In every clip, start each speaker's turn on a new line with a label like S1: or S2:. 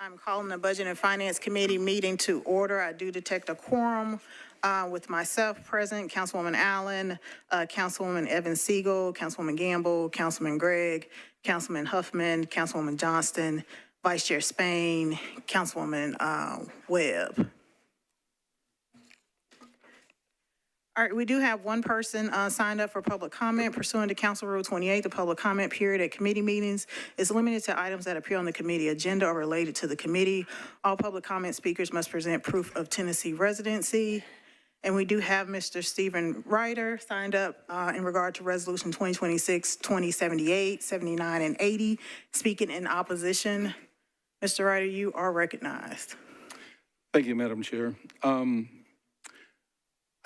S1: I'm calling the Budget and Finance Committee meeting to order. I do detect a quorum with myself present, Councilwoman Allen, Councilwoman Evans Siegel, Councilwoman Gamble, Councilman Gregg, Councilman Huffman, Councilwoman Johnston, Vice Chair Spain, Councilwoman Webb. All right, we do have one person signed up for public comment pursuant to Council Rule 28. The public comment period at committee meetings is limited to items that appear on the committee agenda or related to the committee. All public comment speakers must present proof of Tennessee residency. And we do have Mr. Stephen Ryder signed up in regard to Resolution 2026-2078, 79, and 80, speaking in opposition. Mr. Ryder, you are recognized.
S2: Thank you, Madam Chair.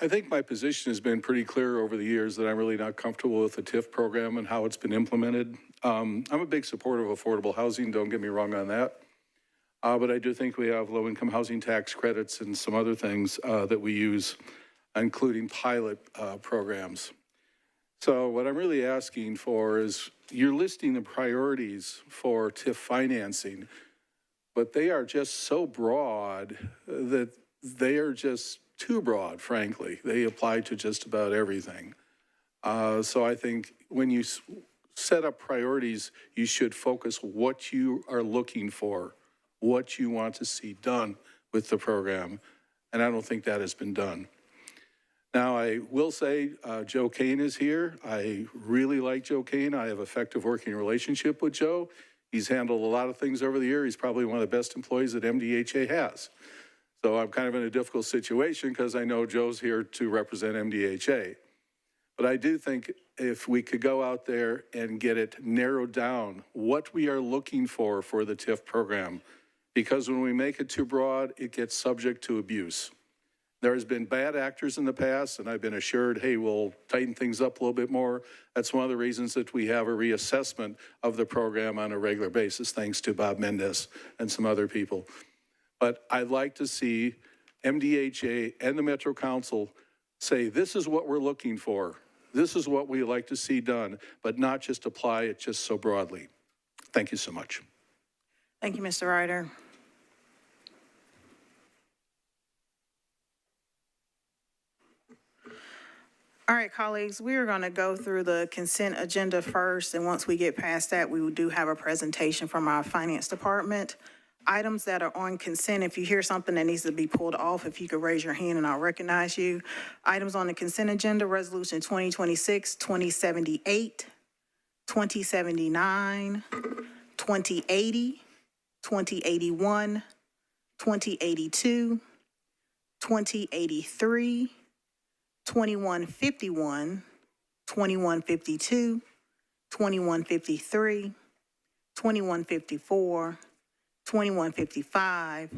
S2: I think my position has been pretty clear over the years that I'm really not comfortable with the TIF program and how it's been implemented. I'm a big supporter of affordable housing, don't get me wrong on that. But I do think we have low-income housing tax credits and some other things that we use, including pilot programs. So what I'm really asking for is you're listing the priorities for TIF financing, but they are just so broad that they are just too broad, frankly. They apply to just about everything. So I think when you set up priorities, you should focus what you are looking for, what you want to see done with the program. And I don't think that has been done. Now, I will say Joe Kane is here. I really like Joe Kane. I have an effective working relationship with Joe. He's handled a lot of things over the year. He's probably one of the best employees that MDHA has. So I'm kind of in a difficult situation because I know Joe's here to represent MDHA. But I do think if we could go out there and get it narrowed down, what we are looking for the TIF program, because when we make it too broad, it gets subject to abuse. There has been bad actors in the past, and I've been assured, hey, we'll tighten things up a little bit more. That's one of the reasons that we have a reassessment of the program on a regular basis, thanks to Bob Mendez and some other people. But I'd like to see MDHA and the Metro Council say, this is what we're looking for. This is what we like to see done, but not just apply it just so broadly. Thank you so much.
S1: Thank you, Mr. Ryder. All right, colleagues, we are going to go through the consent agenda first, and once we get past that, we do have a presentation from our finance department. Items that are on consent, if you hear something that needs to be pulled off, if you could raise your hand and I'll recognize you. Items on the consent agenda, Resolution 2026-2078, 2079, 2080, 2081, 2082, 2083, 2151, 2152, 2153, 2154, 2155,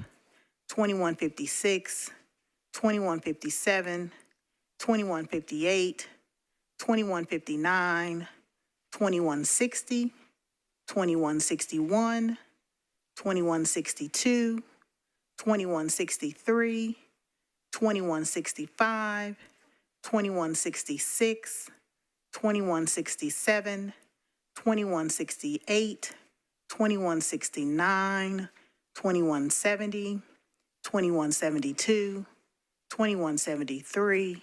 S1: 2156, 2157, 2158, 2159, 2160, 2161, 2162, 2163, 2165, 2166, 2167, 2168, 2169, 2170, 2172, 2173,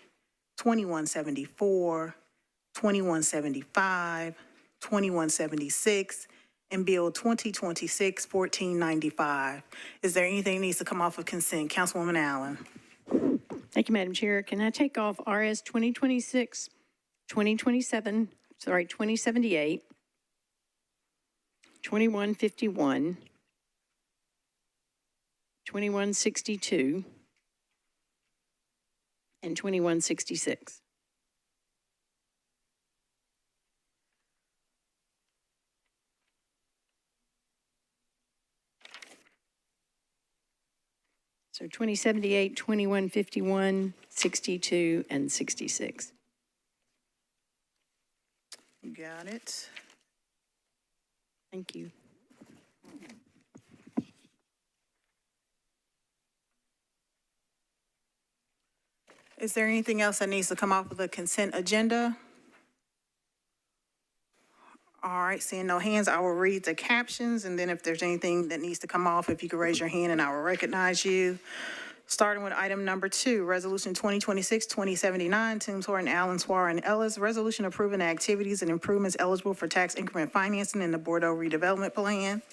S1: 2174, 2175, 2176, and Bill 2026-1495. Is there anything that needs to come off of consent? Councilwoman Allen.
S3: Thank you, Madam Chair. Can I take off RS 2026, 2078, 2151, 2162, and 2166? So 2078, 2151, 62, and 66.
S1: Got it.
S3: Thank you.
S1: Is there anything else that needs to come off of the consent agenda? All right. right, seeing no hands, I will read the captions, and then if there's anything that needs to come off, if you could raise your hand and I will recognize you. Starting with item number 2, Resolution 2026-2079, Toombs, Horton, Allen, Swar, and Ellis, resolution approving the activities and improvements eligible for tax increment financing in the Bordeaux redevelopment plan.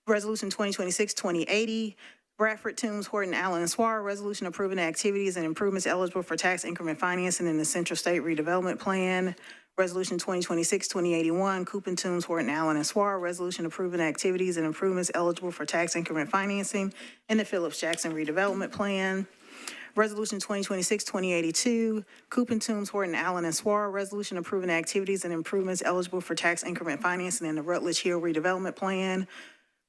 S1: Resolution 2026-2080, Bradford, Toombs, Horton, Allen, and Swar, resolution approving the activities and improvements eligible for tax increment financing in the Central State redevelopment plan. Resolution 2026-2081, Coopin, Toombs, Horton, Allen, and Swar, resolution approving activities and improvements eligible for tax increment financing in the Phillips Jackson redevelopment plan. Resolution 2026-2082, Coopin, Toombs, Horton, Allen, and Swar, resolution approving activities and improvements eligible for tax increment financing in the Rutledge Hill redevelopment plan.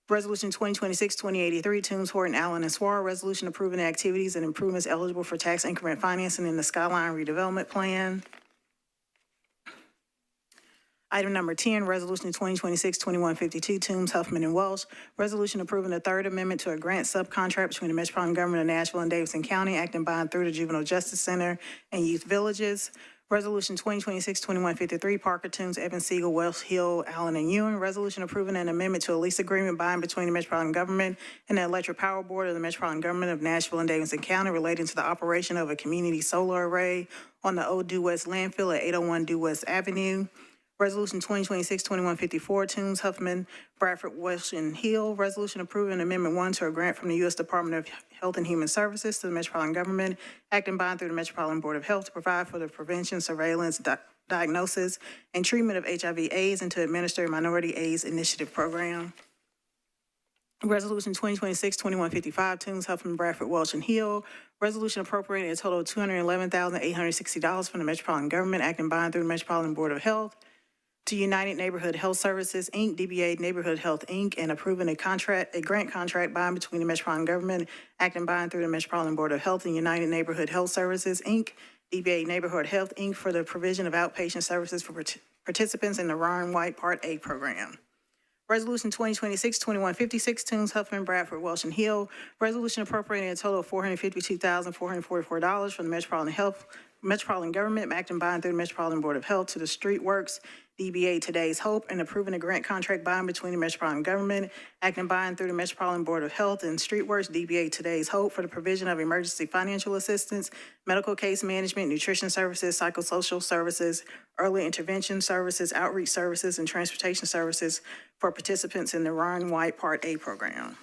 S1: Resolution 2026-2083, Toombs, Horton, Allen, and Swar, resolution approving activities and improvements eligible for tax increment financing in the Skyline redevelopment plan. Item number 10, Resolution 2026-2152, Toombs, Huffman, and Welsh, resolution approving the third amendment to a grant subcontract between the Metropolitan Government of Nashville and Davidson County, acting by and through the Juvenile Justice Center and Youth Villages. Resolution 2026-2153, Parker, Toombs, Evans, Siegel, Welsh, Hill, Allen, and Ewing, resolution approving an amendment to a lease agreement by and between the Metropolitan Government and the Electric Power Board of the Metropolitan Government of Nashville and Davidson County relating to the operation of a community solar array on the old Due West landfill at 801 Due West Avenue. Resolution 2026-2154, Toombs, Huffman, Bradford, Welsh, and Hill, resolution approving Amendment 1 to a grant from the U.S. Department of Health and Human Services to the Metropolitan Government, acting by and through the Metropolitan Board of Health to provide for the prevention, surveillance, diagnosis, and treatment of HIV/AIDS and to administer a Minority AIDS Initiative program. Resolution 2026-2155, Toombs, Huffman, Bradford, Welsh, and Hill, resolution appropriating a total of $211,860 from the Metropolitan Government, acting by and through the Metropolitan Board of Health to United Neighborhood Health Services, Inc., DBA Neighborhood Health, Inc., and approving a grant contract by and between the Metropolitan Government, acting by and through the Metropolitan Board of Health and United Neighborhood Health Services, Inc., DBA Neighborhood Health, Inc., for the provision of outpatient services for participants in the Ron White Part A program. Resolution 2026-2156, Toombs, Huffman, Bradford, Welsh, and Hill, resolution appropriating a total of $452,444 from the Metropolitan Government, acting by and through the Metropolitan Board of Health to the Street Works, DBA Today's Hope, and approving a grant contract by and between the Metropolitan Government, acting by and through the Metropolitan Board of Health and Street Works, DBA Today's Hope, for the provision of emergency financial assistance, medical case management, nutrition services, psychosocial services, early intervention services, outreach services, and transportation services for participants in the Ron White Part A program.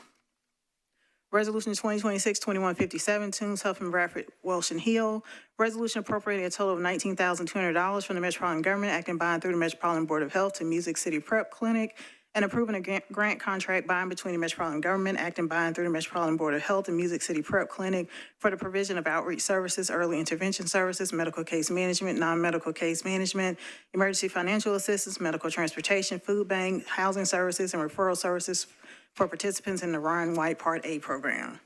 S1: Resolution 2026-2157, Toombs, Huffman, Bradford, Welsh, and Hill, resolution appropriating a total of $19,200 from the Metropolitan Government, acting by and through the Metropolitan Board of Health to Music City Prep Clinic, and approving a grant contract by and between the Metropolitan Government, acting by and through the Metropolitan Board of Health and Music City Prep Clinic for the provision of outreach services, early intervention services, medical case management, non-medical case management, emergency financial assistance, medical transportation, food bank, housing services, and referral services for participants in the Ron White Part A program.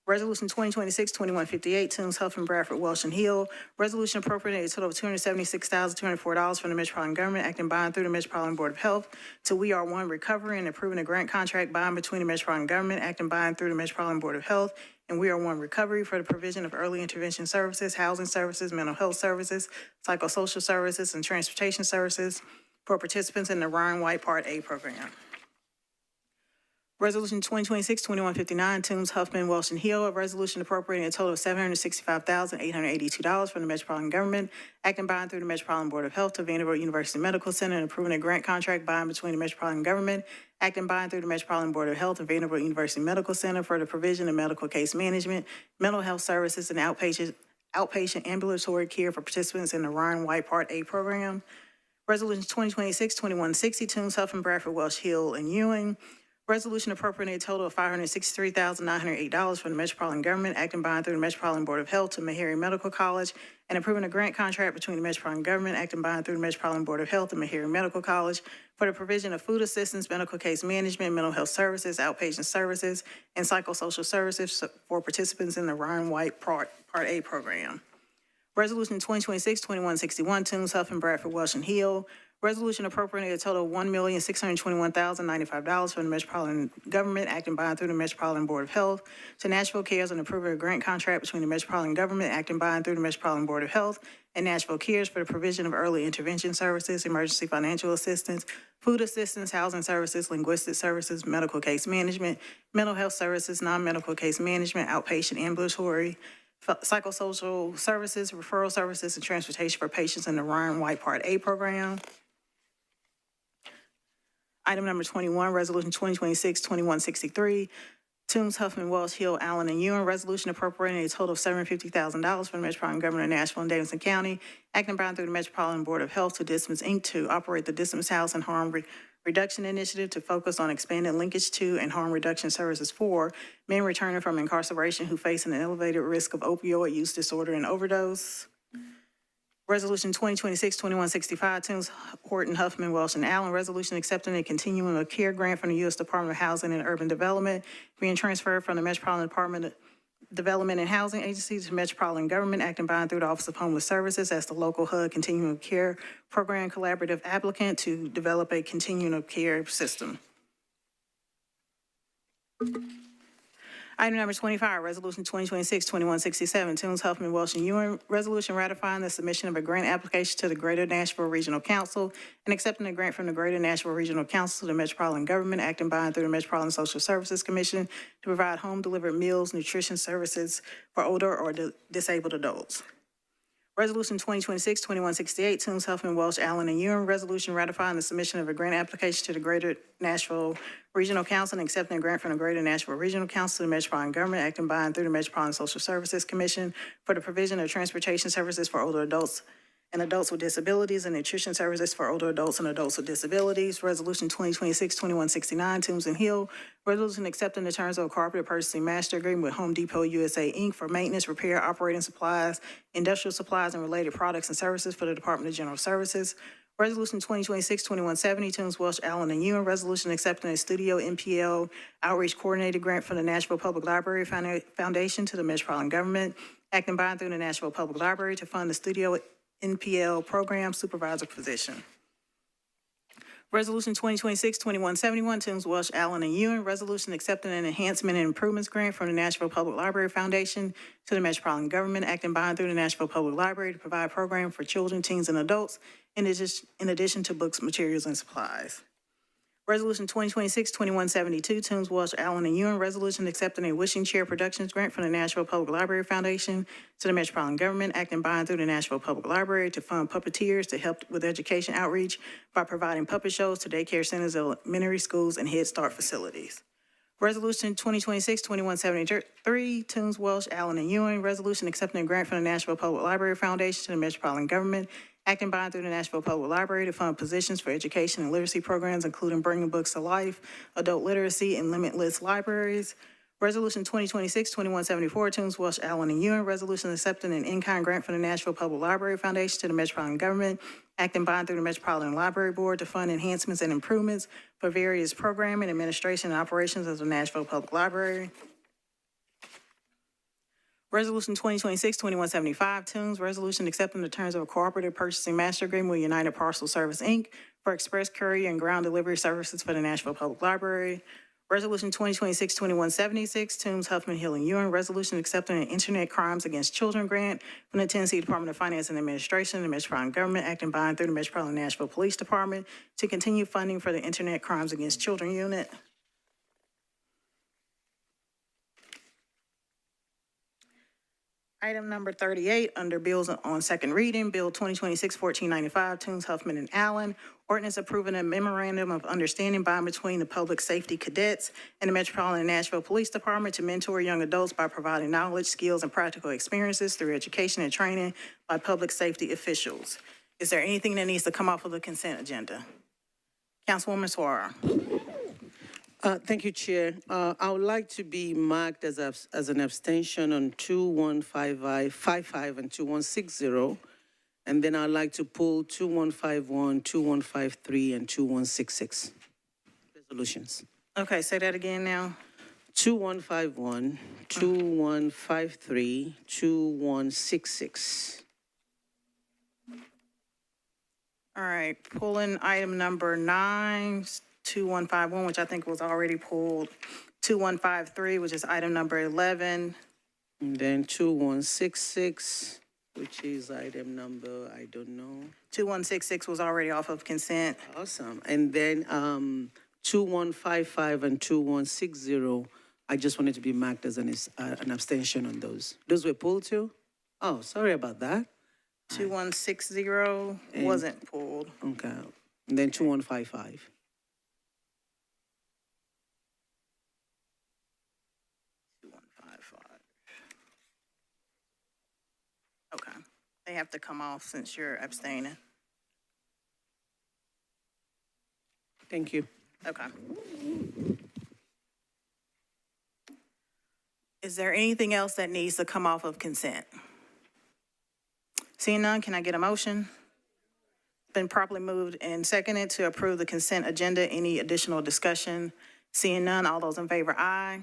S1: Resolution 2026-2158, Toombs, Huffman, Bradford, Welsh, and Hill, resolution appropriating a total of $276,204 from the Metropolitan Government, acting by and through the Metropolitan Board of Health to We Are One Recovery, and approving a grant contract by and between the Metropolitan Government, acting by and through the Metropolitan Board of Health and We Are One Recovery for the provision of early intervention services, housing services, mental health services, psychosocial services, and transportation services for participants in the Ron White Part A program. Resolution 2026-2159, Toombs, Huffman, Welsh, and Hill, a resolution appropriating a total of $765,882 from the Metropolitan Government, acting by and through the Metropolitan Board of Health to Vanderbilt University Medical Center, and approving a grant contract by and between the Metropolitan Government, acting by and through the Metropolitan Board of Health and Vanderbilt University Medical Center for the provision of medical case management, mental health services, and outpatient ambulatory care for participants in the Ron White Part A program. Resolution 2026-2160, Toombs, Huffman, Bradford, Welsh, Hill, and Ewing, resolution appropriating a total of $563,908 from the Metropolitan Government, acting by and through the Metropolitan Board of Health to Meharry Medical College, and approving a grant contract between the Metropolitan Government, acting by and through the Metropolitan Board of Health and Meharry Medical College for the provision of food assistance, medical case management, mental health services, outpatient services, and psychosocial services for participants in the Ron White Part A program. Resolution 2026-2161, Toombs, Huffman, Bradford, Welsh, and Hill, Resolution appropriating a total of $1,621,095 from the Metropolitan Government, acting by and through the Metropolitan Board of Health, to Nashville Cares and approving a grant contract between the Metropolitan Government, acting by and through the Metropolitan Board of Health, and Nashville Cares for the provision of early intervention services, emergency financial assistance, food assistance, housing services, linguistic services, medical case management, mental health services, non-medical case management, outpatient ambulatory, psychosocial services, referral services, and transportation for patients in the Ryan White Part A program. Item number 21, Resolution 2026-2163, Toombs, Huffman, Welsh, Hill, Allen, and Ewan, resolution appropriating a total of $750,000 from the Metropolitan Government of Nashville and Davidson County, acting by and through the Metropolitan Board of Health to Dismiss Inc. to operate the Dismiss House and Harm Reduction Initiative to focus on expanded linkage to and harm reduction services for men returning from incarceration who face an elevated risk of opioid use disorder and overdose. Resolution 2026-2165, Toombs, Horton, Huffman, Welsh, and Allen, resolution accepting a continuum of care grant from the U.S. Department of Housing and Urban Development, being transferred from the Metropolitan Department of Development and Housing Agency to the Metropolitan Government, acting by and through the Office of Homeless Services as the local HUD Continuum of Care Program collaborative applicant to develop a continuum of care system. Item number 25, Resolution 2026-2167, Toombs, Huffman, Welsh, and Ewan, resolution ratifying the submission of a grant application to the Greater Nashville Regional Council and accepting a grant from the Greater Nashville Regional Council to the Metropolitan Government, acting by and through the Metropolitan Social Services Commission to provide home-delivered meals, nutrition services for older or disabled adults. Resolution 2026-2168, Toombs, Huffman, Welsh, Allen, and Ewan, resolution ratifying the submission of a grant application to the Greater Nashville Regional Council and accepting a grant from the Greater Nashville Regional Council to the Metropolitan Government, acting by and through the Metropolitan Social Services Commission for the provision of transportation services for older adults and adults with disabilities and nutrition services for older adults and adults with disabilities. Resolution 2026-2169, Toombs and Hill, resolution accepting the terms of a cooperative purchasing master agreement with Home Depot USA, Inc. for maintenance, repair, operating supplies, industrial supplies, and related products and services for the Department of General Services. Resolution 2026-2170, Toombs, Welsh, Allen, and Ewan, resolution accepting a Studio NPL Outreach Coordinated Grant from the Nashville Public Library Foundation to the Metropolitan Government, acting by and through the Nashville Public Library to fund the Studio NPL program supervisor position. Resolution 2026-2171, Toombs, Welsh, Allen, and Ewan, resolution accepting an enhancement and improvements grant from the Nashville Public Library Foundation to the Metropolitan Government, acting by and through the Nashville Public Library to provide program for children, teens, and adults, in addition to books, materials, and supplies. Resolution 2026-2172, Toombs, Welsh, Allen, and Ewan, resolution accepting a Wishing Chair Productions grant from the Nashville Public Library Foundation to the Metropolitan Government, acting by and through the Nashville Public Library to fund puppeteers to help with education outreach by providing puppet shows to daycare centers, elementary schools, and Head Start facilities. Resolution 2026-2173, Toombs, Welsh, Allen, and Ewan, resolution accepting a grant from the Nashville Public Library Foundation to the Metropolitan Government, acting by and through the Nashville Public Library to fund positions for education and literacy programs, including Bringing Books to Life, adult literacy, and limitless libraries. Resolution 2026-2174, Toombs, Welsh, Allen, and Ewan, resolution accepting an in-kind grant from the Nashville Public Library Foundation to the Metropolitan Government, acting by and through the Metropolitan Library Board to fund enhancements and improvements for various programming, administration, and operations of the Nashville Public Library. Resolution 2026-2175, Toombs, resolution accepting the terms of a cooperative purchasing master agreement with United Parcel Service, Inc. for express courier and ground delivery services for the Nashville Public Library. Resolution 2026-2176, Toombs, Huffman, Hill, and Ewan, resolution accepting an Internet Crimes Against Children grant from the Tennessee Department of Finance and Administration, the Metropolitan Government, acting by and through the Metropolitan Nashville Police Department to continue funding for the Internet Crimes Against Children unit. Item number 38, under bills on second reading, Bill 2026-1495, Toombs, Huffman, and Allen, ordinance approving a memorandum of understanding by and between the public safety cadets and the Metropolitan Nashville Police Department to mentor young adults by providing knowledge, skills, and practical experiences through education and training by public safety officials. Is there anything that needs to come off of the consent agenda? Councilwoman Suara.
S4: Thank you, Chair. I would like to be marked as an abstention on 2155 and 2160. And then I'd like to pull 2151, 2153, and 2166 resolutions.
S1: Okay, say that again now.
S4: 2151, 2153, 2166.
S1: All right, pulling item number 9, 2151, which I think was already pulled. 2153, which is item number 11.
S4: And then 2166, which is item number, I don't know.
S1: 2166 was already off of consent.
S4: Awesome. And then 2155 and 2160, I just wanted to be marked as an abstention on those. Those were pulled too? Oh, sorry about that.
S1: 2160 wasn't pulled.
S4: Okay. And then 2155.
S1: Okay. They have to come off since you're abstaining.
S4: Thank you.
S1: Okay. Is there anything else that needs to come off of consent? Seeing none, can I get a motion? Been properly moved and seconded to approve the consent agenda. Any additional discussion? Seeing none, all those in favor, aye.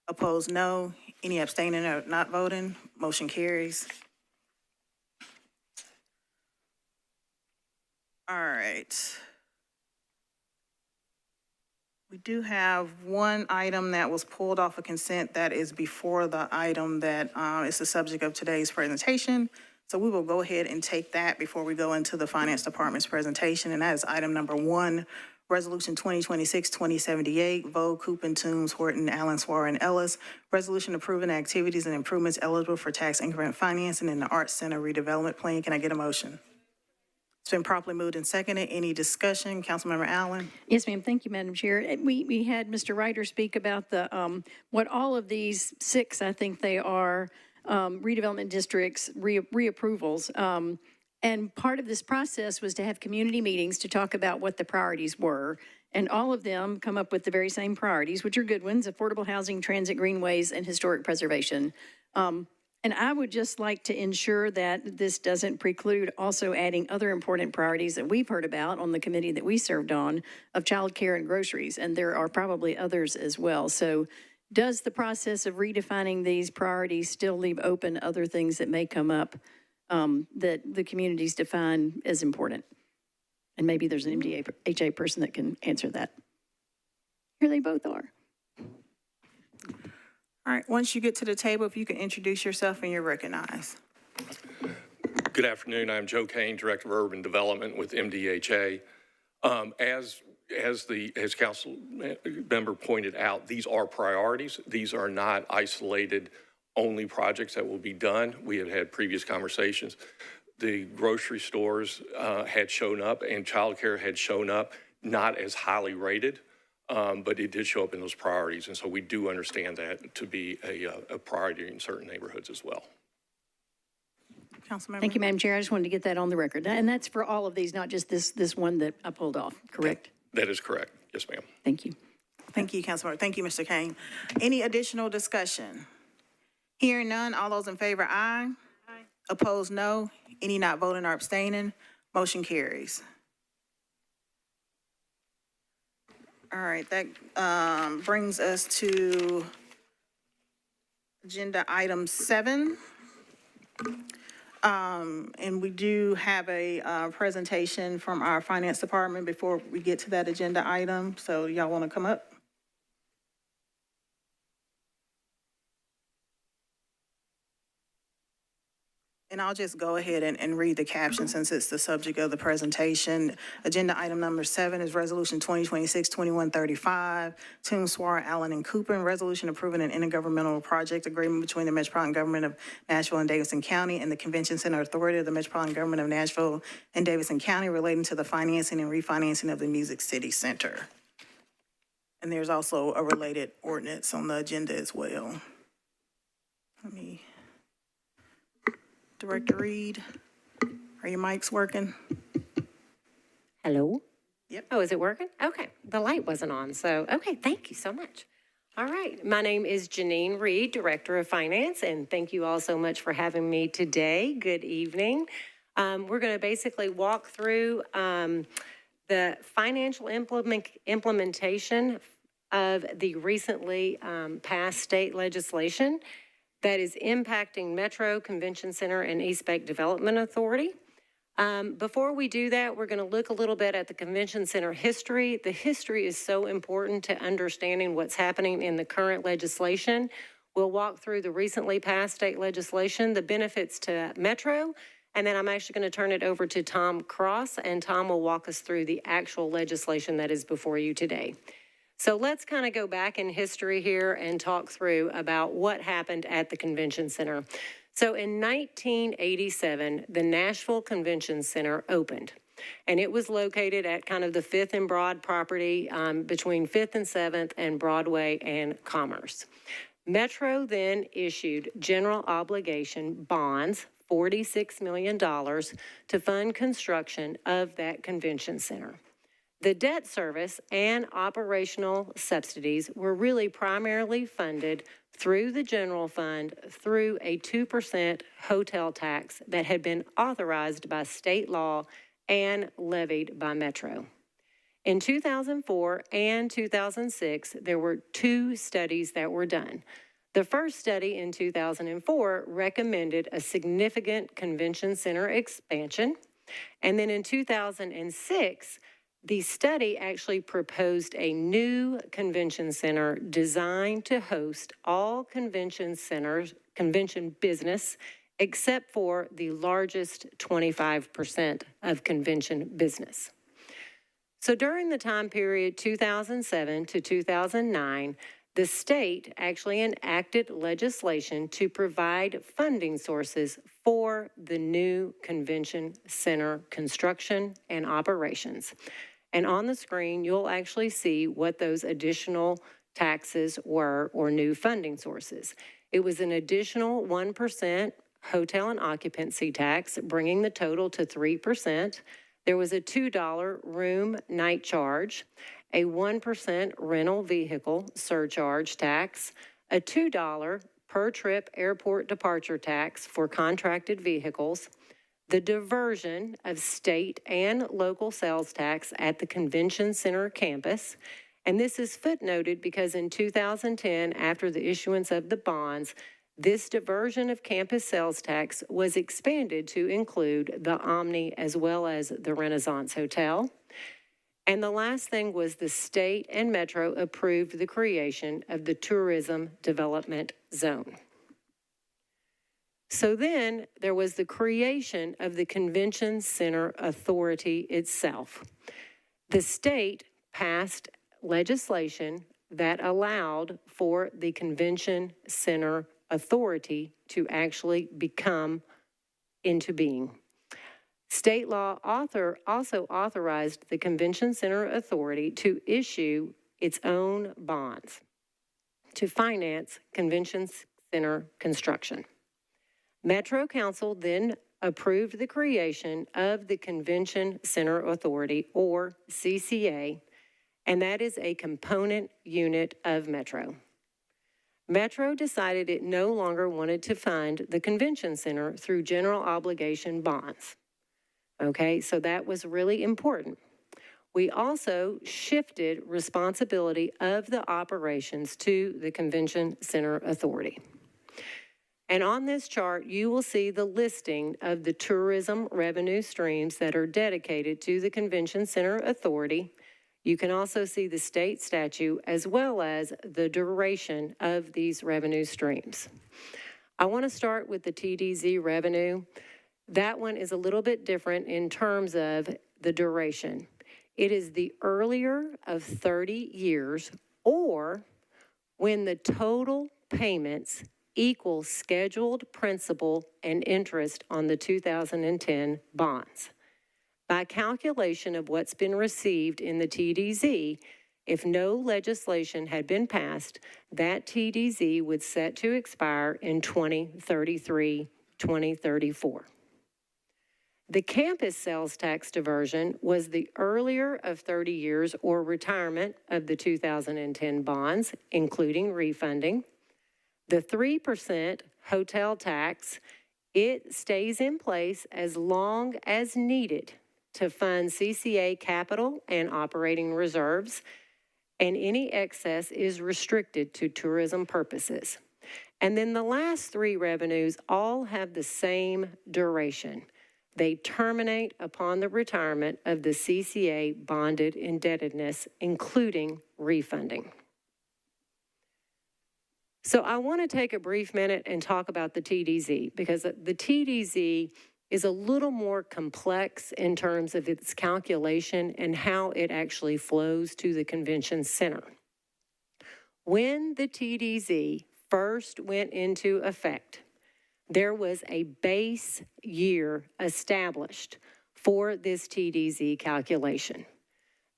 S1: Opposed, no. Any abstaining or not voting? Motion carries. All right. We do have one item that was pulled off of consent that is before the item that is the subject of today's presentation. So we will go ahead and take that before we go into the Finance Department's presentation, and that is item number 1, Resolution 2026-2078, Vogue, Coopin, Toombs, Horton, Allen, Swar, and Ellis. Resolution approving activities and improvements eligible for tax increment financing in the Arts Center redevelopment plan. Can I get a motion? It's been properly moved and seconded. Any discussion? Councilmember Allen?
S3: Yes, ma'am. Thank you, Madam Chair. We had Mr. Ryder speak about the, what all of these 6, I think they are, redevelopment districts, reapprovals. And part of this process was to have community meetings to talk about what the priorities were. And all of them come up with the very same priorities, which are good ones: affordable housing, transit greenways, and historic preservation. And I would just like to ensure that this doesn't preclude also adding other important priorities that we've heard about on the committee that we served on of childcare and groceries. And there are probably others as well. So does the process of redefining these priorities still leave open other things that may come up that the communities define as important? And maybe there's an MDHA person that can answer that. Here they both are.
S1: All right, once you get to the table, if you can introduce yourself and you're recognized.
S5: Good afternoon. I'm Joe Kane, Director of Urban Development with MDHA. As Council Member pointed out, these are priorities. These are not isolated only projects that will be done. We have had previous conversations. The grocery stores had shown up and childcare had shown up, not as highly rated, but it did show up in those priorities. And so we do understand that to be a priority in certain neighborhoods as well.
S1: Councilmember?
S3: Thank you, Madam Chair. I just wanted to get that on the record. And that's for all of these, not just this one that I pulled off, correct?
S5: That is correct. Yes, ma'am.
S3: Thank you.
S1: Thank you, Councilmember. Thank you, Mr. Kane. Any additional discussion? Hearing none, all those in favor, aye. Aye. Opposed, no. Any not voting or abstaining? Motion carries. All right, that brings us to agenda item 7. And we do have a presentation from our Finance Department before we get to that agenda item. So y'all want to come up? And I'll just go ahead and read the caption since it's the subject of the presentation. Agenda item number 7 is Resolution 2026-2135, Toombs, Swar, Allen, and Coopin, resolution approving an intergovernmental project agreement between the Metropolitan Government of Nashville and Davidson County and the Convention Center Authority of the Metropolitan Government of Nashville and Davidson County relating to the financing and refinancing of the Music City Center. And there's also a related ordinance on the agenda as well. Director Reed, are your mics working?
S6: Hello?
S1: Yep.
S6: Oh, is it working? Okay, the light wasn't on, so, okay, thank you so much. All right, my name is Janine Reed, Director of Finance, and thank you all so much for having me today. Good evening. We're going to basically walk through the financial implementation of the recently passed state legislation that is impacting Metro, Convention Center, and East Bay Development Authority. Before we do that, we're going to look a little bit at the convention center history. The history is so important to understanding what's happening in the current legislation. We'll walk through the recently passed state legislation, the benefits to Metro, and then I'm actually going to turn it over to Tom Cross, and Tom will walk us through the actual legislation that is before you today. So let's kind of go back in history here and talk through about what happened at the convention center. So in 1987, the Nashville Convention Center opened, and it was located at kind of the 5th and Broad property between 5th and 7th and Broadway and Commerce. Metro then issued general obligation bonds, $46 million, to fund construction of that convention center. The debt service and operational subsidies were really primarily funded through the general fund through a 2% hotel tax that had been authorized by state law and levied by Metro. In 2004 and 2006, there were 2 studies that were done. The first study in 2004 recommended a significant convention center expansion. And then in 2006, the study actually proposed a new convention center designed to host all convention centers, convention business, except for the largest 25% of convention business. So during the time period 2007 to 2009, the state actually enacted legislation to provide funding sources for the new convention center construction and operations. And on the screen, you'll actually see what those additional taxes were or new funding sources. It was an additional 1% hotel and occupancy tax, bringing the total to 3%. There was a $2 room night charge, a 1% rental vehicle surcharge tax, a $2 per trip airport departure tax for contracted vehicles, the diversion of state and local sales tax at the convention center campus. And this is footnoted because in 2010, after the issuance of the bonds, this diversion of campus sales tax was expanded to include the Omni as well as the Renaissance Hotel. And the last thing was the state and Metro approved the creation of the Tourism Development Zone. So then there was the creation of the Convention Center Authority itself. The state passed legislation that allowed for the Convention Center Authority to actually become into being. State law also authorized the Convention Center Authority to issue its own bonds to finance convention center construction. Metro Council then approved the creation of the Convention Center Authority, or CCA, and that is a component unit of Metro. Metro decided it no longer wanted to fund the convention center through general obligation bonds. Okay, so that was really important. We also shifted responsibility of the operations to the Convention Center Authority. And on this chart, you will see the listing of the tourism revenue streams that are dedicated to the Convention Center Authority. You can also see the state statute as well as the duration of these revenue streams. I want to start with the TDZ revenue. That one is a little bit different in terms of the duration. It is the earlier of 30 years or when the total payments equal scheduled principal and interest on the 2010 bonds. By calculation of what's been received in the TDZ, if no legislation had been passed, that TDZ would set to expire in 2033, 2034. The campus sales tax diversion was the earlier of 30 years or retirement of the 2010 bonds, including refunding. The 3% hotel tax, it stays in place as long as needed to fund CCA capital and operating reserves, and any excess is restricted to tourism purposes. And then the last three revenues all have the same duration. They terminate upon the retirement of the CCA bonded indebtedness, including refunding. So I want to take a brief minute and talk about the TDZ, because the TDZ is a little more complex in terms of its calculation and how it actually flows to the convention center. When the TDZ first went into effect, there was a base year established for this TDZ calculation.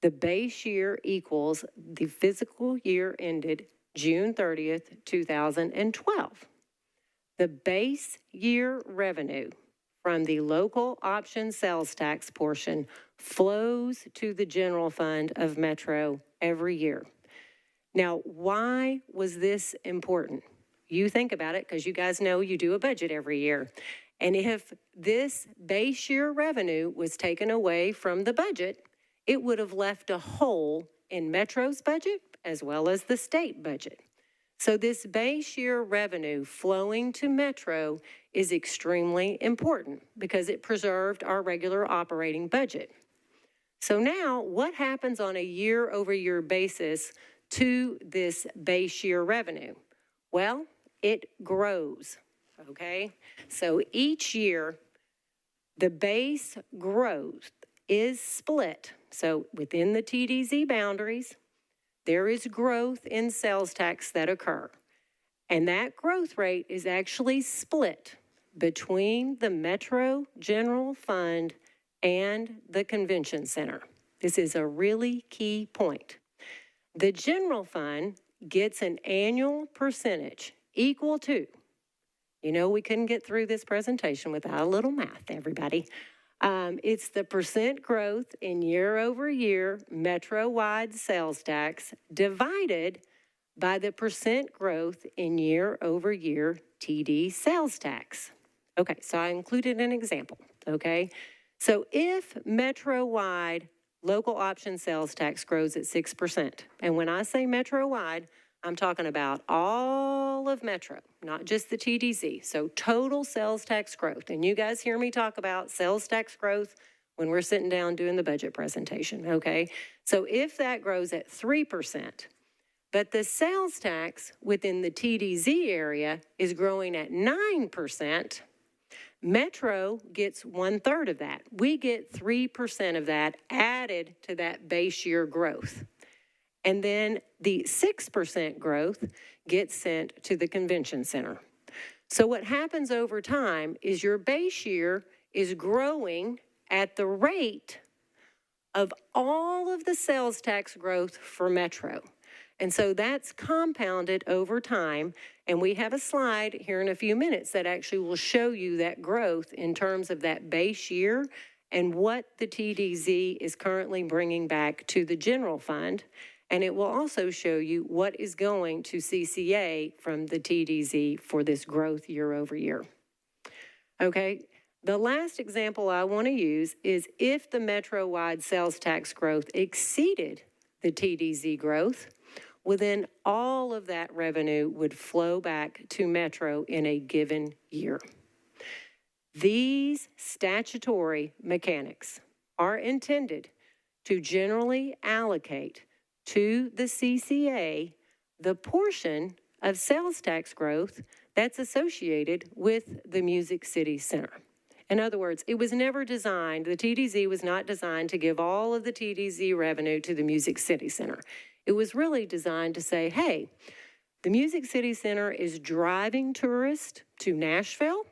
S6: The base year equals the fiscal year ended June 30th, 2012. The base year revenue from the local option sales tax portion flows to the general fund of Metro every year. Now, why was this important? You think about it, because you guys know you do a budget every year. And if this base year revenue was taken away from the budget, it would have left a hole in Metro's budget as well as the state budget. So this base year revenue flowing to Metro is extremely important because it preserved our regular operating budget. So now what happens on a year-over-year basis to this base year revenue? Well, it grows, okay? So each year, the base growth is split. So within the TDZ boundaries, there is growth in sales tax that occur. And that growth rate is actually split between the Metro General Fund and the Convention Center. This is a really key point. The General Fund gets an annual percentage equal to, you know, we couldn't get through this presentation without a little math, everybody. It's the percent growth in year-over-year Metro-wide sales tax divided by the percent growth in year-over-year TD sales tax. Okay, so I included an example, okay? So if Metro-wide local option sales tax grows at 6%, and when I say Metro-wide, I'm talking about all of Metro, not just the TDZ. So total sales tax growth. And you guys hear me talk about sales tax growth when we're sitting down doing the budget presentation, okay? So if that grows at 3%, but the sales tax within the TDZ area is growing at 9%, Metro gets 1/3 of that. We get 3% of that added to that base year growth. And then the 6% growth gets sent to the convention center. So what happens over time is your base year is growing at the rate of all of the sales tax growth for Metro. And so that's compounded over time. And we have a slide here in a few minutes that actually will show you that growth in terms of that base year and what the TDZ is currently bringing back to the general fund. And it will also show you what is going to CCA from the TDZ for this growth year over year. Okay, the last example I want to use is if the Metro-wide sales tax growth exceeded the TDZ growth, well then all of that revenue would flow back to Metro in a given year. These statutory mechanics are intended to generally allocate to the CCA the portion of sales tax growth that's associated with the Music City Center. In other words, it was never designed, the TDZ was not designed to give all of the TDZ revenue to the Music City Center. It was really designed to say, hey, the Music City Center is driving tourists to Nashville,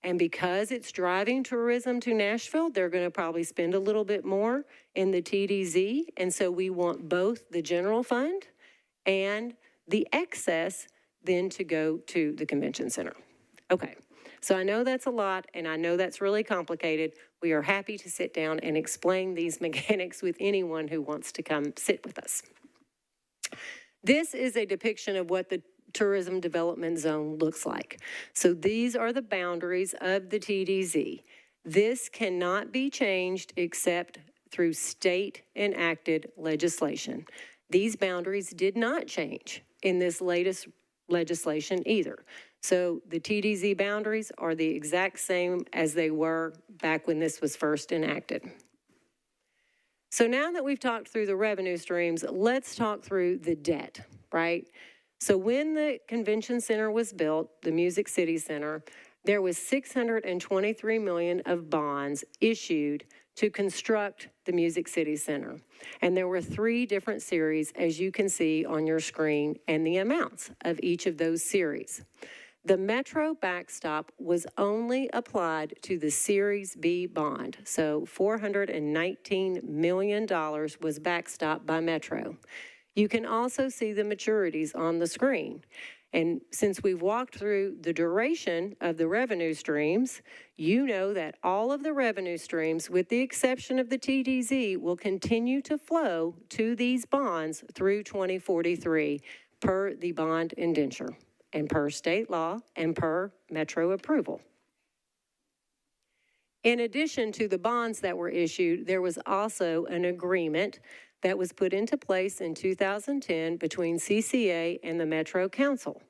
S6: and because it's driving tourism to Nashville, they're going to probably spend a little bit more in the TDZ. And so we want both the general fund and the excess then to go to the convention center. Okay, so I know that's a lot, and I know that's really complicated. We are happy to sit down and explain these mechanics with anyone who wants to come sit with us. This is a depiction of what the tourism development zone looks like. So these are the boundaries of the TDZ. This cannot be changed except through state enacted legislation. These boundaries did not change in this latest legislation either. So the TDZ boundaries are the exact same as they were back when this was first enacted. So now that we've talked through the revenue streams, let's talk through the debt, right? So when the convention center was built, the Music City Center, there was $623 million of bonds issued to construct the Music City Center. And there were 3 different series, as you can see on your screen, and the amounts of each of those series. The Metro backstop was only applied to the Series B bond, so $419 million was backstopped by Metro. You can also see the maturities on the screen. And since we've walked through the duration of the revenue streams, you know that all of the revenue streams, with the exception of the TDZ, will continue to flow to these bonds through 2043 per the bond indenture and per state law and per Metro approval. In addition to the bonds that were issued, there was also an agreement that was put into place in 2010 between CCA and the Metro Council.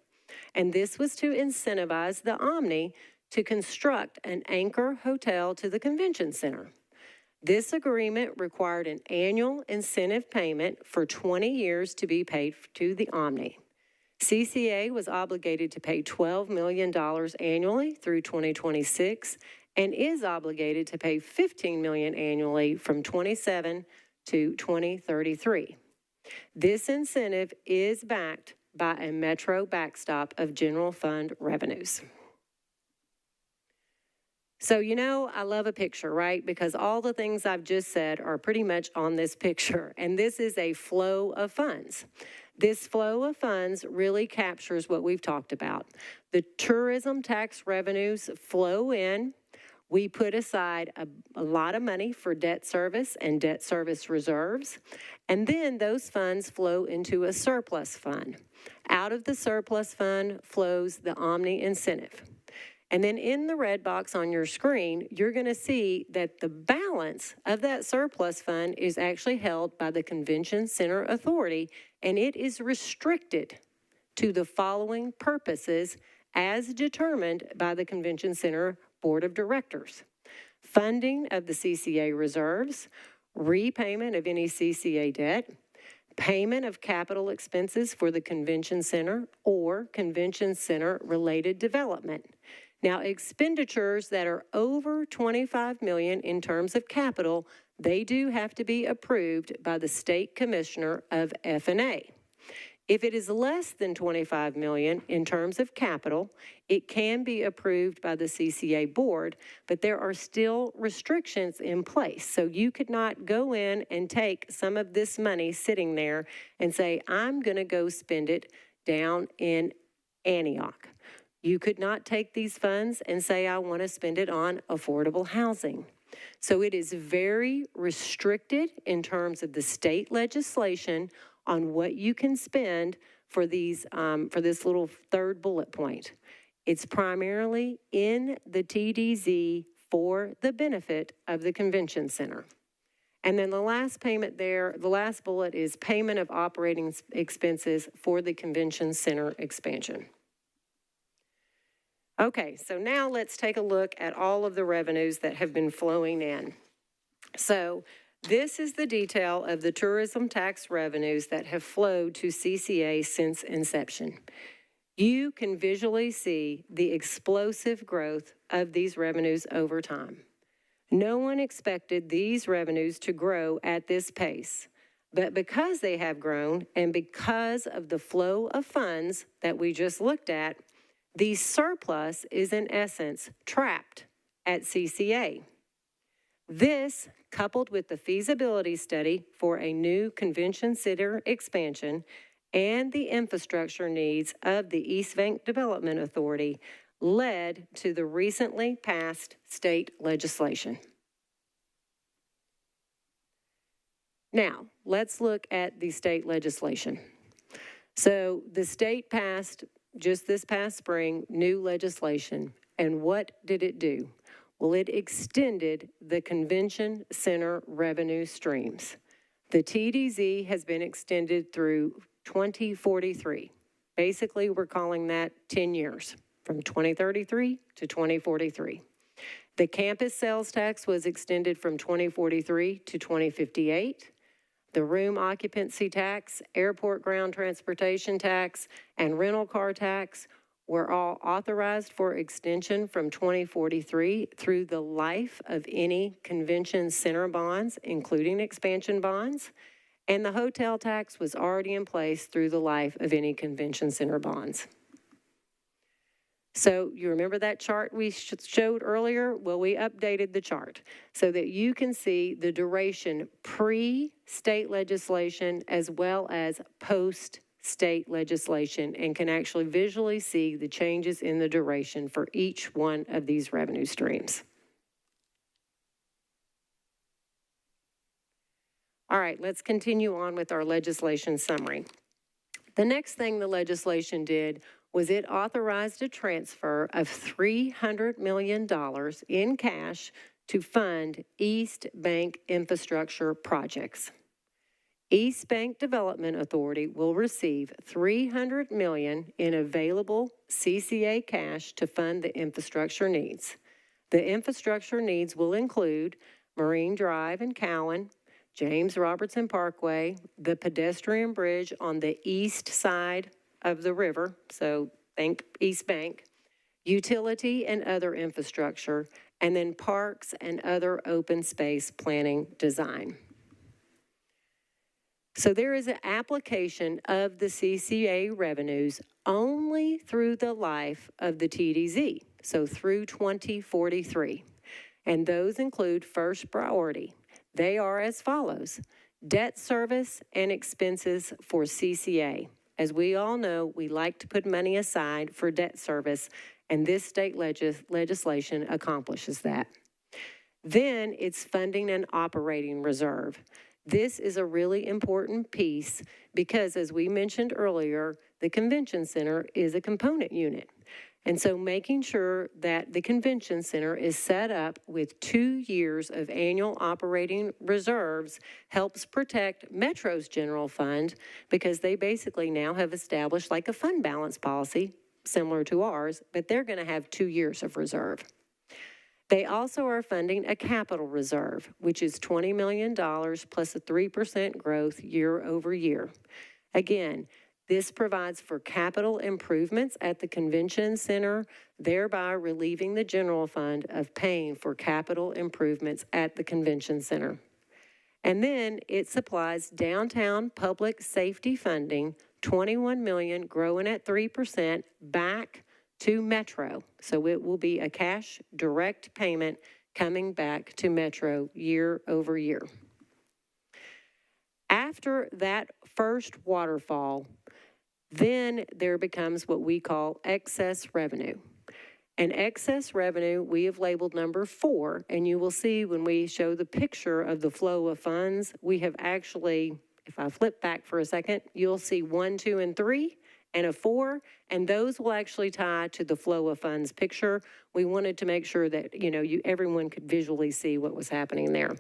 S6: And this was to incentivize the Omni to construct an anchor hotel to the convention center. This agreement required an annual incentive payment for 20 years to be paid to the Omni. CCA was obligated to pay $12 million annually through 2026 and is obligated to pay $15 million annually from 27 to 2033. This incentive is backed by a Metro backstop of general fund revenues. So, you know, I love a picture, right? Because all the things I've just said are pretty much on this picture, and this is a flow of funds. This flow of funds really captures what we've talked about. The tourism tax revenues flow in. We put aside a lot of money for debt service and debt service reserves, and then those funds flow into a surplus fund. Out of the surplus fund flows the Omni incentive. And then in the red box on your screen, you're going to see that the balance of that surplus fund is actually held by the Convention Center Authority, and it is restricted to the following purposes as determined by the Convention Center Board of Directors: funding of the CCA reserves, repayment of any CCA debt, payment of capital expenses for the convention center or convention center related development. Now, expenditures that are over $25 million in terms of capital, they do have to be approved by the State Commissioner of F&A. If it is less than $25 million in terms of capital, it can be approved by the CCA board, but there are still restrictions in place. So you could not go in and take some of this money sitting there and say, I'm going to go spend it down in Antioch. You could not take these funds and say, I want to spend it on affordable housing. So it is very restricted in terms of the state legislation on what you can spend for these for this little third bullet point. It's primarily in the TDZ for the benefit of the convention center. And then the last payment there, the last bullet is payment of operating expenses for the convention center expansion. Okay, so now let's take a look at all of the revenues that have been flowing in. So this is the detail of the tourism tax revenues that have flowed to CCA since inception. You can visually see the explosive growth of these revenues over time. No one expected these revenues to grow at this pace, but because they have grown and because of the flow of funds that we just looked at, the surplus is in essence trapped at CCA. This, coupled with the feasibility study for a new convention center expansion and the infrastructure needs of the East Bank Development Authority, led to the recently passed state legislation. Now, let's look at the state legislation. So the state passed, just this past spring, new legislation. And what did it do? Well, it extended the convention center revenue streams. The TDZ has been extended through 2043. Basically, we're calling that 10 years, from 2033 to 2043. The campus sales tax was extended from 2043 to 2058. The room occupancy tax, airport ground transportation tax, and rental car tax were all authorized for extension from 2043 through the life of any convention center bonds, including expansion bonds. And the hotel tax was already in place through the life of any convention center bonds. So you remember that chart we showed earlier? Well, we updated the chart so that you can see the duration pre-state legislation as well as post-state legislation and can actually visually see the changes in the duration for each one of these revenue streams. All right, let's continue on with our legislation summary. The next thing the legislation did was it authorized a transfer of $300 million in cash to fund East Bank infrastructure projects. East Bank Development Authority will receive $300 million in available CCA cash to fund the infrastructure needs. The infrastructure needs will include Marine Drive in Cowan, James Robertson Parkway, the pedestrian bridge on the east side of the river, so think East Bank, utility and other infrastructure, and then parks and other open space planning design. So there is an application of the CCA revenues only through the life of the TDZ, so through 2043. And those include first priority. They are as follows: debt service and expenses for CCA. As we all know, we like to put money aside for debt service, and this state legislation accomplishes that. Then it's funding an operating reserve. This is a really important piece because, as we mentioned earlier, the convention center is a component unit. And so making sure that the convention center is set up with 2 years of annual operating reserves helps protect Metro's general fund, because they basically now have established like a fund balance policy similar to ours, but they're going to have 2 years of reserve. They also are funding a capital reserve, which is $20 million plus a 3% growth year over year. Again, this provides for capital improvements at the convention center, thereby relieving the general fund of paying for capital improvements at the convention center. And then it supplies downtown public safety funding, $21 million, growing at 3%, back to Metro. So it will be a cash direct payment coming back to Metro year over year. After that first waterfall, then there becomes what we call excess revenue. And excess revenue, we have labeled number 4, and you will see when we show the picture of the flow of funds, we have actually, if I flip back for a second, you'll see 1, 2, and 3, and a 4, and those will actually tie to the flow of funds picture. We wanted to make sure that, everyone could visually see what was happening there.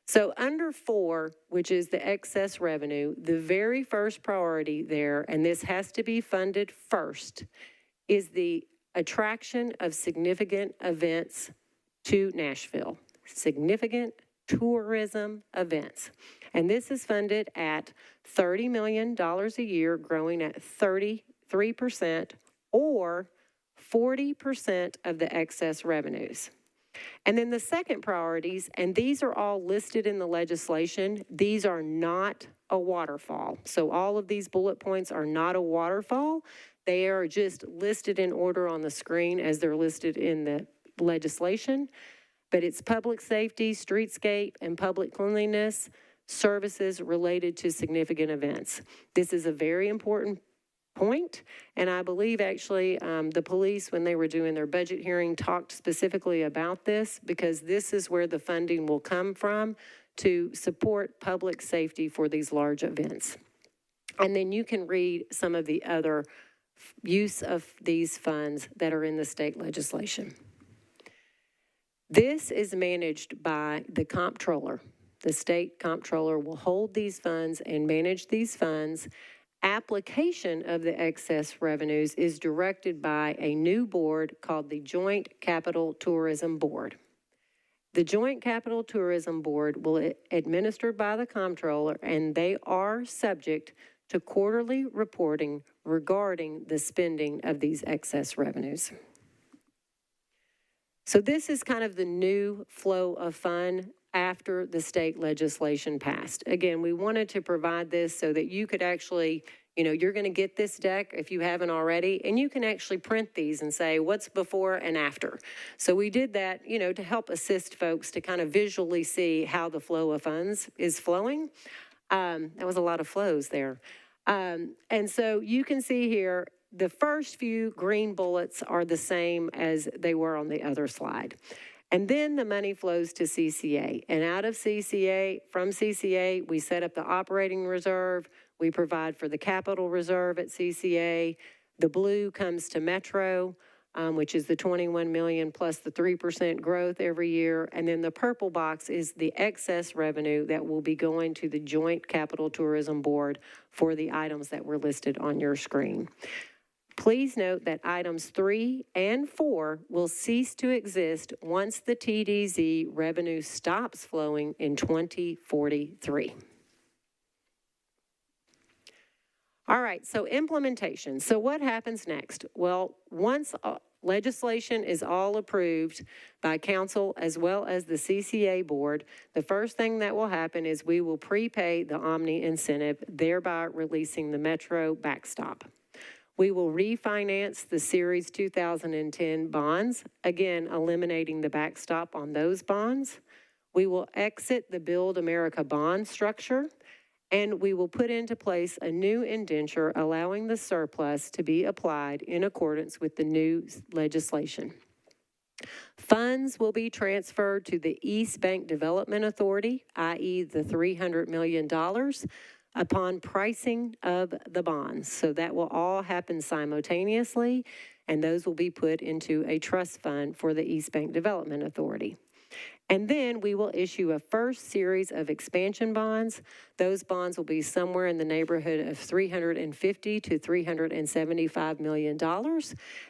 S6: So under 4, which is the excess revenue, the very first priority there, and this has to be funded first, is the attraction of significant events to Nashville. Significant tourism events. And this is funded at $30 million a year, growing at 33%, or 40% of the excess revenues. And then the second priorities, and these are all listed in the legislation, these are not a waterfall. So all of these bullet points are not a waterfall. They are just listed in order on the screen as they're listed in the legislation. But it's public safety, streetscape, and public cleanliness services related to significant events. This is a very important point, and I believe actually the police, when they were doing their budget hearing, talked specifically about this, because this is where the funding will come from to support public safety for these large events. And then you can read some of the other use of these funds that are in the state legislation. This is managed by the comptroller. The state comptroller will hold these funds and manage these funds application of the excess revenues is directed by a new board called the Joint Capital Tourism Board. The Joint Capital Tourism Board will administered by the comptroller, and they are subject to quarterly reporting regarding the spending of these excess revenues. So this is kind of the new flow of fund after the state legislation passed. Again, we wanted to provide this so that you could actually, you're going to get this deck if you haven't already, and you can actually print these and say what's before and after. So we did that, to help assist folks to kind of visually see how the flow of funds is flowing. That was a lot of flows there. And so you can see here, the first few green bullets are the same as they were on the other slide. And then the money flows to CCA. And out of CCA, from CCA, we set up the operating reserve. We provide for the capital reserve at CCA. The blue comes to Metro, which is the 21 million plus the 3% growth every year. And then the purple box is the excess revenue that will be going to the Joint Capital Tourism Board for the items that were listed on your screen. Please note that items 3 and 4 will cease to exist once the TDZ revenue stops flowing in 2043. All right, so implementation. So what happens next? Well, once legislation is all approved by council as well as the CCA board, the first thing that will happen is we will prepay the Omni incentive, thereby releasing the Metro backstop. We will refinance the Series 2010 bonds, again, eliminating the backstop on those bonds. We will exit the Build America bond structure, and we will put into place a new indenture allowing the surplus to be applied in accordance with the new legislation. Funds will be transferred to the East Bank Development Authority, i.e. the $300 million, upon pricing of the bonds. So that will all happen simultaneously, and those will be put into a trust fund for the East Bank Development Authority. And then we will issue a first series of expansion bonds. Those bonds will be somewhere in the neighborhood of $350 to $375 million,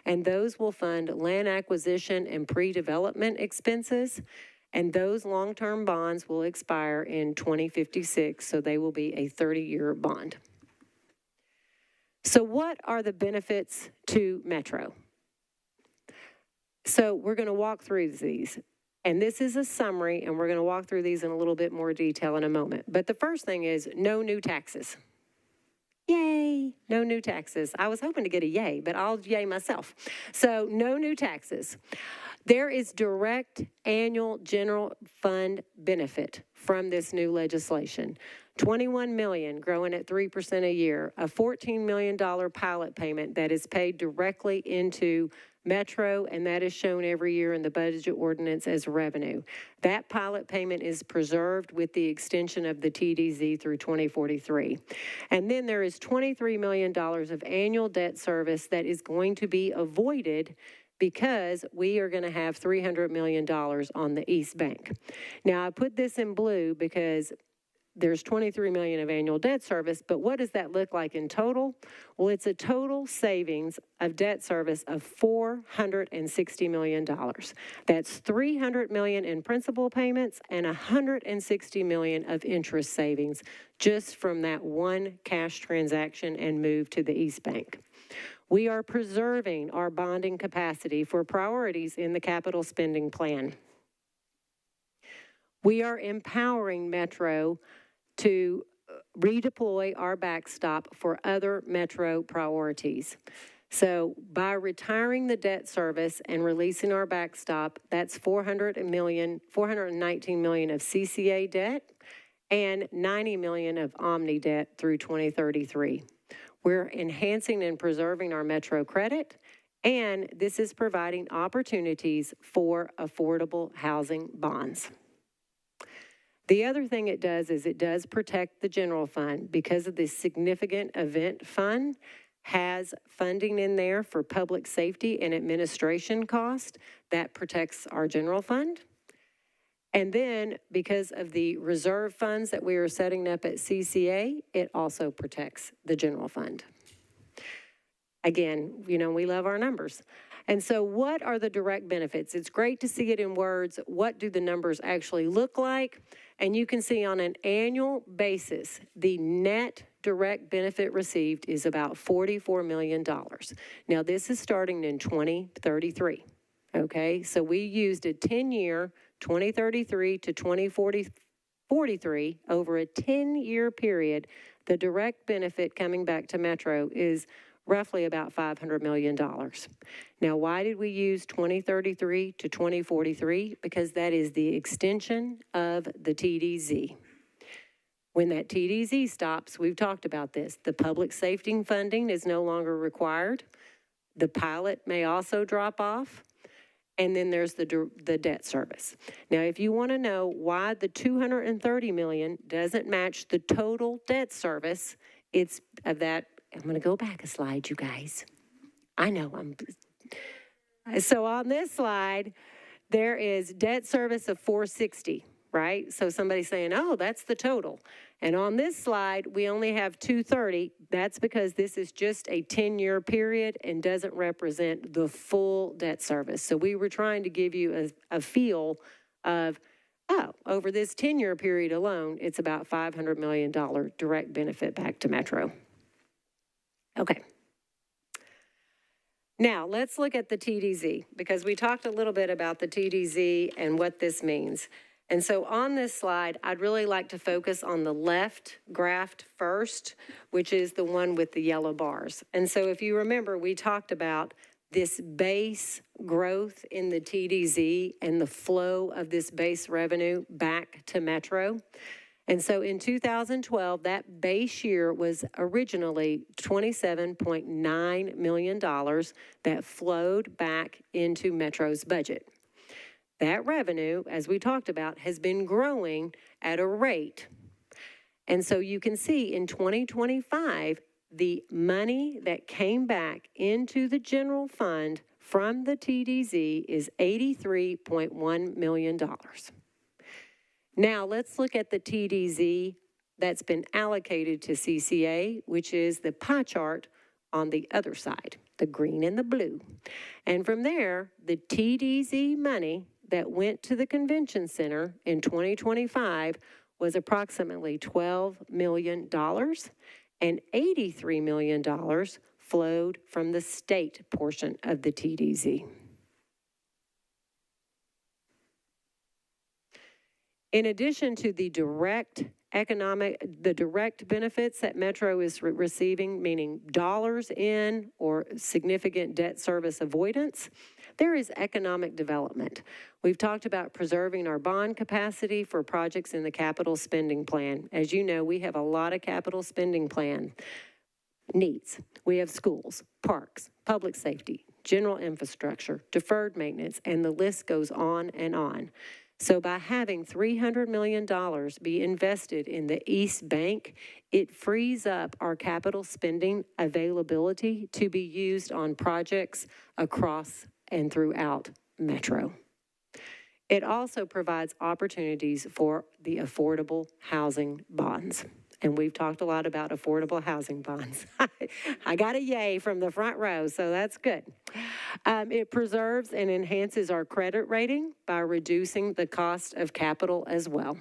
S6: and those will fund land acquisition and pre-development expenses. And those long-term bonds will expire in 2056, so they will be a 30-year bond. So what are the benefits to Metro? So we're going to walk through these. And this is a summary, and we're going to walk through these in a little bit more detail in a moment. But the first thing is no new taxes. Yay, no new taxes. I was hoping to get a yay, but I'll yay myself. So no new taxes. There is direct annual general fund benefit from this new legislation. $21 million growing at 3% a year, a $14 million pilot payment that is paid directly into Metro, and that is shown every year in the budget ordinance as revenue. That pilot payment is preserved with the extension of the TDZ through 2043. And then there is $23 million of annual debt service that is going to be avoided because we are going to have $300 million on the East Bank. Now, I put this in blue because there's $23 million of annual debt service, but what does that look like in total? Well, it's a total savings of debt service of $460 million. That's $300 million in principal payments and $160 million of interest savings just from that one cash transaction and move to the East Bank. We are preserving our bonding capacity for priorities in the capital spending plan. We are empowering Metro to redeploy our backstop for other Metro priorities. So by retiring the debt service and releasing our backstop, that's $419 million of CCA debt and $90 million of Omni debt through 2033. We're enhancing and preserving our Metro credit, and this is providing opportunities for affordable housing bonds. The other thing it does is it does protect the general fund because of this significant event fund has funding in there for public safety and administration cost that protects our general fund. And then, because of the reserve funds that we are setting up at CCA, it also protects the general fund. Again, you know, we love our numbers. And so what are the direct benefits? It's great to see it in words. What do the numbers actually look like? And you can see on an annual basis, the net direct benefit received is about $44 million. Now, this is starting in 2033, okay? So we used a 10-year, 2033 to 2043, over a 10-year period. The direct benefit coming back to Metro is roughly about $500 million. Now, why did we use 2033 to 2043? Because that is the extension of the TDZ. When that TDZ stops, we've talked about this, the public safety funding is no longer required. The pilot may also drop off. And then there's the debt service. Now, if you want to know why the $230 million doesn't match the total debt service, it's of that. I'm going to go back a slide, you guys. I know So on this slide, there is debt service of 460, right? So somebody's saying, oh, that's the total. And on this slide, we only have 230. That's because this is just a 10-year period and doesn't represent the full debt service. So we were trying to give you a feel of, oh, over this 10-year period alone, it's about $500 million direct benefit back to Metro. Okay. Now, let's look at the TDZ, because we talked a little bit about the TDZ and what this means. And so on this slide, I'd really like to focus on the left graph first, which is the one with the yellow bars. And so if you remember, we talked about this base growth in the TDZ and the flow of this base revenue back to Metro. And so in 2012, that base year was originally $27.9 million that flowed back into Metro's budget. That revenue, as we talked about, has been growing at a rate. And so you can see in 2025, the money that came back into the general fund from the TDZ is $83.1 million. Now, let's look at the TDZ that's been allocated to CCA, which is the pie chart on the other side, the green and the blue. And from there, the TDZ money that went to the convention center in 2025 was approximately $12 million, and $83 million flowed from the state portion of the TDZ. In addition to the direct benefits that Metro is receiving, meaning dollars in or significant debt service avoidance, there is economic development. We've talked about preserving our bond capacity for projects in the capital spending plan. As you know, we have a lot of capital spending plan needs. We have schools, parks, public safety, general infrastructure, deferred maintenance, and the list goes on and on. So by having $300 million be invested in the East Bank, it frees up our capital spending availability to be used on projects across and throughout Metro. It also provides opportunities for the affordable housing bonds. And we've talked a lot about affordable housing bonds. I got a yay from the front row, so that's good. It preserves and enhances our credit rating by reducing the cost of capital as well.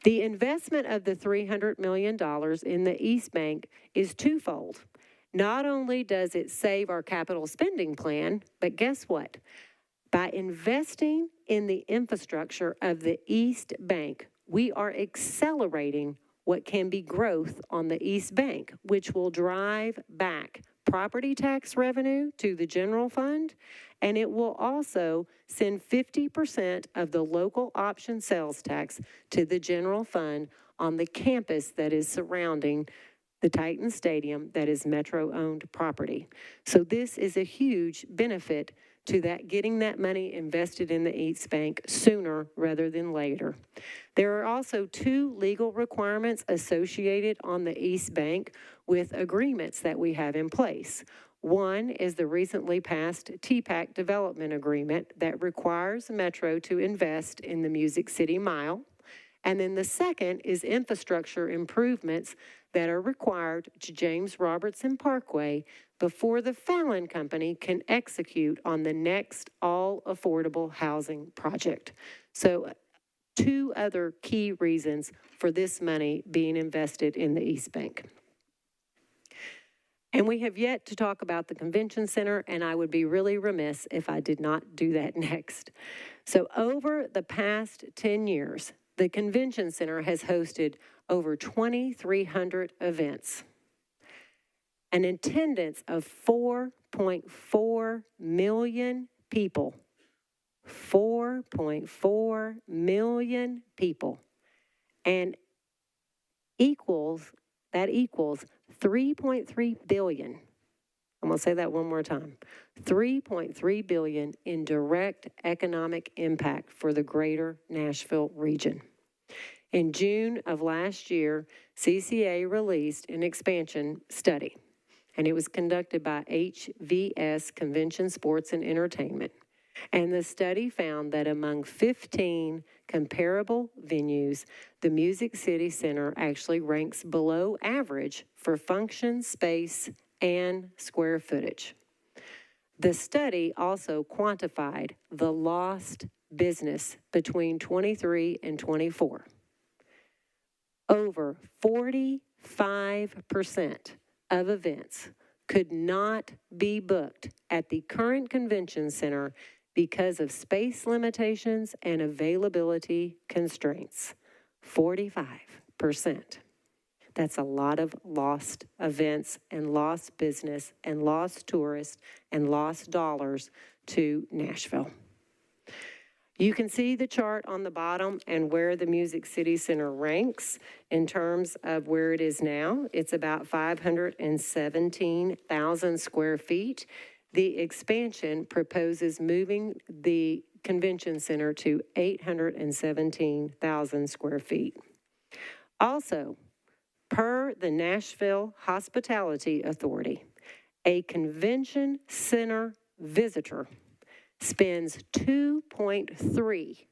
S6: The investment of the $300 million in the East Bank is twofold. Not only does it save our capital spending plan, but guess what? By investing in the infrastructure of the East Bank, we are accelerating what can be growth on the East Bank, which will drive back property tax revenue to the general fund, and it will also send 50% of the local option sales tax to the general fund on the campus that is surrounding the Titan Stadium that is Metro-owned property. So this is a huge benefit to that, getting that money invested in the East Bank sooner rather than later. There are also 2 legal requirements associated on the East Bank with agreements that we have in place. One is the recently passed TPAC development agreement that requires Metro to invest in the Music City Mile. And then the second is infrastructure improvements that are required to James Robertson Parkway before the Fallon Company can execute on the next all-affordable housing project. So 2 other key reasons for this money being invested in the East Bank. And we have yet to talk about the convention center, and I would be really remiss if I did not do that next. So over the past 10 years, the convention center has hosted over 2,300 events, an attendance of 4.4 million people. 4.4 million people, and that equals 3.3 billion. I'm going to say that one more time. 3.3 billion in direct economic impact for the greater Nashville region. In June of last year, CCA released an expansion study, and it was conducted by HVS Convention Sports and Entertainment. And the study found that among 15 comparable venues, the Music City Center actually ranks below average for function, space, and square footage. The study also quantified the lost business between 23 and 24. Over 45% of events could not be booked at the current convention center because of space limitations and availability constraints. 45%. That's a lot of lost events and lost business and lost tourists and lost dollars to Nashville. You can see the chart on the bottom and where the Music City Center ranks in terms of where it is now. It's about 517,000 square feet. The expansion proposes moving the convention center to 817,000 square feet. Also, per the Nashville Hospitality Authority, a convention center visitor spends 2.3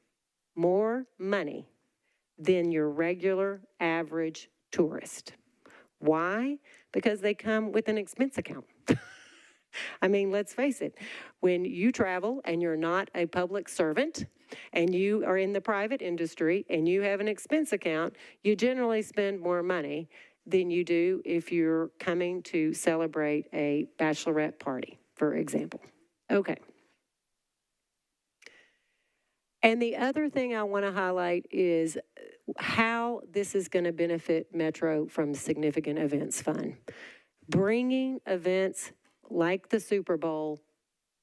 S6: more money than your regular average tourist. Why? Because they come with an expense account. I mean, let's face it, when you travel and you're not a public servant and you are in the private industry and you have an expense account, you generally spend more money than you do if you're coming to celebrate a bachelorette party, for example. Okay. And the other thing I want to highlight is how this is going to benefit Metro from the Significant Events Fund. Bringing events like the Super Bowl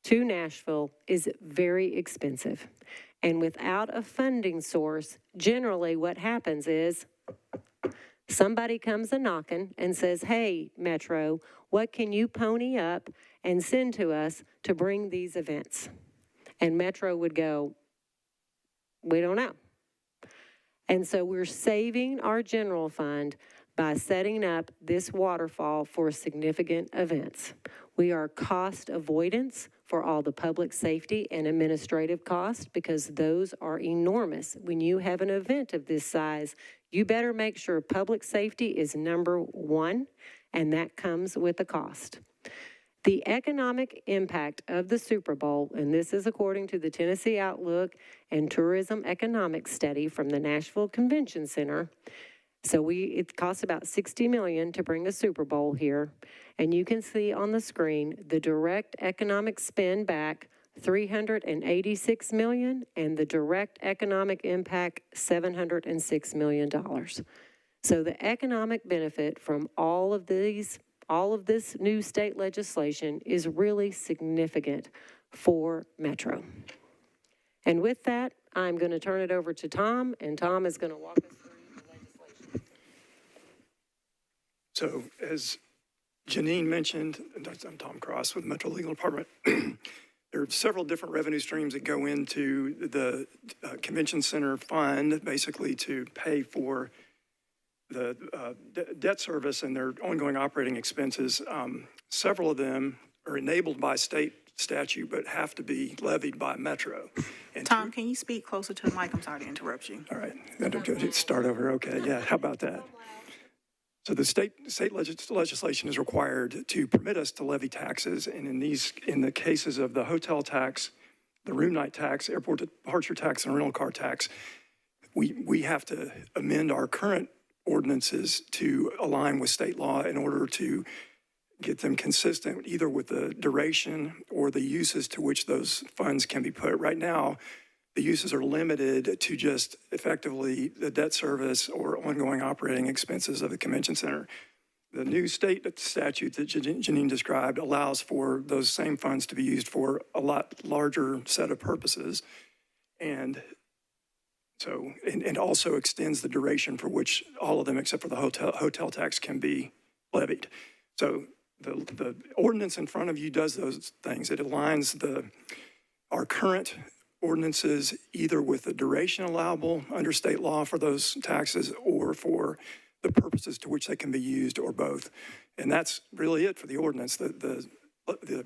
S6: to Nashville is very expensive. And without a funding source, generally what happens is somebody comes a-knocking and says, hey, Metro, what can you pony up and send to us to bring these events? And Metro would go, we don't know. And so we're saving our general fund by setting up this waterfall for significant events. We are cost avoidance for all the public safety and administrative costs because those are enormous. When you have an event of this size, you better make sure public safety is number one, and that comes with a cost. The economic impact of the Super Bowl, and this is according to the Tennessee Outlook and Tourism Economics Study from the Nashville Convention Center. So it costs about $60 million to bring a Super Bowl here. And you can see on the screen the direct economic spend back, $386 million, and the direct economic impact, $706 million. So the economic benefit from all of this new state legislation is really significant for Metro. And with that, I'm going to turn it over to Tom, and Tom is going to walk us through the legislation.
S7: So as Janine mentioned, I'm Tom Cross with Metro Legal Department. There are several different revenue streams that go into the Convention Center Fund, basically to pay for the debt service and their ongoing operating expenses. Several of them are enabled by state statute, but have to be levied by Metro. And
S1: Tom, can you speak closer to the mic? I'm sorry to interrupt you.
S7: all right, start over, okay, yeah, how about that? So the state legislation is required to permit us to levy taxes, and in the cases of the hotel tax, the room night tax, airport departure tax, and rental car tax, we have to amend our current ordinances to align with state law in order to get them consistent either with the duration or the uses to which those funds can be put. Right now, the uses are limited to just effectively the debt service or ongoing operating expenses of the convention center. The new state statute that Janine described allows for those same funds to be used for a lot larger set of purposes. And so, and also extends the duration for which all of them except for the hotel tax can be levied. So the ordinance in front of you does those things. It aligns our current ordinances either with the duration allowable under state law for those taxes or for the purposes to which they can be used or both. And that's really it for the ordinance. The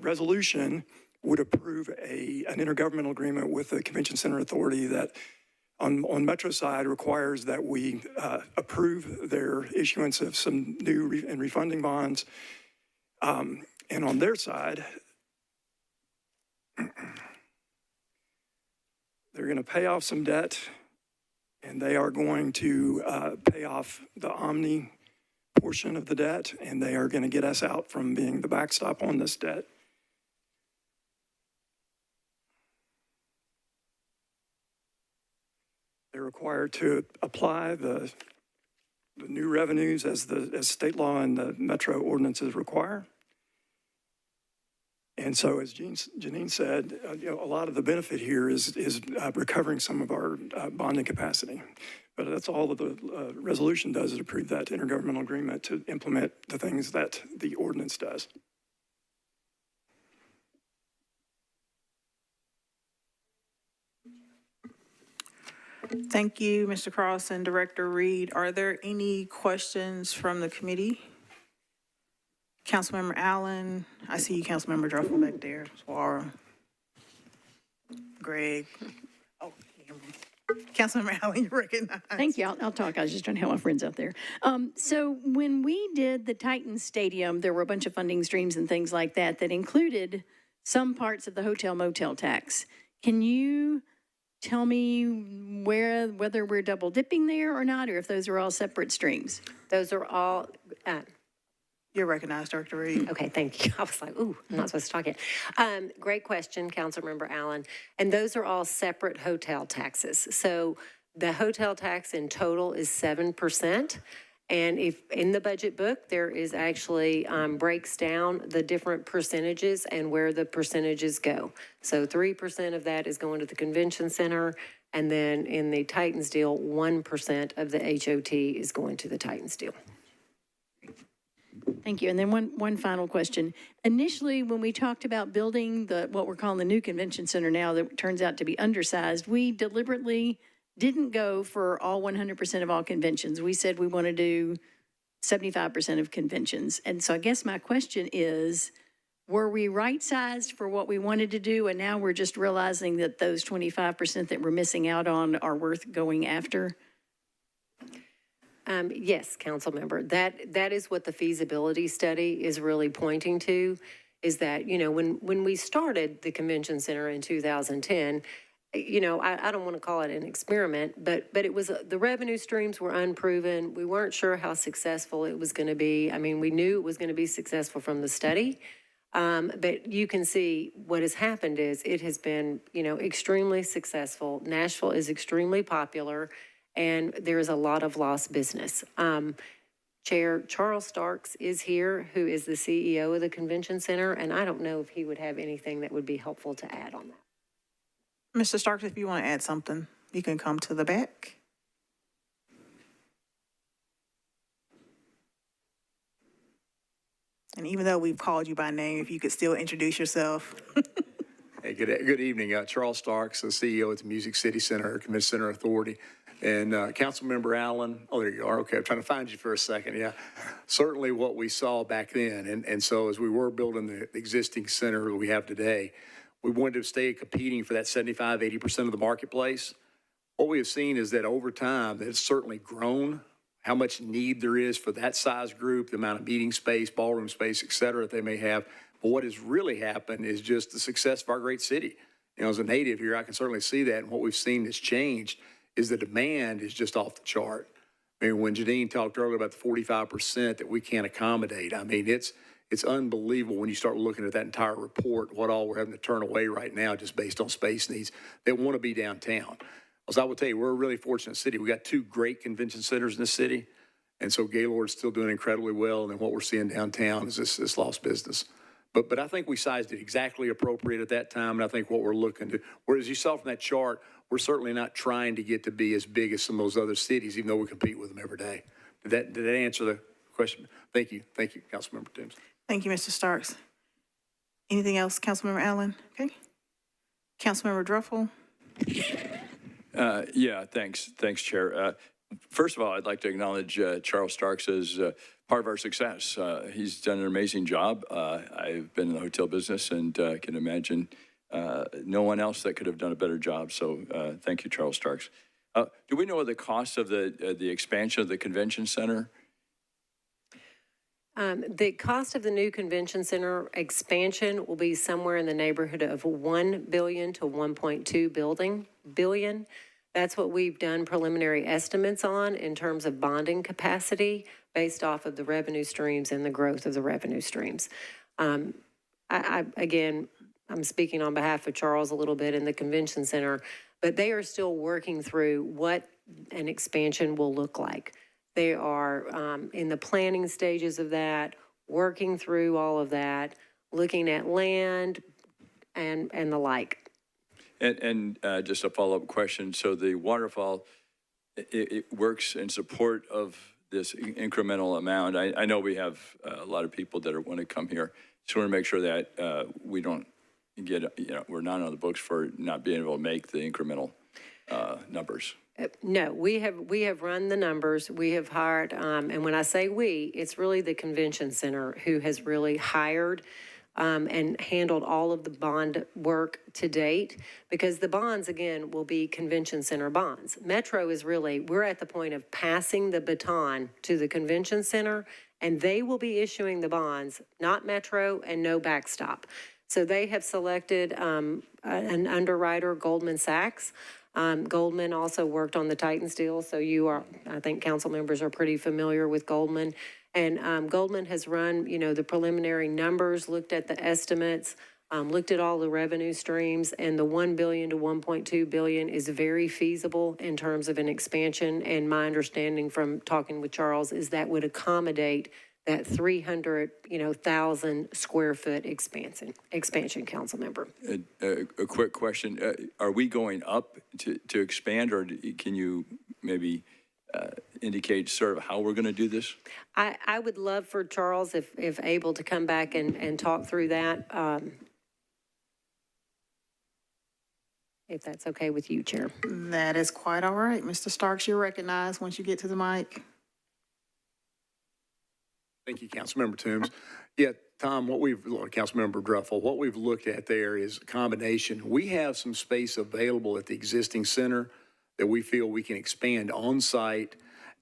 S7: resolution would approve an intergovernmental agreement with the Convention Center Authority that on Metro side requires that we approve their issuance of some new and refunding bonds. And on their side, they're going to pay off some debt, and they are going to pay off the Omni portion of the debt, and they are going to get us out from being the backstop on this debt. They're required to apply the new revenues as state law and the Metro ordinances require. And so, as Janine said, a lot of the benefit here is recovering some of our bonding capacity. But that's all that the resolution does, is approve that intergovernmental agreement to implement the things that the ordinance does.
S1: Thank you, Mr. Cross and Director Reed. Are there any questions from the committee? Councilmember Allen, I see you, Councilmember Druffel back there, Suara, Greg. Oh, Councilmember Allen, you're recognized.
S3: Thank you. I'll talk. I was just trying to help my friends out there. So when we did the Titans Stadium, there were a bunch of funding streams and things like that that included some parts of the hotel motel tax. Can you tell me whether we're double dipping there or not, or if those are all separate streams?
S6: Those are all,
S1: You're recognized, Director Reed.
S6: okay, thank you. I was like, ooh, I'm not supposed to talk yet. Great question, Councilmember Allen. And those are all separate hotel taxes. So the hotel tax in total is 7%. And if in the budget book, there is actually breaks down the different percentages and where the percentages go. So 3% of that is going to the convention center. And then in the Titans deal, 1% of the HOT is going to the Titans deal.
S3: Thank you. And then one final question. Initially, when we talked about building what we're calling the new convention center now that turns out to be undersized, we deliberately didn't go for all 100% of all conventions. We said we want to do 75% of conventions. And so I guess my question is, were we right-sized for what we wanted to do, and now we're just realizing that those 25% that we're missing out on are worth going after?
S6: Yes, council member, that is what the feasibility study is really pointing to, is that, you know, when we started the convention center in 2010, you know, I don't want to call it an experiment, but it was, the revenue streams were unproven. We weren't sure how successful it was going to be. I mean, we knew it was going to be successful from the study, but you can see what has happened is it has been, you know, extremely successful. Nashville is extremely popular, and there is a lot of lost business. Chair Charles Starks is here, who is the CEO of the convention center, and I don't know if he would have anything that would be helpful to add on that.
S1: Mr. Starks, if you want to add something, you can come to the back. And even though we've called you by name, if you could still introduce yourself.
S8: Hey, good evening. Charles Starks, the CEO at the Music City Center, Convention Center Authority. And Councilmember Allen, oh, there you are. Okay, I'm trying to find you for a second. Yeah, certainly what we saw back then. And so as we were building the existing center that we have today, we wanted to stay competing for that 75, 80% of the marketplace. What we have seen is that over time, that it's certainly grown, how much need there is for that size group, the amount of meeting space, ballroom space, et cetera, that they may have. But what has really happened is just the success of our great city. You know, as a native here, I can certainly see that. And what we've seen that's changed is the demand is just off the chart. I mean, when Janine talked earlier about the 45% that we can't accommodate, I mean, it's unbelievable when you start looking at that entire report, what all we're having to turn away right now just based on space needs that want to be downtown. As I will tell you, we're a really fortunate city. We got 2 great convention centers in the city. And so Gaylord's still doing incredibly well. And then what we're seeing downtown is this lost business. But I think we sized it exactly appropriate at that time. And I think what we're looking to, whereas you saw from that chart, we're certainly not trying to get to be as big as some of those other cities, even though we compete with them every day. Did that answer the question? Thank you. Thank you, Councilmember Toombs.
S1: Thank you, Mr. Starks. Anything else, Councilmember Allen? Okay. Councilmember Druffel?
S9: Yeah, thanks, Chair. First of all, I'd like to acknowledge Charles Starks as part of our success. He's done an amazing job. I've been in the hotel business and can imagine no one else that could have done a better job. So thank you, Charles Starks. Do we know what the cost of the expansion of the convention center?
S6: The cost of the new convention center expansion will be somewhere in the neighborhood of $1 billion to $1.2 billion. That's what we've done preliminary estimates on in terms of bonding capacity based off of the revenue streams and the growth of the revenue streams. Again, I'm speaking on behalf of Charles a little bit in the convention center, but they are still working through what an expansion will look like. They are in the planning stages of that, working through all of that, looking at land and the like.
S9: And just a follow-up question. So the waterfall, it works in support of this incremental amount. I know we have a lot of people that want to come here. Just want to make sure that we don't get, we're not on the books for not being able to make the incremental numbers.
S6: No, we have run the numbers. We have hired, and when I say we, it's really the convention center who has really hired and handled all of the bond work to date, because the bonds, again, will be convention center bonds. Metro is really, we're at the point of passing the baton to the convention center, and they will be issuing the bonds, not Metro, and no backstop. So they have selected an underwriter, Goldman Sachs. Goldman also worked on the Titans deal, so I think council members are pretty familiar with Goldman. And Goldman has run, the preliminary numbers, looked at the estimates, looked at all the revenue streams, and the $1 billion to $1.2 billion is very feasible in terms of an expansion. And my understanding from talking with Charles is that would accommodate that 300,000 square foot expansion, council member.
S9: A quick question. Are we going up to expand, or can you maybe indicate sort of how we're going to do this?
S6: I would love for Charles, if able, to come back and talk through that. If that's okay with you, Chair.
S1: That is quite all right. Mr. Starks, you're recognized once you get to the mic.
S8: Thank you, Councilmember Toombs. Yeah, Tom, Councilmember Druffel, what we've looked at there is a combination. We have some space available at the existing center that we feel we can expand on site,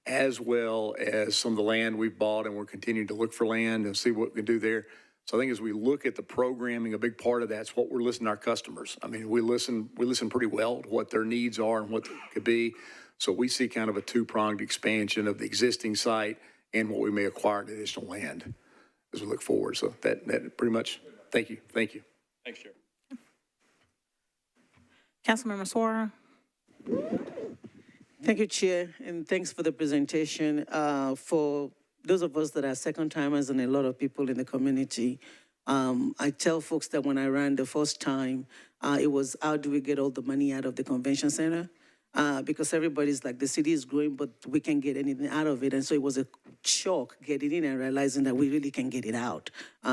S8: as well as some of the land we've bought, and we're continuing to look for land and see what we can do there. So I think as we look at the programming, a big part of that's what we're listening to our customers. I mean, we listen pretty well to what their needs are and what they could be. So we see kind of a two-pronged expansion of the existing site and what we may acquire in additional land as we look forward. So that pretty much, thank you.
S9: Thanks, Chair.
S1: Councilmember Suara.
S4: Thank you, Chair, and thanks for the presentation. For those of us that are second-timers and a lot of people in the community, I tell folks that when I ran the first time, it was how do we get all the money out of the convention center? because everybody's like, the city is growing, but we can't get anything out of it. And so it was a shock getting in and realizing that we really can get it out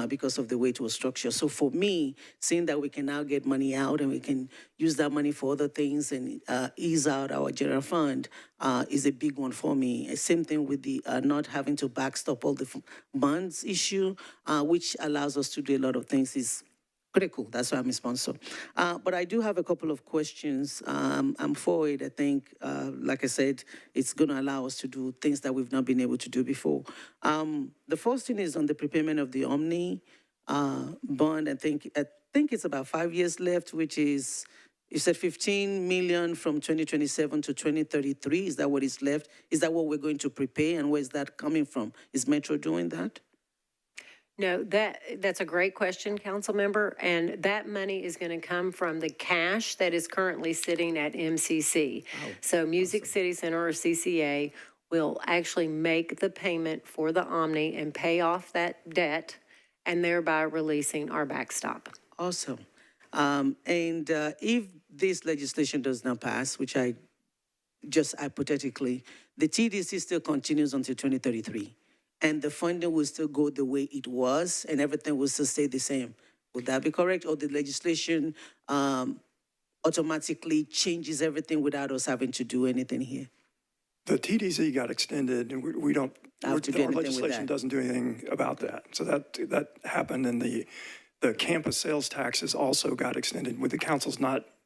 S4: because of the way it was structured. So for me, seeing that we can now get money out and we can use that money for other things and ease out our general fund is a big one for me. Same thing with the not having to backstop all the bonds issue, which allows us to do a lot of things, is pretty cool. That's why I'm a sponsor. But I do have a couple of questions. I'm for it. I think, like I said, it's going to allow us to do things that we've not been able to do before. The first thing is on the prepayment of the Omni bond. I think it's about 5 years left, which is, you said 15 million from 2027 to 2033. Is that what is left? Is that what we're going to prepay? And where is that coming from? Is Metro doing that?
S6: No, that's a great question, council member, and that money is going to come from the cash that is currently sitting at MCC. So Music City Center, or CCA, will actually make the payment for the Omni and pay off that debt, and thereby releasing our backstop.
S4: Awesome. And if this legislation does not pass, which I just hypothetically, the TDC still continues until 2033. And the funding will still go the way it was, and everything will still stay the same. Would that be correct? Or the legislation automatically changes everything without us having to do anything here?
S7: The TDZ got extended, and we don't,
S4: Have
S7: our
S4: to do anything with
S7: legislation
S4: that.
S7: doesn't do anything about that. So that happened, and the campus sales taxes also got extended, with the council's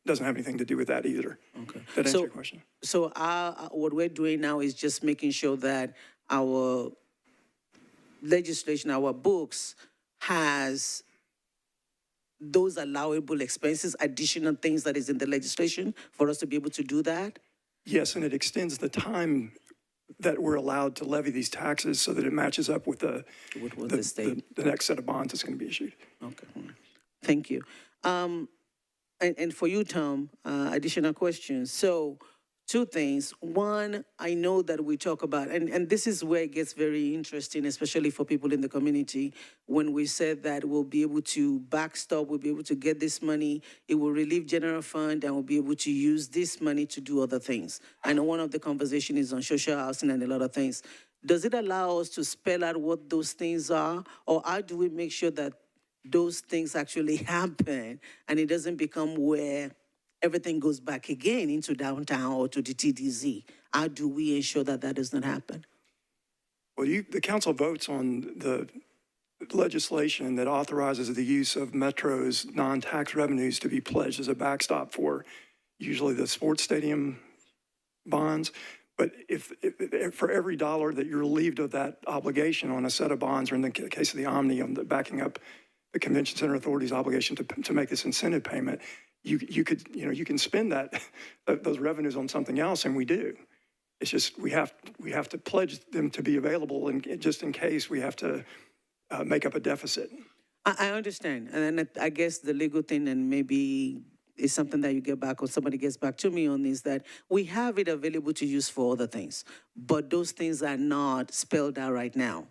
S7: doesn't have anything to do with that either.
S4: Okay.
S7: That answer your question?
S4: So what we're doing now is just making sure that our legislation, our books, has those allowable expenses, additional things that is in the legislation for us to be able to do that?
S7: Yes, and it extends the time that we're allowed to levy these taxes so that it matches up with the
S4: state.
S7: the next set of bonds that's going to be issued.
S4: Okay, thank you. And for you, Tom, additional questions. So, two things. One, I know that we talk about, and this is where it gets very interesting, especially for people in the community, when we said that we'll be able to backstop, we'll be able to get this money, it will relieve general fund, and we'll be able to use this money to do other things. I know one of the conversation is on social housing and a lot of things. Does it allow us to spell out what those things are, or how do we make sure that those things actually happen and it doesn't become where everything goes back again into downtown or to the TDZ? How do we ensure that that does not happen?
S7: Well, the council votes on the legislation that authorizes the use of Metro's non-tax revenues to be pledged as a backstop for usually the sports stadium bonds. But if for every dollar that you're relieved of that obligation on a set of bonds, or in the case of the Omni, on the backing up the Convention Center Authority's obligation to make this incentive payment, you can spend those revenues on something else, and we do. It's just we have to pledge them to be available, and just in case we have to make up a deficit.
S4: I understand, and then I guess the legal thing, and maybe it's something that you get back or somebody gets back to me on, is that we have it available to use for other things, but those things are not spelled out right now.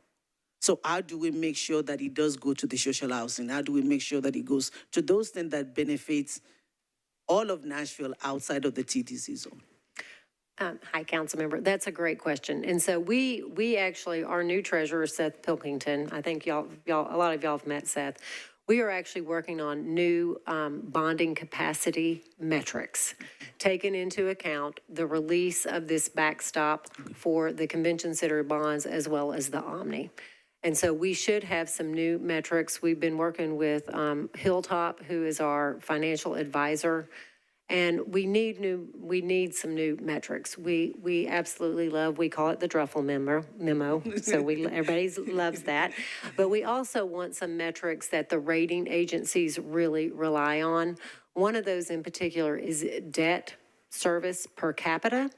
S4: So how do we make sure that it does go to the social housing? How do we make sure that it goes to those things that benefits all of Nashville outside of the TDC zone?
S6: Hi, council member. That's a great question. And so we actually, our new treasurer, Seth Pilkington, I think y'all, a lot of y'all have met Seth. We are actually working on new bonding capacity metrics, taking into account the release of this backstop for the convention center bonds as well as the Omni. And so we should have some new metrics. We've been working with Hilltop, who is our financial advisor, and we need some new metrics. We absolutely love, we call it the Druffle memo. So everybody loves that. But we also want some metrics that the rating agencies really rely on. One of those in particular is debt service per capita.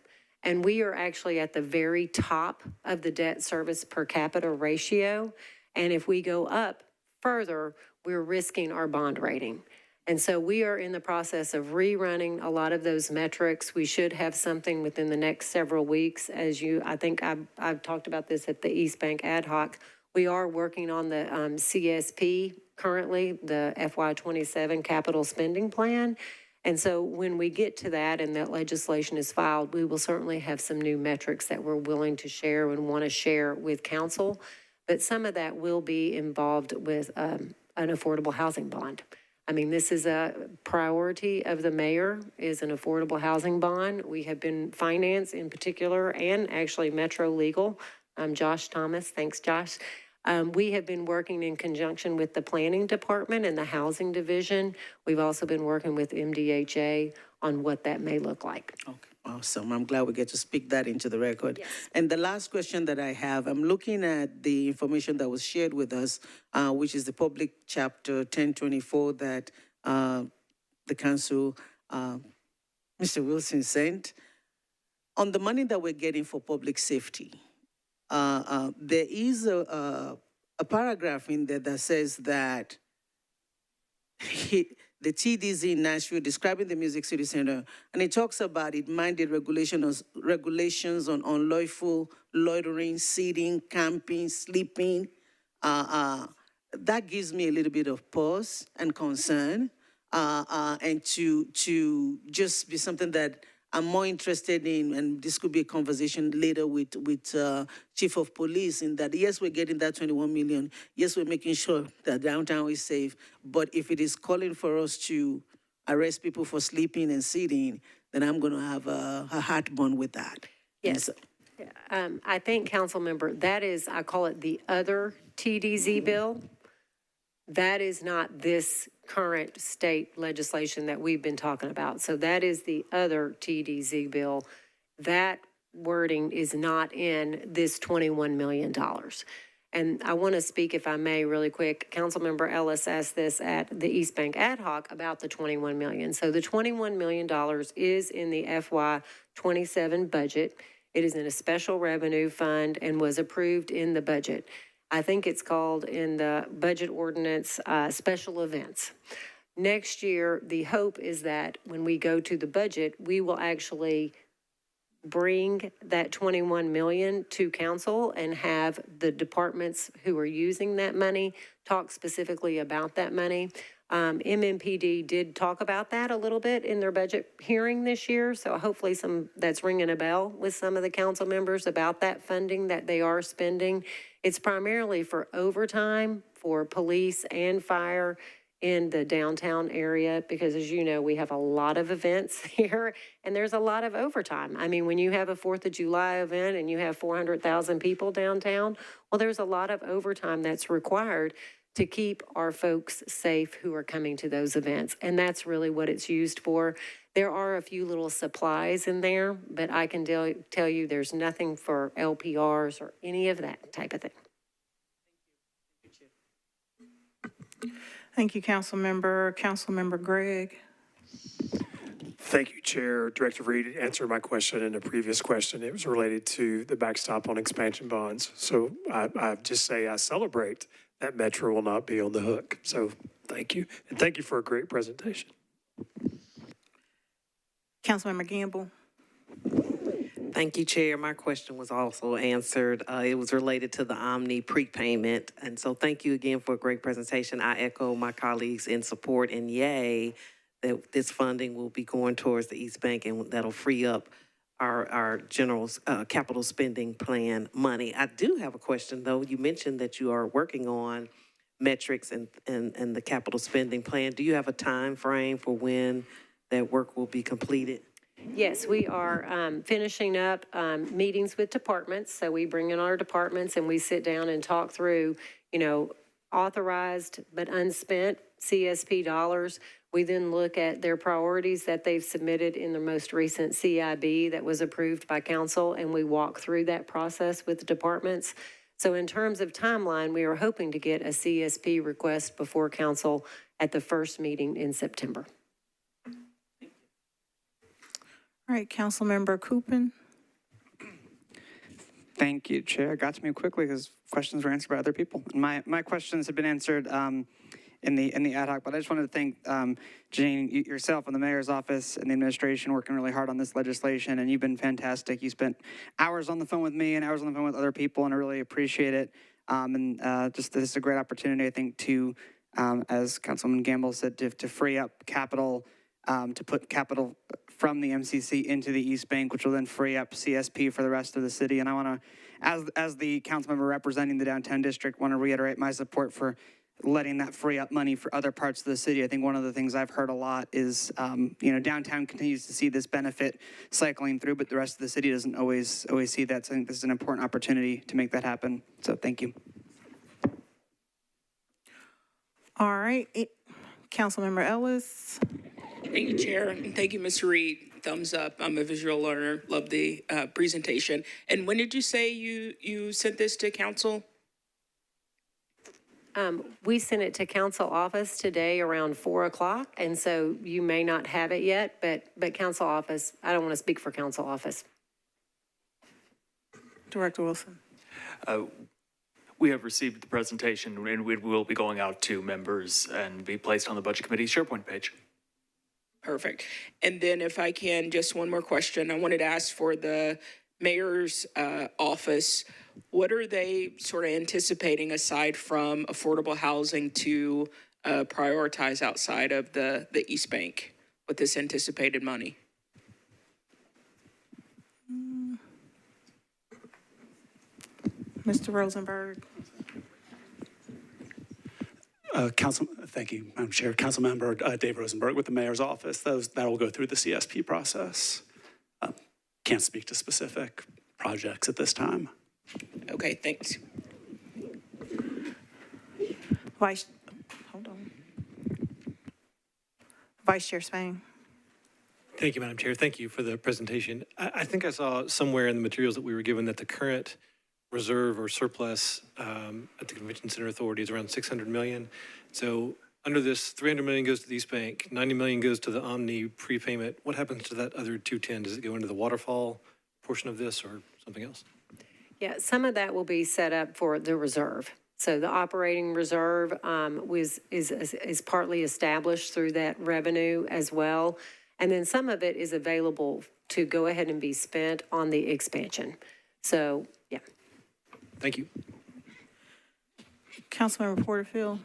S6: And we are actually at the very top of the debt service per capita ratio. And if we go up further, we're risking our bond rating. And so we are in the process of rerunning a lot of those metrics. We should have something within the next several weeks. I think I've talked about this at the East Bank Ad Hoc. We are working on the CSP currently, the FY27 capital spending plan. And so when we get to that and that legislation is filed, we will certainly have some new metrics that we're willing to share and want to share with council. But some of that will be involved with an affordable housing bond. I mean, this is a priority of the mayor, is an affordable housing bond. We have been finance in particular, and actually Metro Legal. Josh Thomas, thanks Josh. We have been working in conjunction with the planning department and the housing division. We've also been working with MDHA on what that may look like.
S4: Okay, awesome. I'm glad we get to speak that into the record.
S6: Yes.
S4: And the last question that I have, I'm looking at the information that was shared with us, which is the public chapter 1024 that the council, Mr. Wilson sent. On the money that we're getting for public safety, there is a paragraph in there that says that the TDZ Nashville describing the Music City Center, and it talks about it minded regulations on unlawful loitering, seating, camping, sleeping. That gives me a little bit of pause and concern, and to just be something that I'm more interested in, and this could be a conversation later with Chief of Police, in that, yes, we're getting that 21 million. Yes, we're making sure that downtown is safe. But if it is calling for us to arrest people for sleeping and sitting, then I'm going to have a heartburn with that.
S6: Yes. I think, council member, that is, I call it the other TDZ bill. That is not this current state legislation that we've been talking about. So that is the other TDZ bill. That wording is not in this $21 million. And I want to speak, if I may, really quick. Councilmember Ellis asked this at the East Bank Ad Hoc about the $21 million. So the $21 million is in the FY27 budget. It is in a special revenue fund and was approved in the budget. I think it's called in the budget ordinance, special events. Next year, the hope is that when we go to the budget, we will actually bring that 21 million to council and have the departments who are using that money talk specifically about that money. MMPD did talk about that a little bit in their budget hearing this year, so hopefully that's ringing a bell with some of the council members about that funding that they are spending. It's primarily for overtime for police and fire in the downtown area, because as you know, we have a lot of events here and there's a lot of overtime. I mean, when you have a 4th of July event and you have 400,000 people downtown, well, there's a lot of overtime that's required to keep our folks safe who are coming to those events. And that's really what it's used for. There are a few little supplies in there, but I can tell you there's nothing for LPRs or any of that type of thing.
S1: Thank you, Councilmember. Councilmember Gregg.
S10: Thank you, Chair. Director Reed answered my question in a previous question. It was related to the backstop on expansion bonds. So I just say I celebrate that Metro will not be on the hook. So thank you. And thank you for a great presentation.
S1: Councilmember Gamble.
S11: Thank you, Chair. My question was also answered. It was related to the Omni prepayment. And so thank you again for a great presentation. I echo my colleagues in support, and yay, that this funding will be going towards the East Bank, and that'll free up our general capital spending plan money. I do have a question, though. You mentioned that you are working on metrics and the capital spending plan. Do you have a time frame for when that work will be completed?
S6: Yes, we are finishing up meetings with departments. So we bring in our departments and we sit down and talk through, authorized but unspent CSP dollars. We then look at their priorities that they've submitted in the most recent CIB that was approved by council, and we walk through that process with the departments. So in terms of timeline, we are hoping to get a CSP request before council at the first meeting in September.
S1: All right, Councilmember Coopin.
S12: Thank you, Chair. Got to me quickly because questions were answered by other people. My questions have been answered in the ad hoc, but I just wanted to thank Janine, yourself and the mayor's office and the administration working really hard on this legislation, and you've been fantastic. You spent hours on the phone with me and hours on the phone with other people, and I really appreciate it. Just this is a great opportunity, I think, to, as Councilman Gamble said, to free up capital to put capital from the MCC into the East Bank, which will then free up CSP for the rest of the city. And I want to, as the council member representing the downtown district, want to reiterate my support for letting that free up money for other parts of the city. I think one of the things I've heard a lot is, downtown continues to see this benefit cycling through, but the rest of the city doesn't always see that. So I think this is an important opportunity to make that happen. So thank you.
S1: All right, Councilmember Ellis.
S13: Thank you, Chair, and thank you, Ms. Reed. Thumbs up. I'm a visual learner. Love the presentation. And when did you say you sent this to council?
S6: We sent it to council office today around 4 o'clock, and so you may not have it yet, but council office, I don't want to speak for council office.
S1: Director Wilson.
S14: We have received the presentation, and we will be going out to members and be placed on the Budget Committee's SharePoint page.
S13: Perfect. And then if I can, just one more question. I wanted to ask for the mayor's office. What are they sort of anticipating aside from affordable housing to prioritize outside of the East Bank with this anticipated money?
S1: Mr. Rosenberg.
S15: Thank you, Madam Chair. Councilmember Dave Rosenberg with the mayor's office. That will go through the CSP process. Can't speak to specific projects at this time.
S13: Okay, thanks.
S1: Vice Chair Spain.
S16: Thank you, Madam Chair. Thank you for the presentation. I think I saw somewhere in the materials that we were given that the current reserve or surplus at the Convention Center Authority is around $600 million. So under this, $300 million goes to the East Bank, $90 million goes to the Omni prepayment. What happens to that other $210? Does it go into the waterfall portion of this or something else?
S6: Yeah, some of that will be set up for the reserve. So the operating reserve is partly established through that revenue as well. And then some of it is available to go ahead and be spent on the expansion. So, yeah.
S16: Thank you.
S1: Councilmember Porterfield.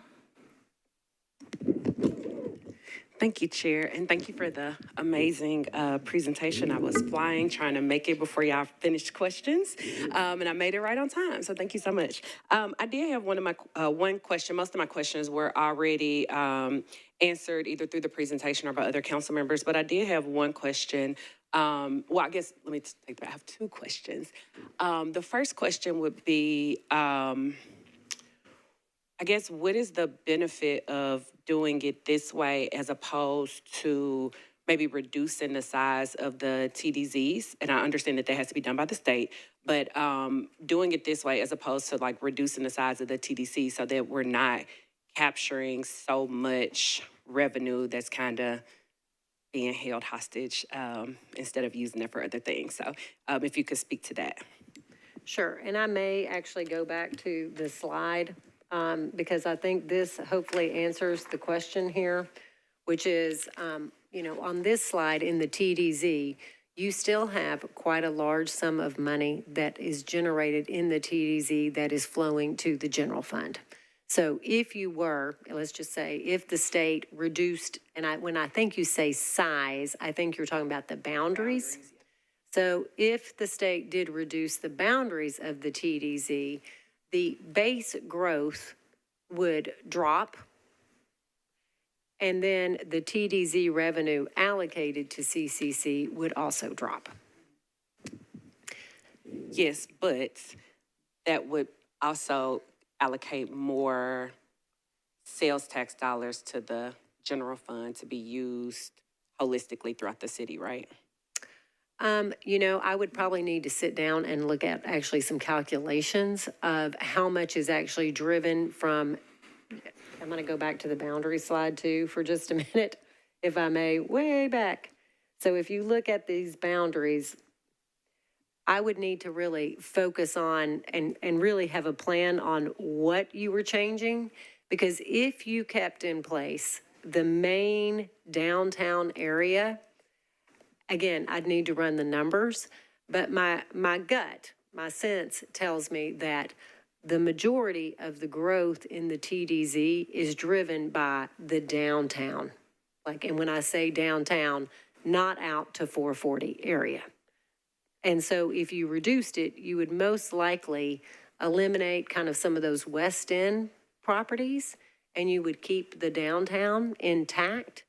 S17: Thank you, Chair, and thank you for the amazing presentation. I was flying, trying to make it before y'all finished questions, and I made it right on time, so thank you so much. I did have one question. Most of my questions were already answered either through the presentation or by other council members, but I did have one question. Well, I guess, let me take that. I have two questions. The first question would be, I guess, what is the benefit of doing it this way as opposed to maybe reducing the size of the TDZs? And I understand that that has to be done by the state, but doing it this way as opposed to like reducing the size of the TDC so that we're not capturing so much revenue that's kind of being held hostage instead of using it for other things. So if you could speak to that.
S6: Sure, and I may actually go back to the slide because I think this hopefully answers the question here, which is, on this slide in the TDZ, you still have quite a large sum of money that is generated in the TDZ that is flowing to the general fund. So if you were, let's just say, if the state reduced, and when I think you say size, I think you're talking about the boundaries. So if the state did reduce the boundaries of the TDZ, the base growth would drop, and then the TDZ revenue allocated to CCC would also drop.
S17: Yes, but that would also allocate more sales tax dollars to the general fund to be used holistically throughout the city, right?
S6: I would probably need to sit down and look at actually some calculations of how much is actually driven from, I'm going to go back to the boundary slide too for just a minute, if I may, way back. So if you look at these boundaries, I would need to really focus on and really have a plan on what you were changing, because if you kept in place the main downtown area, again, I'd need to run the numbers, but my gut, my sense tells me that the majority of the growth in the TDZ is driven by the downtown, Like, and when I say downtown, not out to 440 area. And so if you reduced it, you would most likely eliminate kind of some of those West End properties, and you would keep the downtown intact.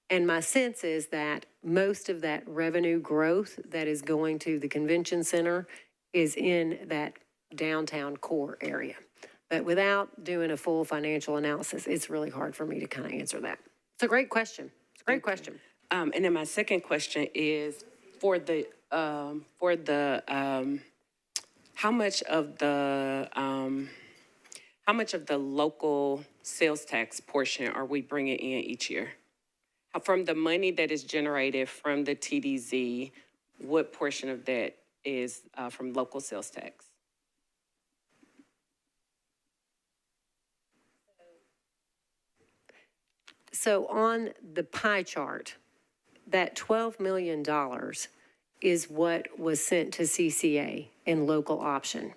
S6: And my sense is that most of that revenue growth that is going to the convention center is in that downtown core area. But without doing a full financial analysis, it's really hard for me to kind of answer that. It's a great question. It's a great question.
S17: And then my second question is for the how much of the local sales tax portion are we bringing in each year? From the money that is generated from the TDZ, what portion of that is from local sales tax?
S6: So on the pie chart, that $12 million is what was sent to CCA in local option.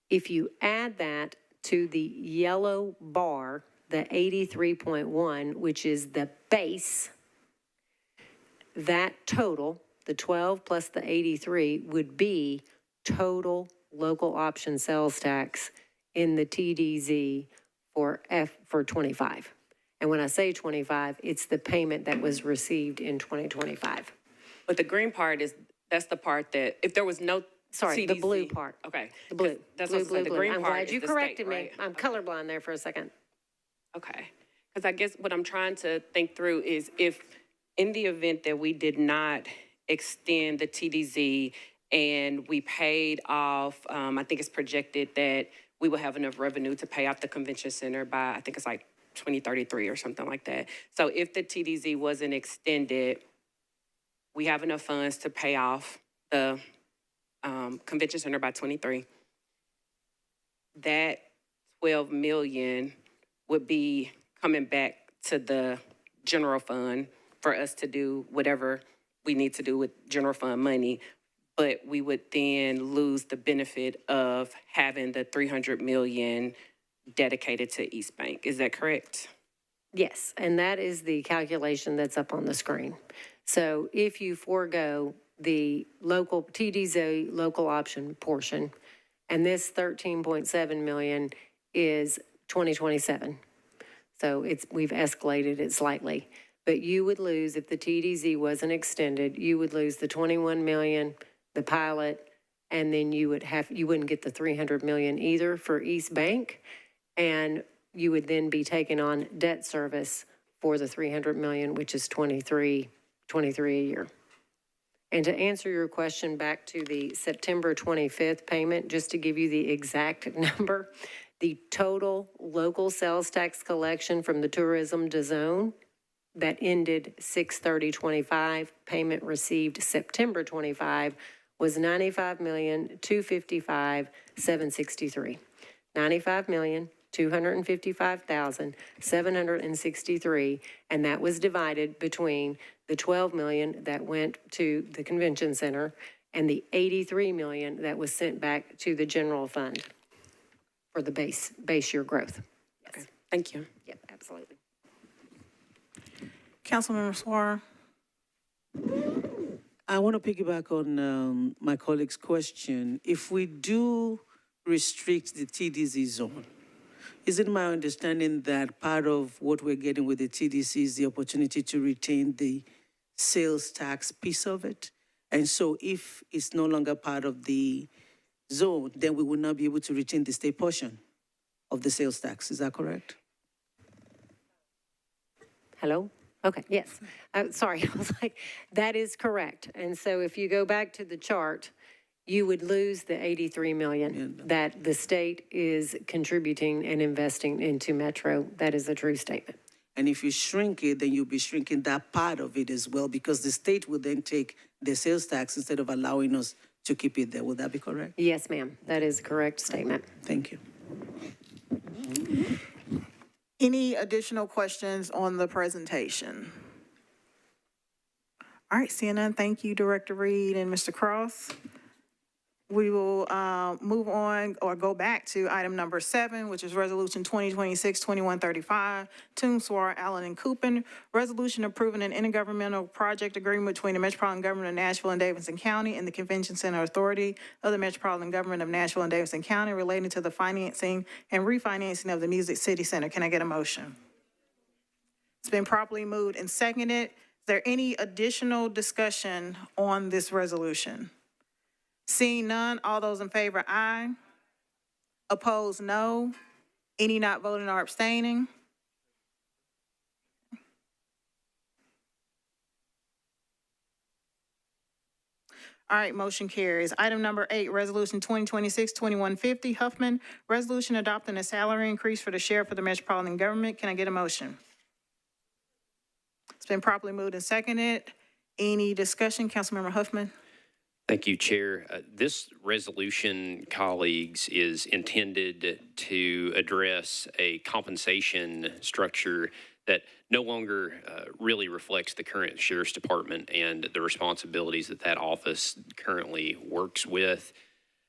S6: If you add that to the yellow bar, the 83.1, which is the base, that total, the 12 plus the 83, would be total local option sales tax in the TDZ for 25. And when I say 25, it's the payment that was received in 2025.
S17: But the green part that's the part that, if there was no
S6: Sorry,
S17: TDZ,
S6: the blue part.
S17: Okay.
S6: The blue.
S17: That's
S6: blue,
S17: what I'm saying.
S6: blue,
S17: The green
S6: I'm
S17: part
S6: glad
S17: is
S6: you
S17: the
S6: corrected
S17: state,
S6: me.
S17: right?
S6: I'm colorblind there for a second.
S17: Okay. Because I guess what I'm trying to think through is if in the event that we did not extend the TDZ and we paid off, I think it's projected that we will have enough revenue to pay off the convention center by, I think it's like 2033 or something like that. So if the TDZ wasn't extended, we have enough funds to pay off the convention center by 23. That 12 million would be coming back to the general fund for us to do whatever we need to do with general fund money, but we would then lose the benefit of having the 300 million dedicated to East Bank. Is that correct?
S6: Yes, and that is the calculation that's up on the screen. So if you forego the local TDZ local option portion, and this 13.7 million is 2027. So we've escalated it slightly. But you would lose, if the TDZ wasn't extended, you would lose the 21 million, the pilot, and then you wouldn't get the 300 million either for East Bank. And you would then be taking on debt service for the 300 million, which is 23 a year. And to answer your question back to the September 25th payment, just to give you the exact number, the total local sales tax collection from the tourism zone that ended 6/30/25, payment received September 25, was $95,255,763. $95,255,763, and that was divided between the 12 million that went to the convention center and the 83 million that was sent back to the general fund for the base year growth. Yes.
S17: Okay. Thank you.
S6: Yep, absolutely.
S1: Councilmember Suarez.
S4: I want to piggyback on my colleague's question. If we do restrict the TDZ zone, is it my understanding that part of what we're getting with the TDC is the opportunity to retain the sales tax piece of it? And so if it's no longer part of the zone, then we will not be able to retain the state portion of the sales tax. Is that correct?
S6: Hello? Okay, yes. Sorry, I was like, that is correct. And so if you go back to the chart, you would lose the 83 million that the state is contributing and investing into Metro. That is a true statement.
S4: And if you shrink it, then you'll be shrinking that part of it as well, because the state will then take the sales tax instead of allowing us to keep it there. Would that be correct?
S6: Yes, ma'am. That is a correct statement.
S4: Thank you.
S1: Any additional questions on the presentation? All right, seeing none, thank you, Director Reed and Mr. Cross. We will move on or go back to item number 7, which is Resolution 2026-2135, Toomswar, Allen, and Coopin. Resolution approving an intergovernmental project agreement between the Metropolitan Government of Nashville and Davidson County and the Convention Center Authority of the Metropolitan Government of Nashville and Davidson County relating to the financing and refinancing of the Music City Center. Can I get a motion? It's been properly moved and seconded. Is there any additional discussion on this resolution? Seeing none, all those in favor, aye. Opposed, no. Any not voting or abstaining? All right, motion carries. Item number 8, Resolution 2026-2150, Huffman, resolution adopting a salary increase for the sheriff of the Metropolitan Government. Can I get a motion? It's been properly moved and seconded. Any discussion? Councilmember Huffman?
S18: Thank you, Chair. This resolution, colleagues, is intended to address a compensation structure that no longer really reflects the current Sheriff's Department and the responsibilities that that office currently works with.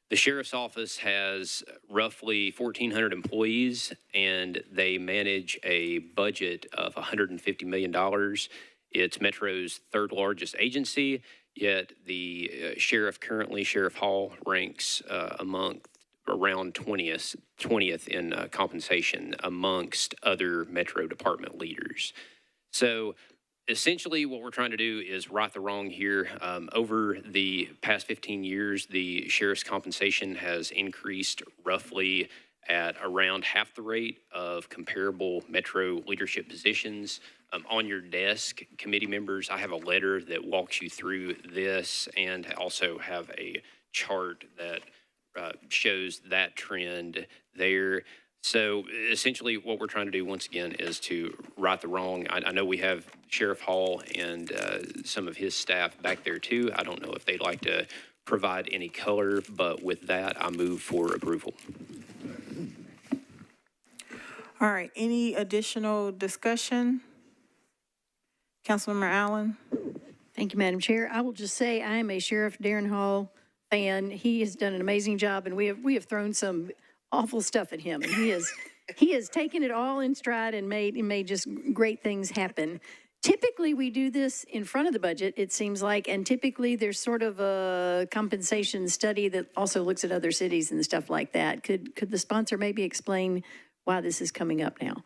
S18: The Sheriff's Office has roughly 1,400 employees, and they manage a budget of $150 million. It's Metro's third largest agency. Yet the sheriff currently, Sheriff Hall, ranks among around 20th in compensation amongst other Metro Department leaders. So essentially what we're trying to do is right the wrong here. Over the past 15 years, the sheriff's compensation has increased roughly at around half the rate of comparable Metro leadership positions. On your desk, committee members, I have a letter that walks you through this and also have a chart that shows that trend there. So essentially what we're trying to do once again is to right the wrong. I know we have Sheriff Hall and some of his staff back there too. I don't know if they'd like to provide any color, but with that, I move for approval.
S1: All right, any additional discussion? Councilmember Allen?
S3: Thank you, Madam Chair. I will just say I am a Sheriff Darren Hall fan. He has done an amazing job, and we have thrown some awful stuff at him, and he has taken it all in stride and made just great things happen. Typically, we do this in front of the budget, it seems like, and typically there's sort of a compensation study that also looks at other cities and stuff like that. Could the sponsor maybe explain why this is coming up now?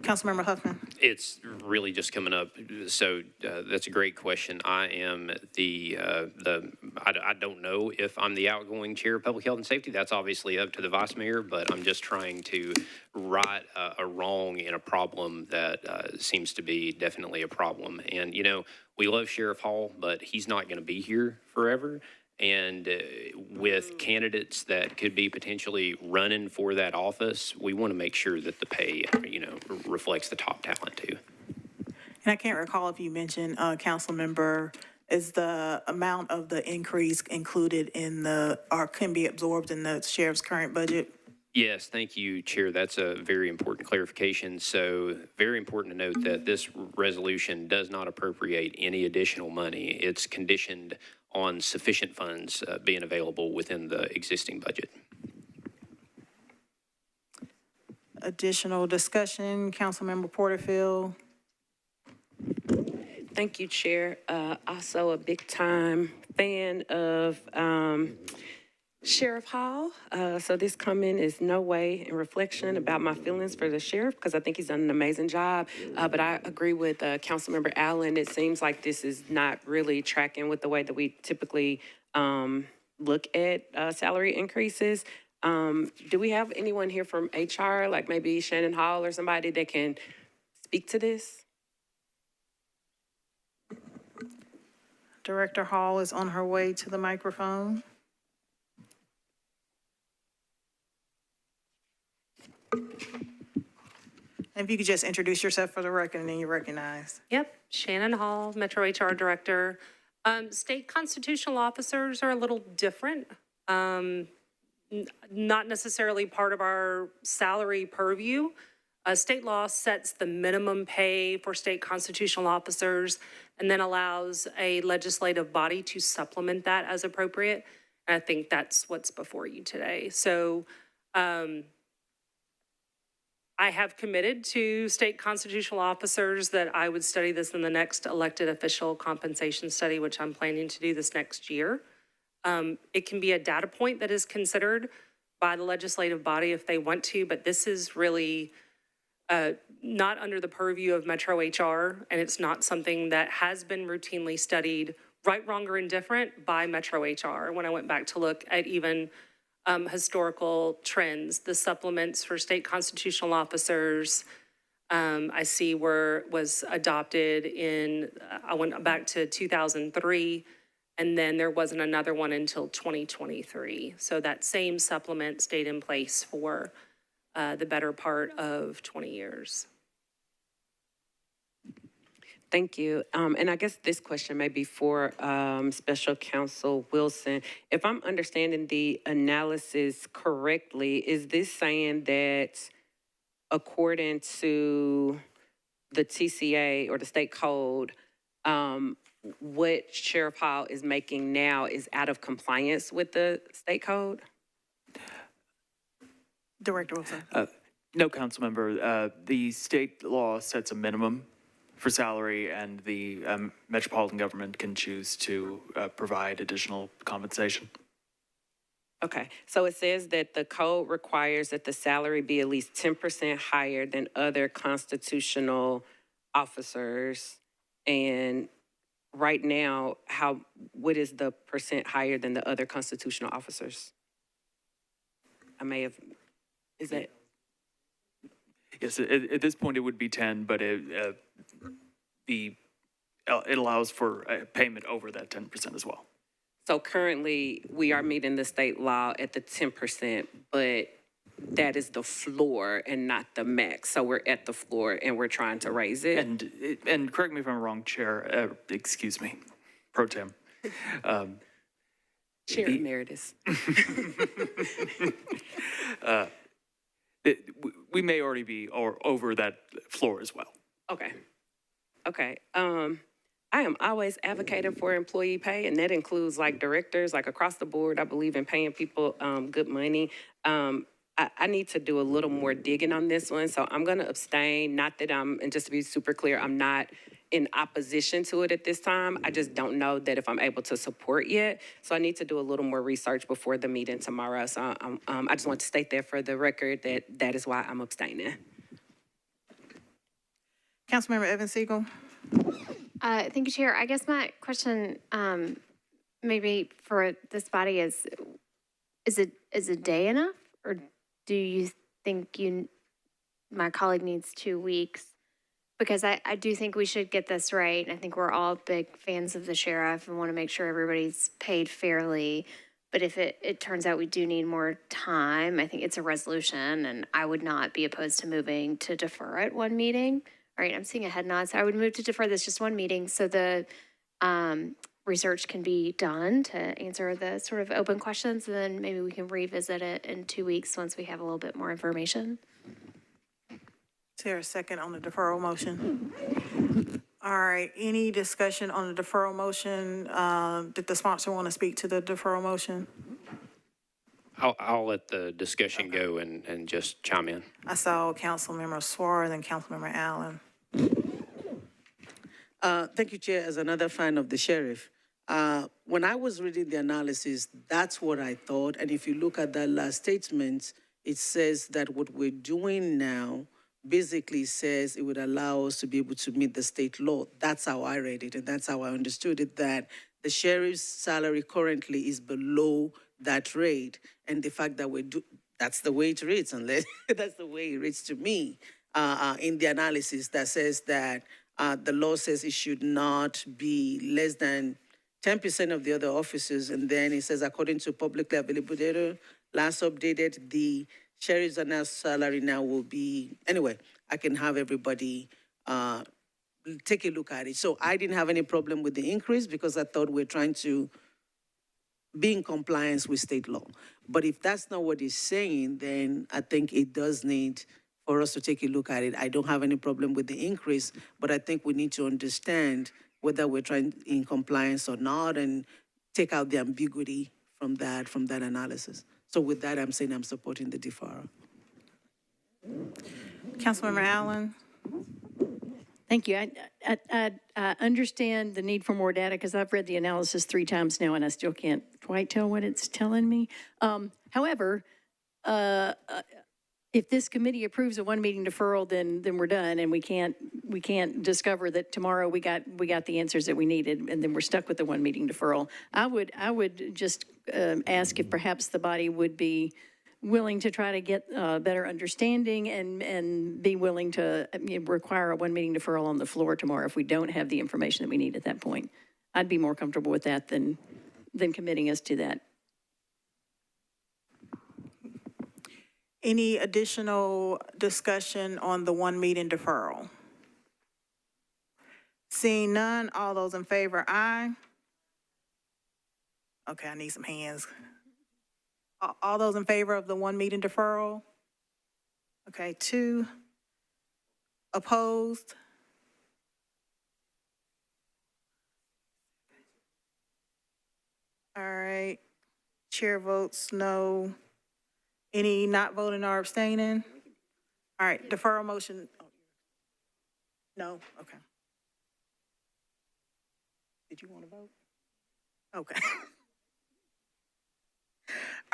S1: Councilmember Huffman.
S18: It's really just coming up. So that's a great question. I am I don't know if I'm the outgoing chair of public health and safety. That's obviously up to the vice mayor, but I'm just trying to right a wrong in a problem that seems to be definitely a problem. And, you know, we love Sheriff Hall, but he's not going to be here forever. And with candidates that could be potentially running for that office, we want to make sure that the pay, you know, reflects the top talent too.
S1: And I can't recall if you mentioned, council member, is the amount of the increase included in or can be absorbed in the sheriff's current budget?
S18: Yes, thank you, Chair. That's a very important clarification. So very important to note that this resolution does not appropriate any additional money. It's conditioned on sufficient funds being available within the existing budget.
S1: Additional discussion, Councilmember Porterfield.
S17: Thank you, Chair. Also a big time fan of Sheriff Hall. So this comment is no way in reflection about my feelings for the sheriff, because I think he's done an amazing job. But I agree with Councilmember Allen. It seems like this is not really tracking with the way that we typically look at salary increases. Do we have anyone here from HR, like maybe Shannon Hall or somebody that can speak to this?
S1: Director Hall is on her way to the microphone. If you could just introduce yourself for the record and then you're recognized.
S19: Yep, Shannon Hall, Metro HR Director. State constitutional officers are a little different. Not necessarily part of our salary purview. State law sets the minimum pay for state constitutional officers and then allows a legislative body to supplement that as appropriate. And I think that's what's before you today. So I have committed to state constitutional officers that I would study this in the next elected official compensation study, which I'm planning to do this next year. It can be a data point that is considered by the legislative body if they want to, but this is really not under the purview of Metro HR, and it's not something that has been routinely studied, right, wrong, or indifferent, by Metro HR. When I went back to look at even historical trends, the supplements for state constitutional officers, I see was adopted in, I went back to 2003, and then there wasn't another one until 2023. So that same supplement stayed in place for the better part of 20 years.
S17: Thank you. And I guess this question may be for Special Counsel Wilson. If I'm understanding the analysis correctly, is this saying that according to the TCA or the state code, what Sheriff Hall is making now is out of compliance with the state code?
S1: Director Wilson.
S14: No, council member. The state law sets a minimum for salary, and the metropolitan government can choose to provide additional compensation.
S17: Okay, so it says that the code requires that the salary be at least 10% higher than other constitutional officers. And right now, what is the percent higher than the other constitutional officers? I may have, is that?
S14: Yes, at this point it would be 10, but it allows for a payment over that 10% as well.
S17: So currently, we are meeting the state law at the 10%, but that is the floor and not the max. So we're at the floor and we're trying to raise it.
S14: And correct me if I'm wrong, Chair, excuse me, Pro Tem.
S17: Chair Emeritus.
S14: We may already be over that floor as well.
S17: Okay. Okay. I am always advocating for employee pay, and that includes like directors, like across the board. I believe in paying people good money. I need to do a little more digging on this one, so I'm going to abstain. Not that and just to be super clear, I'm not in opposition to it at this time. I just don't know that if I'm able to support yet. So I need to do a little more research before the meeting tomorrow. So I just want to state that for the record that is why I'm abstaining.
S1: Councilmember Evan Siegel.
S20: Thank you, Chair. I guess my question maybe for this body is a day enough? Or do you think my colleague needs 2 weeks? Because I do think we should get this right. I think we're all big fans of the sheriff and want to make sure everybody's paid fairly. But if it turns out we do need more time, I think it's a resolution, and I would not be opposed to moving to defer it one meeting. All right, I'm seeing a head nod, so I would move to defer this just one meeting so the research can be done to answer the sort of open questions, and then maybe we can revisit it in 2 weeks once we have a little bit more information.
S1: Is there a second on the deferral motion? All right, any discussion on the deferral motion? Did the sponsor want to speak to the deferral motion?
S18: I'll let the discussion go and just chime in.
S1: I saw Councilmember Suarez and Councilmember Allen.
S4: Thank you, Chair. As another fan of the sheriff, when I was reading the analysis, that's what I thought. And if you look at that last statement, it says that what we're doing now basically says it would allow us to be able to meet the state law. That's how I read it, and that's how I understood it, that the sheriff's salary currently is below that rate, and the fact that that's the way it reads, unless that's the way it reads to me in the analysis that says that the law says it should not be less than 10% of the other officers, and then it says according to publicly available data, last updated, the sheriff's annual salary now will be, anyway, I can have everybody take a look at it. So I didn't have any problem with the increase because I thought we're trying to be in compliance with state law. But if that's not what it's saying, then I think it does need for us to take a look at it. I don't have any problem with the increase, but I think we need to understand whether we're trying in compliance or not and take out the ambiguity from that analysis. So with that, I'm saying I'm supporting the deferral.
S1: Councilmember Allen?
S3: Thank you. I understand the need for more data because I've read the analysis 3 times now and I still can't quite tell what it's telling me. However, if this committee approves a 1 meeting deferral, then we're done and we can't discover that tomorrow we got the answers that we needed and then we're stuck with the 1 meeting deferral. I would just ask if perhaps the body would be willing to try to get better understanding and be willing to require a 1 meeting deferral on the floor tomorrow if we don't have the information that we need at that point. I'd be more comfortable with that than committing us to that.
S1: Any additional discussion on the 1 meeting deferral? Seeing none, all those in favor, aye. Okay, I need some hands. All those in favor of the 1 meeting deferral? Okay, 2. Opposed? All right, chair votes no. Any not voting or abstaining? All right, deferral motion. No, okay. Did you want to vote? Okay.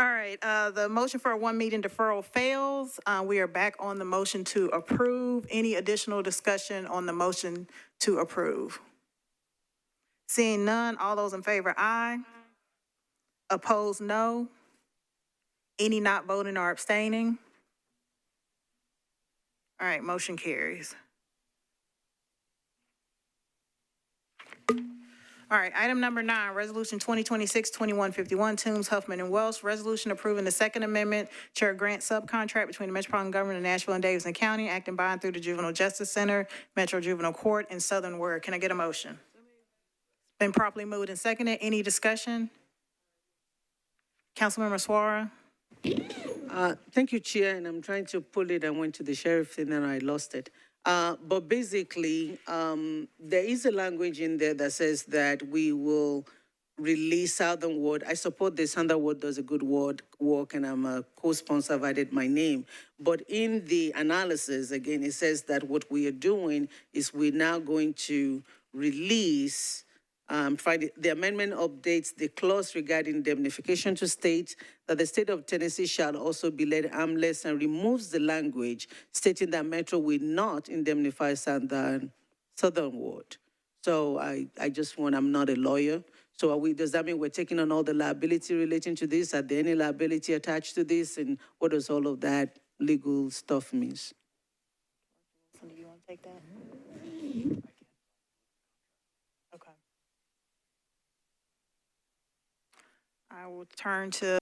S1: All right, the motion for a 1 meeting deferral fails. We are back on the motion to approve. Any additional discussion on the motion to approve? Seeing none, all those in favor, aye. Opposed, no. Any not voting or abstaining? All right, motion carries. All right, item number 9, Resolution 2026-2151, Toombs, Huffman, and Welsh. Resolution approving the Second Amendment Chair Grant Subcontract between the Metropolitan Government of Nashville and Davidson County, acting by and through the Juvenile Justice Center, Metro Juvenile Court, and Southern Word. Can I get a motion? Been properly moved and seconded. Any discussion? Councilmember Suara?
S4: Thank you, Chair, and I'm trying to pull it. I went to the sheriff and then I lost it. But basically, there is a language in there that says that we will release Southern Ward. I support this. Southern Ward does a good work, and I'm a co-sponsor. I've added my name. But in the analysis, again, it says that what we are doing is we're now going to release. The amendment updates the clause regarding indemnification to state that the state of Tennessee shall also be led harmless and removes the language stating that Metro will not indemnify Southern Ward. So I just want, I'm not a lawyer. So does that mean we're taking on all the liability relating to this? Are there any liability attached to this? And what does all of that legal stuff mean?
S1: Do you want to take that? Okay. I will turn to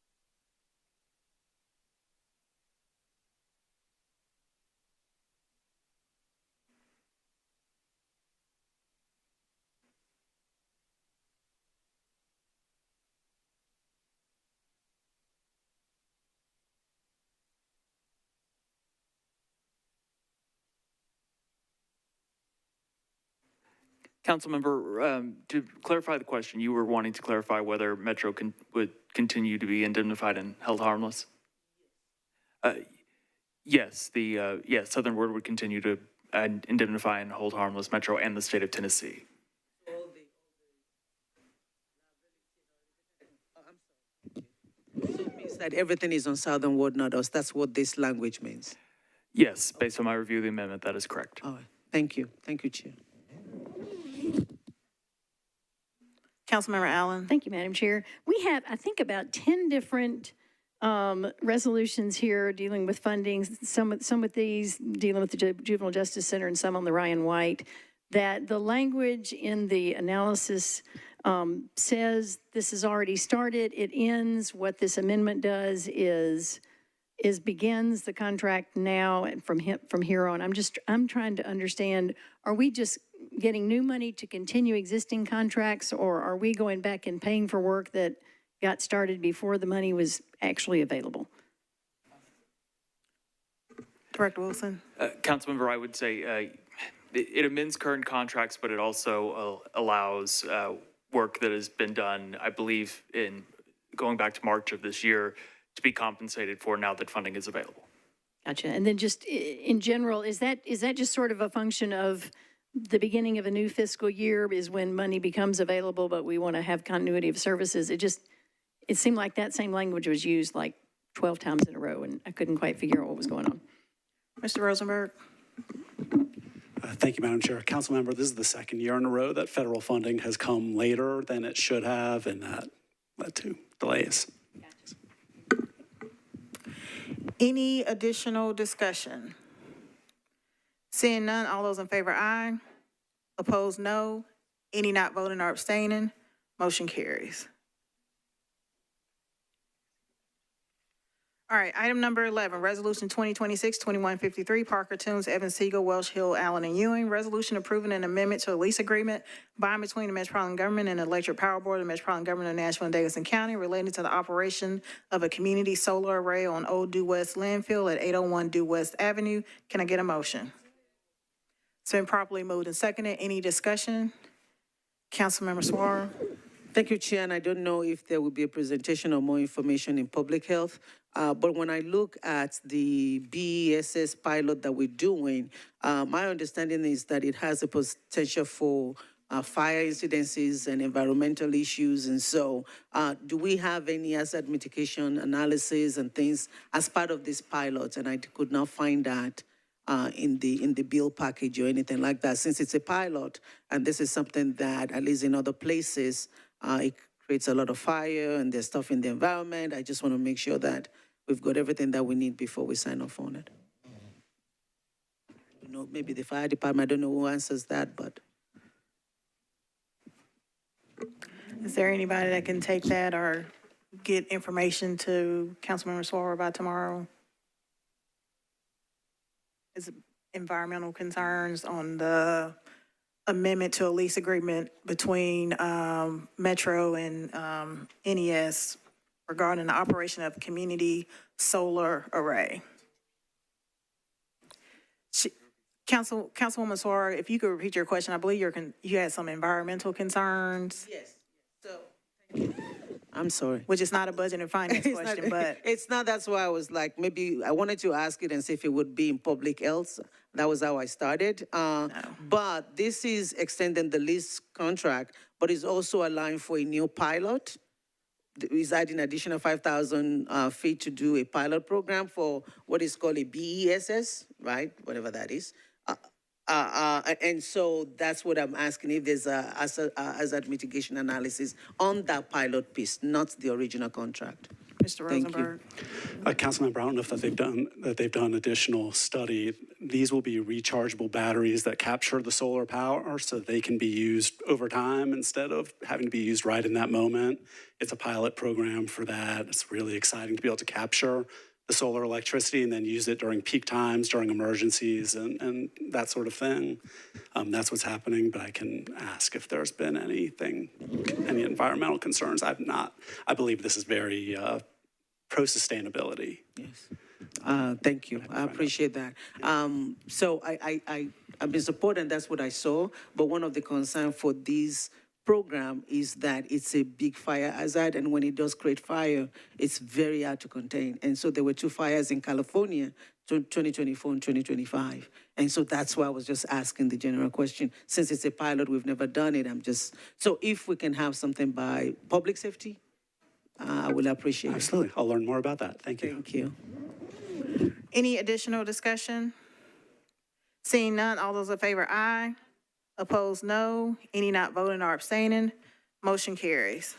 S14: Councilmember, to clarify the question, you were wanting to clarify whether Metro would continue to be indemnified and held harmless? Yes, Southern Ward would continue to indemnify and hold harmless Metro and the state of Tennessee.
S4: So it means that everything is on Southern Ward, not us. That's what this language means.
S14: Yes, based on my review of the amendment, that is correct.
S4: All right. Thank you. Thank you, Chair.
S1: Councilmember Allen.
S3: Thank you, Madam Chair. We have, I think, about 10 different resolutions here dealing with funding, some with these dealing with the Juvenile Justice Center and some on the Ryan White, that the language in the analysis says this has already started, it ends. What this amendment does is begins the contract now and from here on. I'm trying to understand, are we just getting new money to continue existing contracts, or are we going back and paying for work that got started before the money was actually available?
S1: Director Wilson.
S14: Councilmember, I would say it amends current contracts, but it also allows work that has been done, I believe, in going back to March of this year to be compensated for now that funding is available.
S3: Gotcha. And then just in general, is that just sort of a function of the beginning of a new fiscal year is when money becomes available, but we want to have continuity of services? It seemed like that same language was used like 12 times in a row, and I couldn't quite figure out what was going on.
S1: Mr. Rosenberg?
S15: Thank you, Madam Chair. Council member, this is the second year in a row that federal funding has come later than it should have, and that led to delays.
S1: Any additional discussion? Seeing none, all those in favor, aye. Opposed, no. Any not voting or abstaining? Motion carries. All right, item number 11, Resolution 2026-2153, Parker Toombs, Evans Siegel, Welsh Hill, Allen, and Ewing. Resolution approving an amendment to a lease agreement by and between the Metropolitan Government and the Electric Power Board of the Metropolitan Government of Nashville and Davidson County relating to the operation of a community solar array on Old Due West Landfill at 801 Due West Avenue. Can I get a motion? It's been properly moved and seconded. Any discussion? Councilmember Suarez.
S4: Thank you, Chair, and I don't know if there will be a presentation or more information in public health, but when I look at the BESS pilot that we're doing, my understanding is that it has a potential for fire incidences and environmental issues, and so do we have any hazard mitigation analysis and things as part of this pilot? And I could not find that in the bill package or anything like that. Since it's a pilot, and this is something that, at least in other places, it creates a lot of fire and there's stuff in the environment. I just want to make sure that we've got everything that we need before we sign off on it. You know, maybe the fire department, I don't know who answers that, but.
S1: Is there anybody that can take that or get information to Councilmember Suarez about tomorrow? Is it environmental concerns on the amendment to a lease agreement between Metro and NES regarding the operation of community solar array? Councilwoman Suarez, if you could repeat your question, I believe you had some environmental concerns.
S4: Yes. So, I'm sorry.
S1: Which is not a budget and finance question, but.
S4: It's not, that's why I was like, maybe I wanted to ask it and see if it would be in public health. That was how I started. But this is extending the lease contract, but it's also allowing for a new pilot. Is adding additional 5,000 feet to do a pilot program for what is called a BESS, right? Whatever that is. And so that's what I'm asking, if there's a hazard mitigation analysis on that pilot piece, not the original contract.
S1: Mr. Rosenberg.
S15: Councilmember, I don't know if they've done additional study. These will be rechargeable batteries that capture the solar power so they can be used over time instead of having to be used right in that moment. It's a pilot program for that. It's really exciting to be able to capture the solar electricity and then use it during peak times, during emergencies and that sort of thing. That's what's happening, but I can ask if there's been any environmental concerns. I believe this is very pro-sustainability.
S4: Yes. Thank you. I appreciate that. So I've been supporting, that's what I saw, but one of the concerns for this program is that it's a big fire hazard, and when it does create fire, it's very hard to contain. And so there were 2 fires in California, 2024 and 2025. And so that's why I was just asking the general question. Since it's a pilot, we've never done it, so if we can have something by public safety, I will appreciate it.
S15: Absolutely. I'll learn more about that. Thank you.
S4: Thank you.
S1: Any additional discussion? Seeing none, all those in favor, aye. Opposed, no. Any not voting or abstaining? Motion carries.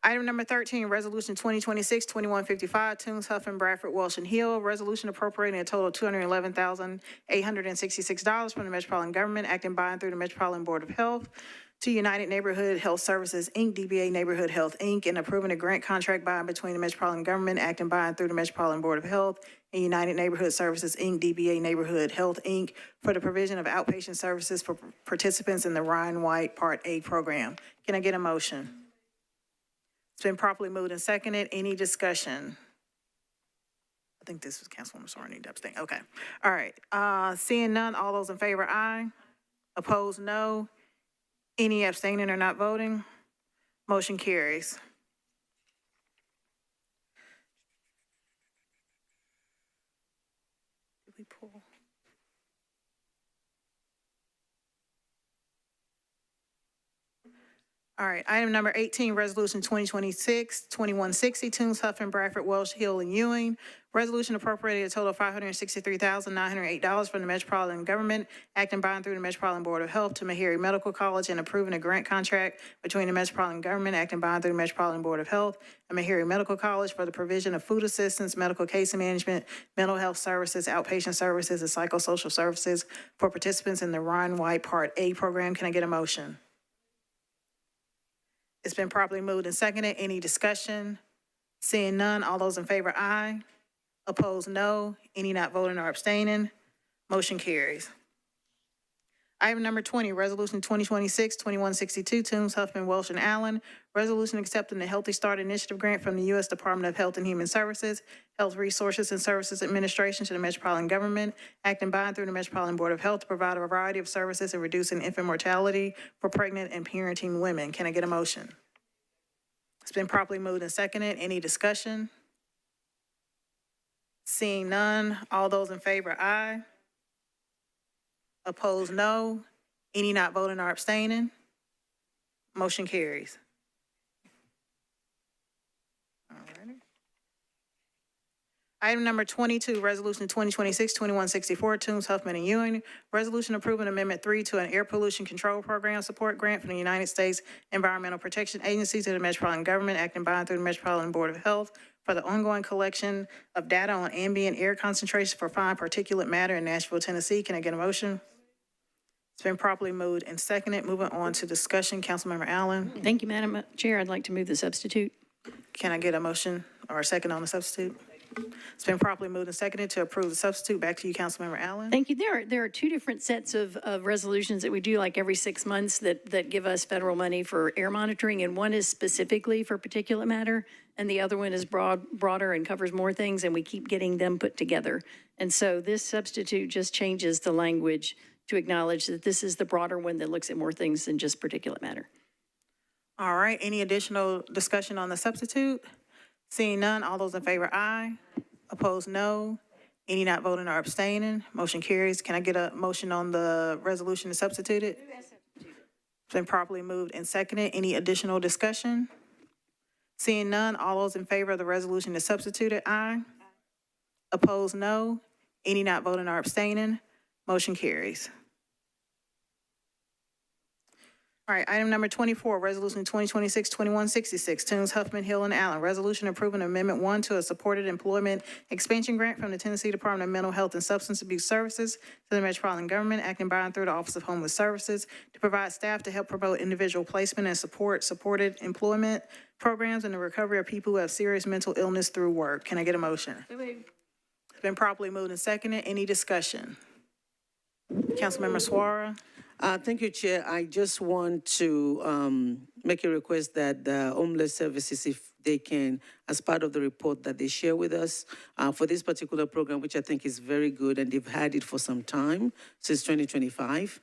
S1: Item number 13, Resolution 2026-2155, Toombs, Huffman, Bradford, Walsh, and Hill. Resolution appropriating a total of $211,866 from the Metropolitan Government, acting by and through the Metropolitan Board of Health, to United Neighborhood Health Services, Inc., DBA Neighborhood Health, Inc., and approving a grant contract by and between the Metropolitan Government, acting by and through the Metropolitan Board of Health, and United Neighborhood Services, Inc., DBA Neighborhood Health, Inc., for the provision of outpatient services for participants in the Ryan White Part A program. Can I get a motion? It's been properly moved and seconded. Any discussion? I think this was Councilwoman Sorry, need to abstain. Okay. All right. Seeing none, all those in favor, aye. Opposed, no. Any abstaining or not voting? Motion carries. All right, item number 18, Resolution 2026-2160, Toombs, Huffman, Bradford, Welsh, Hill, and Ewing. Resolution appropriating a total of $563,908 from the Metropolitan Government, acting by and through the Metropolitan Board of Health to Meharry Medical College and approving a grant contract between the Metropolitan Government, acting by and through the Metropolitan Board of Health and Meharry Medical College for the provision of food assistance, medical case management, mental health services, outpatient services, and psychosocial services for participants in the Ryan White Part A program. Can I get a motion? It's been properly moved and seconded. Any discussion? Seeing none, all those in favor, aye. Opposed, no. Any not voting or abstaining? Motion carries. Item number 20, Resolution 2026-2162, Toombs, Huffman, Welsh, and Allen. Resolution accepting the Healthy Start Initiative Grant from the U.S. Department of Health and Human Services, Health Resources and Services Administration to the Metropolitan Government, acting by and through the Metropolitan Board of Health to provide a variety of services in reducing infant mortality for pregnant and parenting women. Can I get a motion? It's been properly moved and seconded. Any discussion? Seeing none, all those in favor, aye. Opposed, no. Any not voting or abstaining? Motion carries. All righty. Item number 22, Resolution 2026-2164, Toombs, Huffman, and Ewing. Resolution approving Amendment 3 to an air pollution control program support grant from the United States Environmental Protection Agency to the Metropolitan Government, acting by and through the Metropolitan Board of Health for the ongoing collection of data on ambient air concentration for fine particulate matter in Nashville, Tennessee. Can I get a motion? It's been properly moved and seconded. Moving on to discussion. Councilmember Allen.
S3: Thank you, Madam Chair. I'd like to move the substitute.
S1: Can I get a motion or a second on the substitute? It's been properly moved and seconded to approve the substitute. Back to you, Councilmember Allen.
S3: Thank you. There are two different sets of resolutions that we do like every 6 months that give us federal money for air monitoring, and one is specifically for particulate matter, and the other one is broader and covers more things, and we keep getting them put together. And so this substitute just changes the language to acknowledge that this is the broader one that looks at more things than just particulate matter.
S1: All right, any additional discussion on the substitute? Seeing none, all those in favor, aye. Opposed, no. Any not voting or abstaining? Motion carries. Can I get a motion on the resolution to substitute it? It's been properly moved and seconded. Any additional discussion? Seeing none, all those in favor of the resolution to substitute it, aye. Opposed, no. Any not voting or abstaining? Motion carries. All right, item number 24, Resolution 2026-2166, Toombs, Huffman, Hill, and Allen. Resolution approving Amendment 1 to a supported employment expansion grant from the Tennessee Department of Mental Health and Substance Abuse Services to the Metropolitan Government, acting by and through the Office of Homeless Services to provide staff to help promote individual placement and supported employment programs and the recovery of people who have serious mental illness through work. Can I get a motion? It's been properly moved and seconded. Any discussion? Councilmember Suara.
S4: Thank you, Chair. I just want to make a request that the homeless services, if they can, as part of the report that they share with us for this particular program, which I think is very good, and they've had it for some time, since 2025.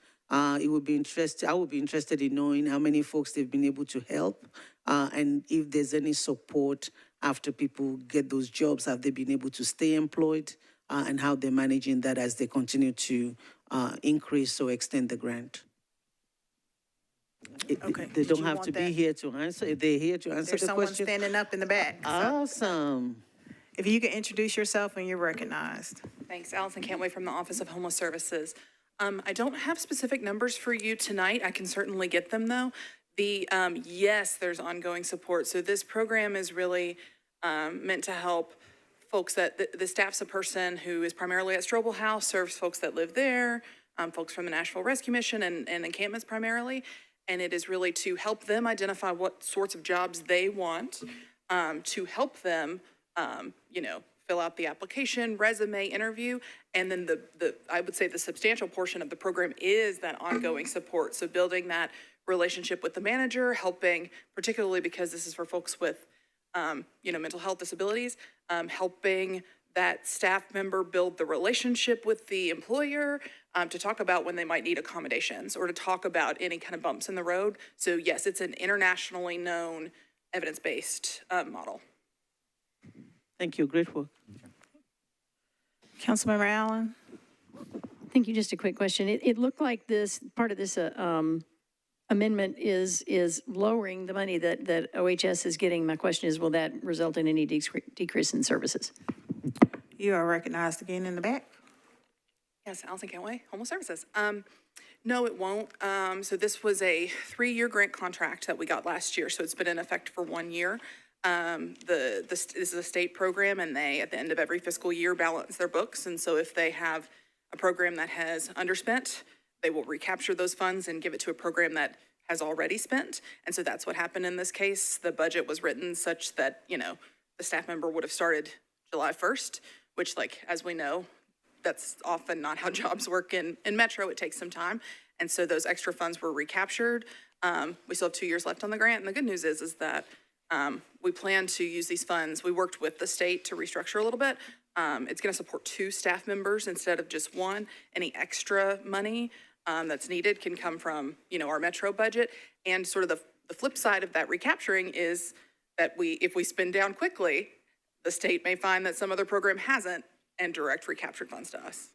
S4: It would be interesting. I would be interested in knowing how many folks they've been able to help, and if there's any support after people get those jobs, have they been able to stay employed, and how they're managing that as they continue to increase or extend the grant.
S1: Okay.
S4: They don't have to be here to answer. If they're here to answer
S1: There's
S4: the
S1: someone
S4: question.
S1: standing up in the back.
S4: Awesome.
S1: If you can introduce yourself when you're recognized.
S21: Thanks, Allison Cantway from the Office of Homeless Services. I don't have specific numbers for you tonight. I can certainly get them though. Yes, there's ongoing support. So this program is really meant to help folks that the staff's a person who is primarily at Strobel House, serves folks that live there, folks from the Nashville Rescue Mission and encampments primarily. And it is really to help them identify what sorts of jobs they want, to help them, fill out the application, resume, interview. And then I would say the substantial portion of the program is that ongoing support. So building that relationship with the manager, helping, particularly because this is for folks with mental health disabilities, helping that staff member build the relationship with the employer, to talk about when they might need accommodations or to talk about any kind of bumps in the road. So yes, it's an internationally known evidence-based model.
S4: Thank you. Great work.
S1: Councilmember Allen.
S3: Thank you. Just a quick question. It looked like this, part of this amendment is lowering the money that OHS is getting. My question is, will that result in any decrease in services?
S1: You are recognized again in the back.
S21: Yes, Allison Cantway, Homeless Services. No, it won't. So this was a 3-year grant contract that we got last year, so it's been in effect for 1 year. This is a state program, and they, at the end of every fiscal year, balance their books. And so if they have a program that has underspent, they will recapture those funds and give it to a program that has already spent. And so that's what happened in this case. The budget was written such that, you know, the staff member would have started July 1st, which, like, as we know, that's often not how jobs work in Metro. It takes some time. And so those extra funds were recaptured. We still have 2 years left on the grant. And the good news is that we plan to use these funds. We worked with the state to restructure a little bit. It's going to support 2 staff members instead of just 1. Any extra money that's needed can come from, you know, our Metro budget. And sort of the flip side of that recapturing is that if we spend down quickly, the state may find that some other program hasn't and direct recaptured funds to us.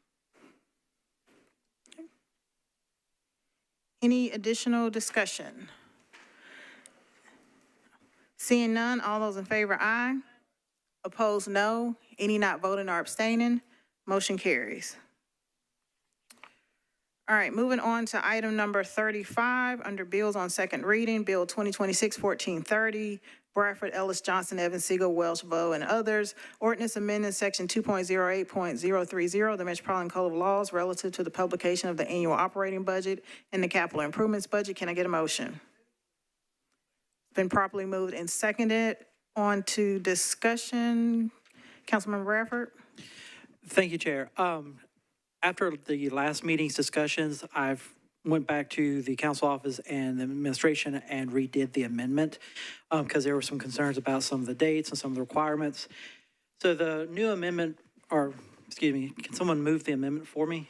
S1: Any additional discussion? Seeing none, all those in favor, aye. Opposed, no. Any not voting or abstaining? Motion carries. All right, moving on to item number 35, under bills on second reading, Bill 2026-1430, Bradford, Ellis, Johnson, Evans, Siegel, Welch, Bowe, and others. Ordinance amending section 2.08.030, the Metropolitan Code of Laws relative to the publication of the annual operating budget and the capital improvements budget. Can I get a motion? Been properly moved and seconded. On to discussion. Councilmember Bradford.
S2: Thank you, Chair. After the last meeting's discussions, I've went back to the council office and the administration and redid the amendment because there were some concerns about some of the dates and some of the requirements. So the new amendment, or excuse me, can someone move the amendment for me?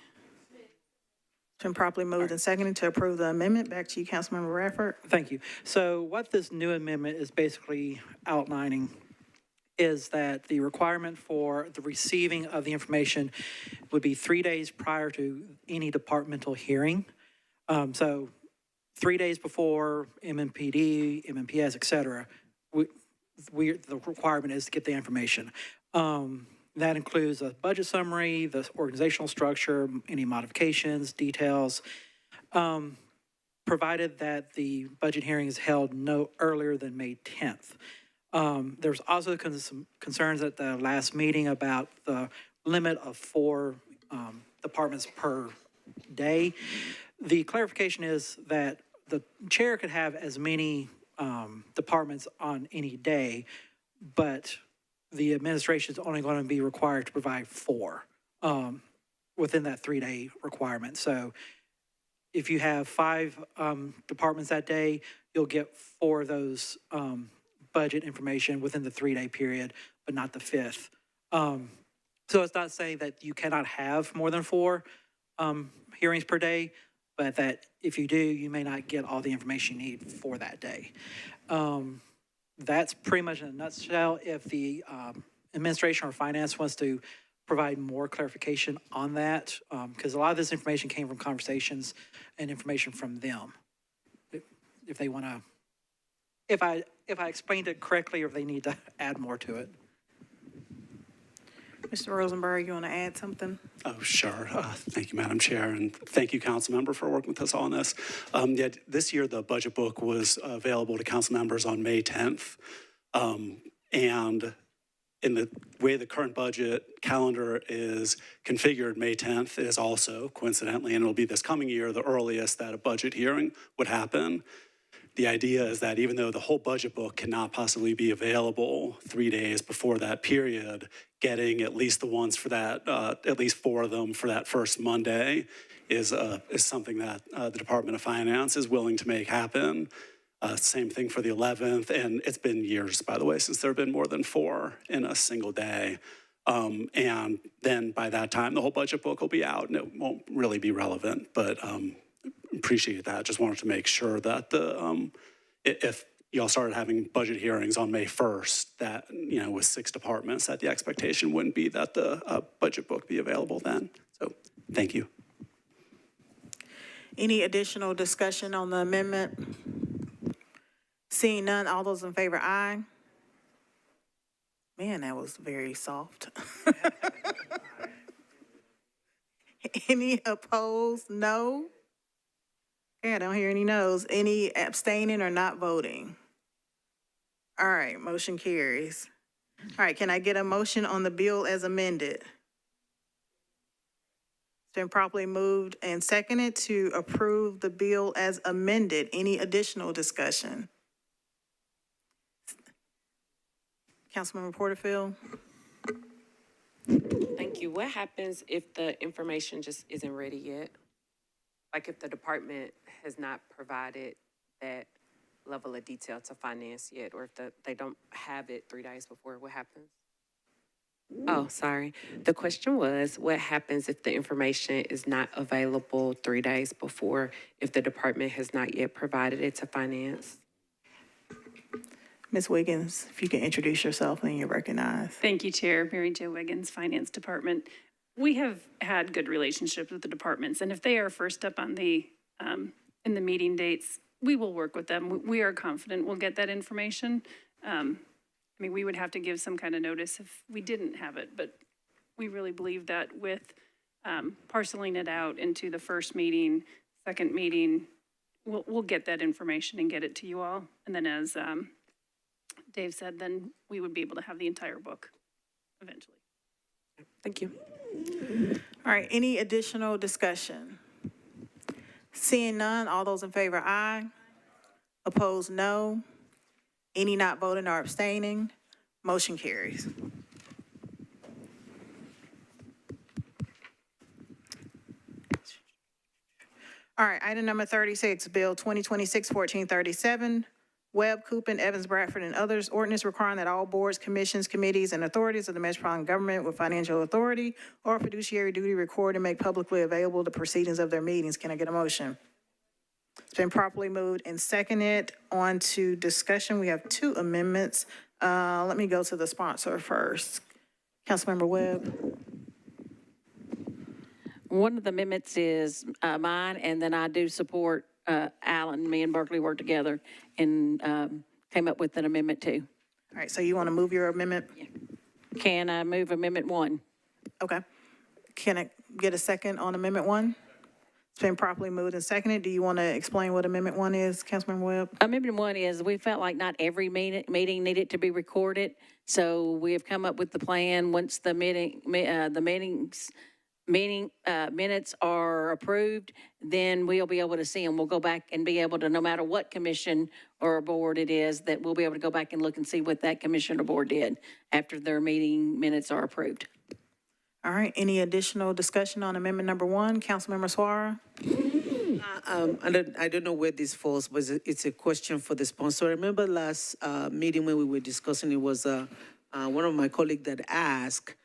S1: It's been properly moved and seconded to approve the amendment. Back to you, Councilmember Bradford.
S2: Thank you. So what this new amendment is basically outlining is that the requirement for the receiving of the information would be 3 days prior to any departmental hearing. So 3 days before MMPD, MMPS, et cetera, the requirement is to get the information. That includes a budget summary, the organizational structure, any modifications, details, provided that the budget hearing is held no earlier than May 10th. There's also some concerns at the last meeting about the limit of 4 departments per day. The clarification is that the chair could have as many departments on any day, but the administration is only going to be required to provide 4 within that 3-day requirement. So if you have 5 departments that day, you'll get 4 of those budget information within the 3-day period, but not the 5th. So it's not saying that you cannot have more than 4 hearings per day, but that if you do, you may not get all the information you need for that day. That's pretty much in a nutshell. If the administration or finance wants to provide more clarification on that, because a lot of this information came from conversations and information from them. If they want to, if I explained it correctly, or if they need to add more to it.
S1: Mr. Rosenberg, you want to add something?
S15: Oh, sure. Thank you, Madam Chair, and thank you, council member, for working with us on this. This year, the budget book was available to council members on May 10th. And in the way the current budget calendar is configured, May 10th is also, coincidentally, and it'll be this coming year, the earliest that a budget hearing would happen. The idea is that even though the whole budget book cannot possibly be available 3 days before that period, getting at least the ones for that, at least 4 of them for that first Monday is something that the Department of Finance is willing to make happen. Same thing for the 11th, and it's been years, by the way, since there have been more than 4 in a single day. And then by that time, the whole budget book will be out, and it won't really be relevant, but appreciate that. Just wanted to make sure that the if y'all started having budget hearings on May 1st, that, you know, with 6 departments, that the expectation wouldn't be that the budget book be available then. So thank you.
S1: Any additional discussion on the amendment? Seeing none, all those in favor, aye. Man, that was very soft. Any opposed? No. Okay, I don't hear any no's. Any abstaining or not voting? All right, motion carries. All right, can I get a motion on the bill as amended? It's been properly moved and seconded to approve the bill as amended. Any additional discussion? Councilmember Porterfield?
S17: Thank you. What happens if the information just isn't ready yet? Like if the department has not provided that level of detail to finance yet, or if they don't have it 3 days before, what happens? Oh, sorry. The question was, what happens if the information is not available 3 days before, if the department has not yet provided it to finance?
S1: Ms. Wiggins, if you can introduce yourself and you're recognized.
S5: Thank you, Chair. Mary Jo Wiggins, Finance Department. We have had good relationships with the departments, and if they are first up on the, in the meeting dates, we will work with them. We are confident we'll get that information. I mean, we would have to give some kind of notice if we didn't have it, but we really believe that with parceling it out into the first meeting, second meeting, we'll get that information and get it to you all. And then as Dave said, then we would be able to have the entire book eventually.
S17: Thank you.
S1: All right, any additional discussion? Seeing none, all those in favor, aye. Opposed, no. Any not voting or abstaining? Motion carries. All right, item number 36, Bill 2026-1437, Webb, Coopin, Evans, Bradford, and others, ordinance requiring that all boards, commissions, committees, and authorities of the Metropolitan Government with financial authority or fiduciary duty record and make publicly available the proceedings of their meetings. Can I get a motion? It's been properly moved and seconded. On to discussion. We have 2 amendments. Let me go to the sponsor first. Councilmember Webb.
S22: One of the amendments is mine, and then I do support Alan. Me and Berkeley worked together and came up with an amendment too.
S1: All right, so you want to move your amendment?
S22: Yeah. Can I move Amendment 1?
S1: Okay. Can I get a second on Amendment 1? It's been properly moved and seconded. Do you want to explain what Amendment 1 is, Councilmember Webb?
S22: Amendment 1 is we felt like not every meeting needed to be recorded, so we have come up with the plan. Once the minutes are approved, then we'll be able to see them. We'll go back and be able to, no matter what commission or board it is, that we'll be able to go back and look and see what that commission or board did after their meeting minutes are approved.
S1: All right, any additional discussion on Amendment number 1? Councilmember Suara?
S4: I don't know where this falls, but it's a question for the sponsor. I remember last meeting when we were discussing, it was one of my colleagues that asked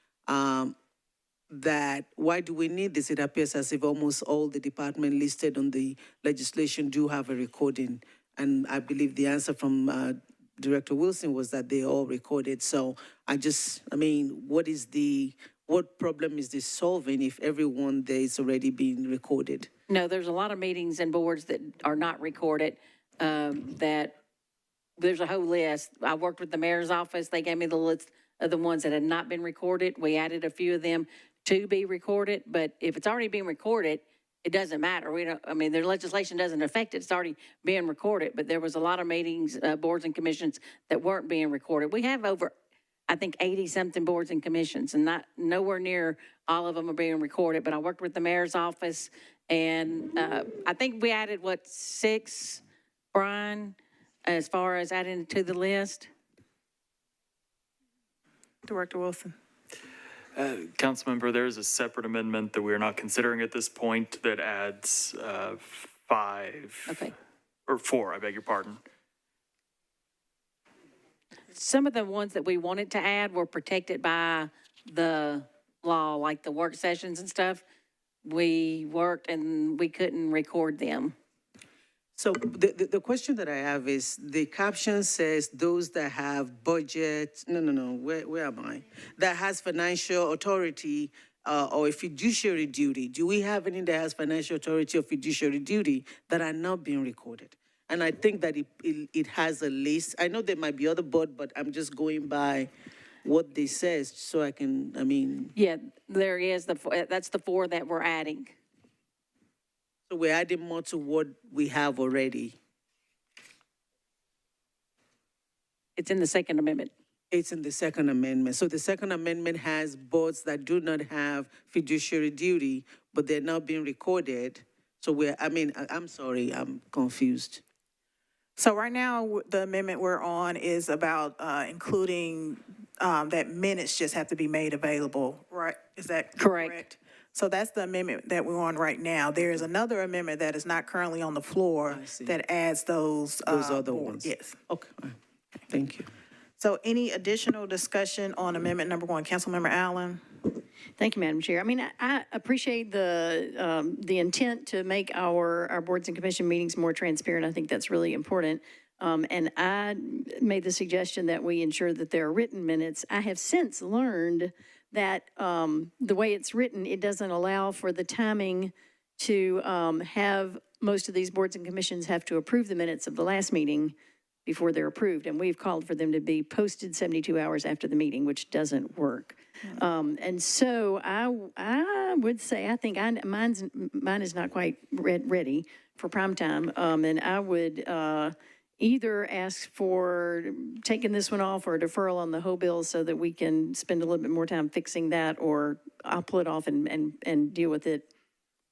S4: that why do we need this? It appears as if almost all the department listed on the legislation do have a recording. And I believe the answer from Director Wilson was that they all recorded. So what problem is this solving if everyone there is already being recorded?
S22: No, there's a lot of meetings and boards that are not recorded, that there's a whole list. I worked with the mayor's office. They gave me the list of the ones that had not been recorded. We added a few of them to be recorded, but if it's already being recorded, it doesn't matter. Their legislation doesn't affect it. It's already being recorded, but there was a lot of meetings, boards and commissions that weren't being recorded. We have over, I think, 80-something boards and commissions, and nowhere near all of them are being recorded, but I worked with the mayor's office, and I think we added, 6, Brian, as far as adding it to the list?
S1: Director Wilson.
S14: Councilmember, there is a separate amendment that we are not considering at this point that adds 5.
S22: Okay.
S14: Or 4, I beg your pardon.
S22: Some of the ones that we wanted to add were protected by the law, like the work sessions and stuff. We worked and we couldn't record them.
S4: So the question that I have is, the caption says those that have budget, where am I? That has financial authority or a fiduciary duty? Do we have any that has financial authority or fiduciary duty that are not being recorded? And I think that it has a list. I know there might be other board, but I'm just going by what they says so I can,
S22: Yeah, there is, that's the 4 that we're adding.
S4: so we're adding more to what we have already.
S22: It's in the Second Amendment.
S4: It's in the Second Amendment. So the Second Amendment has boards that do not have fiduciary duty, but they're not being recorded. So I'm sorry, I'm confused.
S1: So right now, the amendment we're on is about including that minutes just have to be made available, right? Is that correct? So that's the amendment that we're on right now. There is another amendment that is not currently on the floor that adds those.
S4: Those other ones.
S1: Yes.
S4: Okay, thank you.
S1: So any additional discussion on amendment number 1? Councilmember Allen?
S3: Thank you, Madam Chair. I mean, I appreciate the intent to make our boards and commission meetings more transparent. I think that's really important. And I made the suggestion that we ensure that there are written minutes. I have since learned that the way it's written, it doesn't allow for the timing to have most of these boards and commissions have to approve the minutes of the last meeting before they're approved. And we've called for them to be posted 72 hours after the meeting, which doesn't work. And so I would say, I think mine is not quite ready for prime time. And I would either ask for taking this one off or a deferral on the whole bill so that we can spend a little bit more time fixing that, or I'll pull it off and deal with it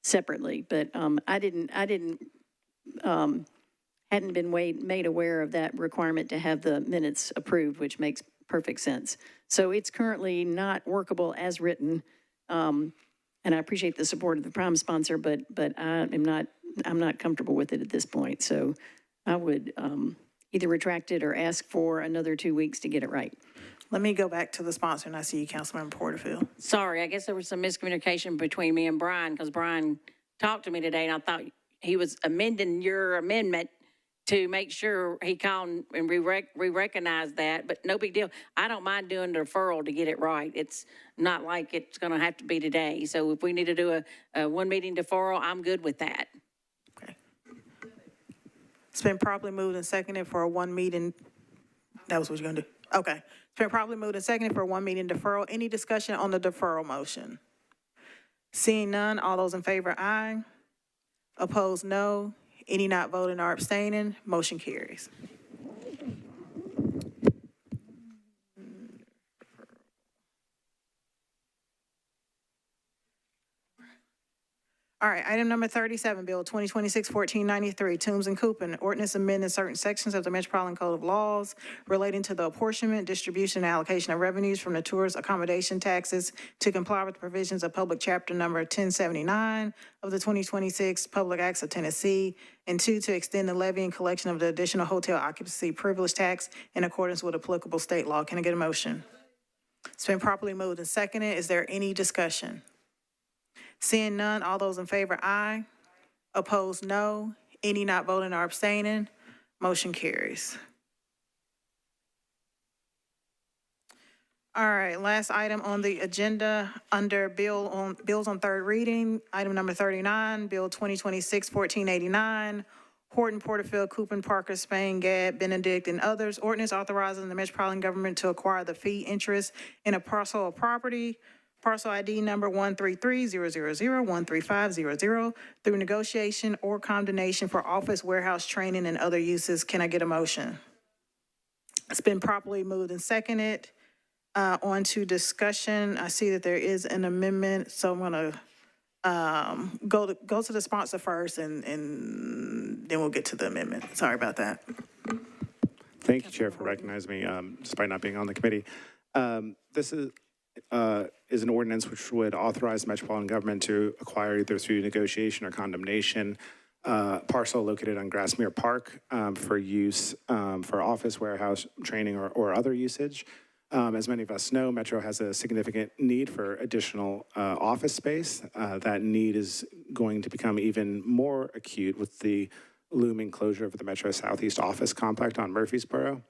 S3: separately. But I hadn't been made aware of that requirement to have the minutes approved, which makes perfect sense. So it's currently not workable as written. And I appreciate the support of the prime sponsor, but I'm not comfortable with it at this point. So I would either retract it or ask for another 2 weeks to get it right.
S1: Let me go back to the sponsor, and I see you, Councilmember Porterfield.
S22: Sorry, I guess there was some miscommunication between me and Brian, because Brian talked to me today, and I thought he was amending your amendment to make sure he called and we recognize that, but no big deal. I don't mind doing the deferral to get it right. It's not like it's going to have to be today. So if we need to do a one meeting deferral, I'm good with that.
S1: Okay. It's been properly moved and seconded for a 1 meeting. That was what you're going to do? Okay. It's been properly moved and seconded for a 1 meeting deferral. Any discussion on the deferral motion? Seeing none, all those in favor, aye. Opposed, no. Any not voting or abstaining, motion carries. All right, item number 37, Bill 2026-1493, Toombs and Coopin, ordinance amending certain sections of the Metropolitan Code of Laws relating to the apportionment, distribution, and allocation of revenues from the tourist accommodation taxes to comply with the provisions of Public Chapter number 1079 of the 2026 Public Acts of Tennessee, and 2, to extend the levy and collection of the additional hotel occupancy privilege tax in accordance with applicable state law. Can I get a motion? It's been properly moved and seconded. Is there any discussion? Seeing none, all those in favor, aye. Opposed, no. Any not voting or abstaining, motion carries. All right, last item on the agenda under bills on third reading, item number 39, Bill 2026-1489, Horton, Porterfield, Coopin, Parker, Spain, Gadd, Benedict, and others. Ordinance authorizing the Metropolitan government to acquire the fee interest in a parcel of property, parcel ID number 133-000-13500, through negotiation or condemnation for office, warehouse, training, and other uses. Can I get a motion? It's been properly moved and seconded. On to discussion. I see that there is an amendment, so I'm going to go to the sponsor first, and then we'll get to the amendment. Sorry about that.
S8: Thank you, Chair, for recognizing me, despite not being on the committee. This is an ordinance which would authorize the Metropolitan government to acquire, either through negotiation or condemnation, parcel located on Grassmere Park for use for office, warehouse, training, or other usage. As many of us know, Metro has a significant need for additional office space. That need is going to become even more acute with the looming closure of the Metro Southeast office complex on Murfreesboro.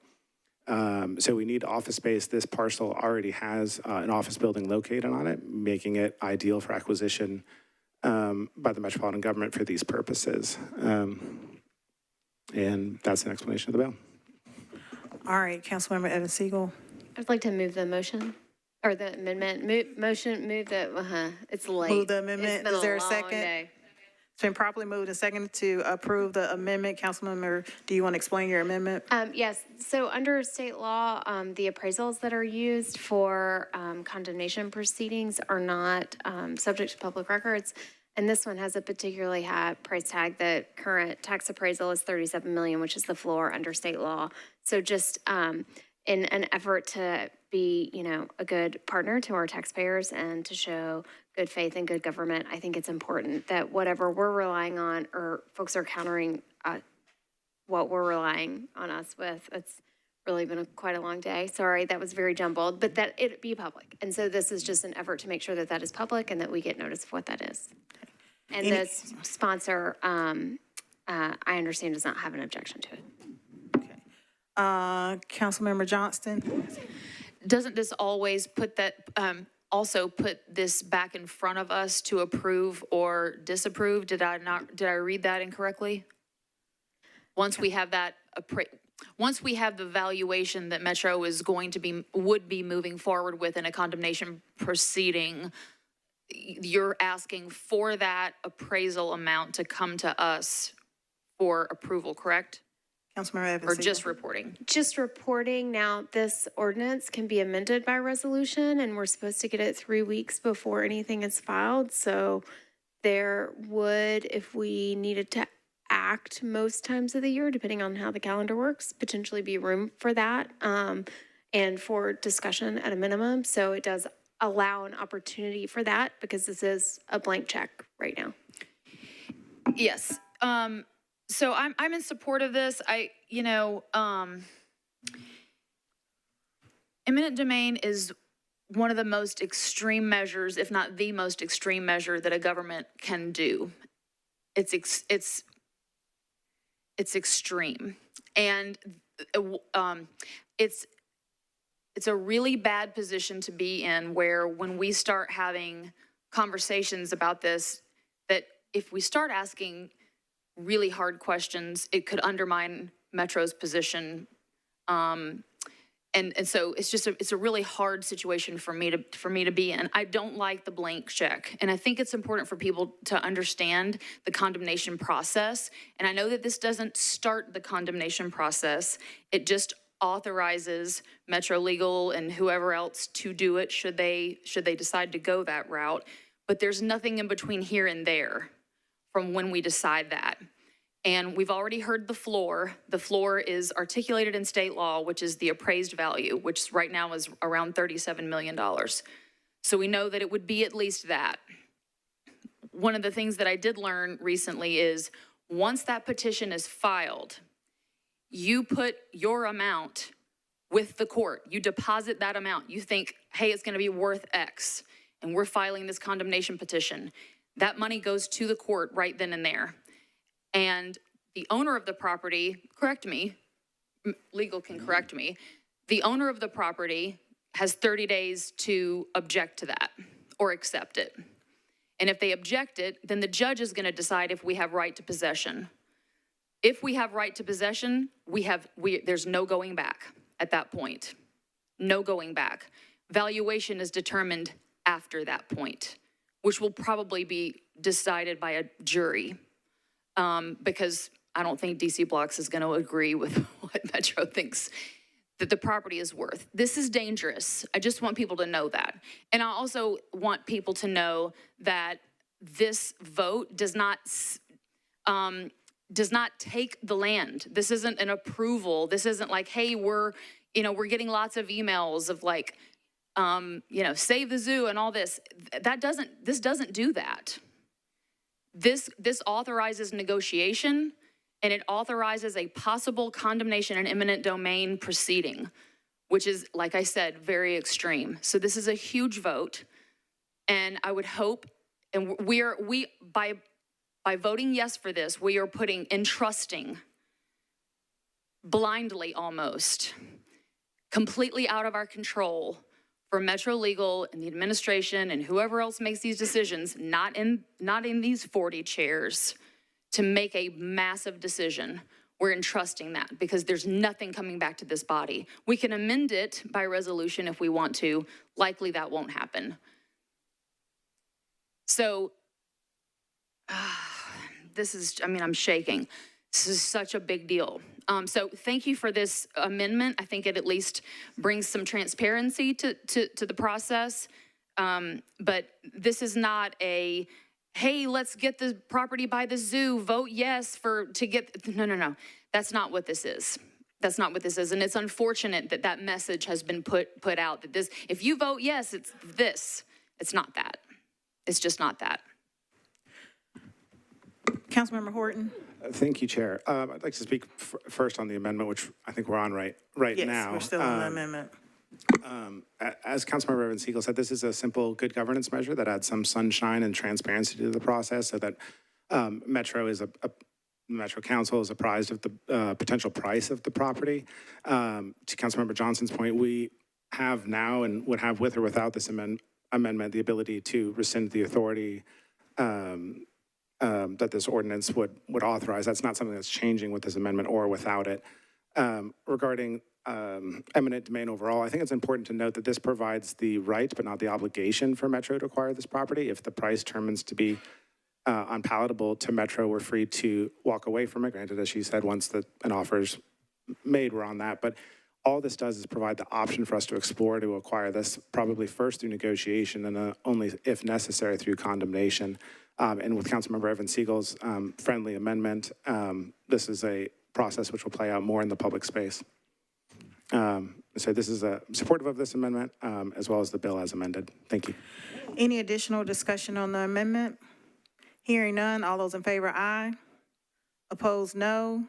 S8: So we need office space. This parcel already has an office building located on it, making it ideal for acquisition by the Metropolitan government for these purposes. And that's an explanation of the bill.
S1: All right, Councilmember Evans Siegel.
S20: I'd like to move the motion, or the amendment. Move the, it's late.
S1: Move the amendment.
S20: It's been
S1: Is there a
S20: long
S1: second?
S20: day.
S1: It's been properly moved and seconded to approve the amendment. Councilmember, do you want to explain your amendment?
S20: Yes, so under state law, the appraisals that are used for condemnation proceedings are not subject to public records. And this one has a particularly high price tag. The current tax appraisal is $37 million, which is the floor under state law. So just in an effort to be, a good partner to our taxpayers and to show good faith and good government, I think it's important that whatever we're relying on, or folks are countering what we're relying on us with. It's really been quite a long day. Sorry, that was very jumbled, but that it be public. And so this is just an effort to make sure that that is public and that we get notice of what that is. And the sponsor, I understand, does not have an objection to it.
S1: Councilmember Johnston.
S7: Doesn't this always put that, also put this back in front of us to approve or disapprove? Did I read that incorrectly? Once we have that, once we have the valuation that Metro is would be moving forward with in a condemnation proceeding, you're asking for that appraisal amount to come to us for approval, correct?
S1: Councilmember Evans.
S7: Or just reporting?
S20: Just reporting. Now, this ordinance can be amended by resolution, and we're supposed to get it 3 weeks before anything is filed. So there would, if we needed to act most times of the year, depending on how the calendar works, potentially be room for that and for discussion at a minimum. So it does allow an opportunity for that because this is a blank check right now.
S7: Yes. So I'm in support of this. Eminent domain is one of the most extreme measures, if not the most extreme measure that a government can do. It's extreme, and it's a really bad position to be in, where when we start having conversations about this, that if we start asking really hard questions, it could undermine Metro's position. And so it's a really hard situation for me to be in. I don't like the blank check. And I think it's important for people to understand the condemnation process. And I know that this doesn't start the condemnation process. It just authorizes Metro Legal and whoever else to do it should they decide to go that route. But there's nothing in between here and there from when we decide that. And we've already heard the floor. The floor is articulated in state law, which is the appraised value, which right now is around $37 million. So we know that it would be at least that. One of the things that I did learn recently is once that petition is filed, you put your amount with the court. You deposit that amount. You think, hey, it's going to be worth X, and we're filing this condemnation petition. That money goes to the court right then and there. And the owner of the property, correct me, legal can correct me, the owner of the property has 30 days to object to that or accept it. And if they object it, then the judge is going to decide if we have right to possession. If we have right to possession, there's no going back at that point. No going back. Valuation is determined after that point, which will probably be decided by a jury. Because I don't think DC Blocks is going to agree with what Metro thinks that the property is worth. This is dangerous. I just want people to know that. And I also want people to know that this vote does not take the land. This isn't an approval. This isn't like, hey, we're getting lots of emails of like, save the zoo and all this. This doesn't do that. This authorizes negotiation, and it authorizes a possible condemnation and eminent domain proceeding, which is, like I said, very extreme. So this is a huge vote, and I would hope, and by voting yes for this, we are entrusting blindly almost completely out of our control for Metro Legal and the administration and whoever else makes these decisions, not in these 40 chairs, to make a massive decision. We're entrusting that because there's nothing coming back to this body. We can amend it by resolution if we want to. Likely that won't happen. So this is, I mean, I'm shaking. This is such a big deal. So thank you for this amendment. I think it at least brings some transparency to the process. But this is not a, hey, let's get the property by the zoo, vote yes to get, no. That's not what this is. That's not what this is. And it's unfortunate that that message has been put out that this, if you vote yes, it's this. It's not that. It's just not that.
S1: Councilmember Horton.
S8: Thank you, Chair. I'd like to speak first on the amendment, which I think we're on right now.
S1: Yes, we're still on the amendment.
S8: As Councilmember Evan Siegel said, this is a simple good governance measure that adds some sunshine and transparency to the process so that Metro Council is apprised of the potential price of the property. To Councilmember Johnson's point, we have now and would have with or without this amendment the ability to rescind the authority that this ordinance would authorize. That's not something that's changing with this amendment or without it. Regarding eminent domain overall, I think it's important to note that this provides the right but not the obligation for Metro to acquire this property. If the price determines to be unpalatable to Metro, we're free to walk away from it. Granted, as she said, once an offer is made, we're on that. But all this does is provide the option for us to explore to acquire this, probably first through negotiation and only if necessary through condemnation. And with Councilmember Evan Siegel's friendly amendment, this is a process which will play out more in the public space. So this is supportive of this amendment as well as the bill as amended. Thank you.
S1: Any additional discussion on the amendment? Hearing none, all those in favor, aye. Opposed, no.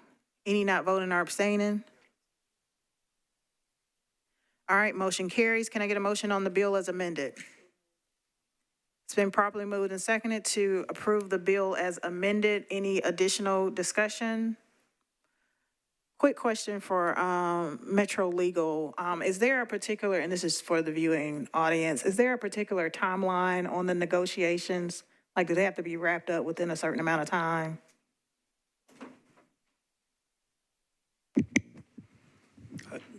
S1: Any not voting or abstaining? All right, motion carries. Can I get a motion on the bill as amended? It's been properly moved and seconded to approve the bill as amended. Any additional discussion? Quick question for Metro Legal. Is there a particular, and this is for the viewing audience, is there a particular timeline on the negotiations? Like, do they have to be wrapped up within a certain amount of time?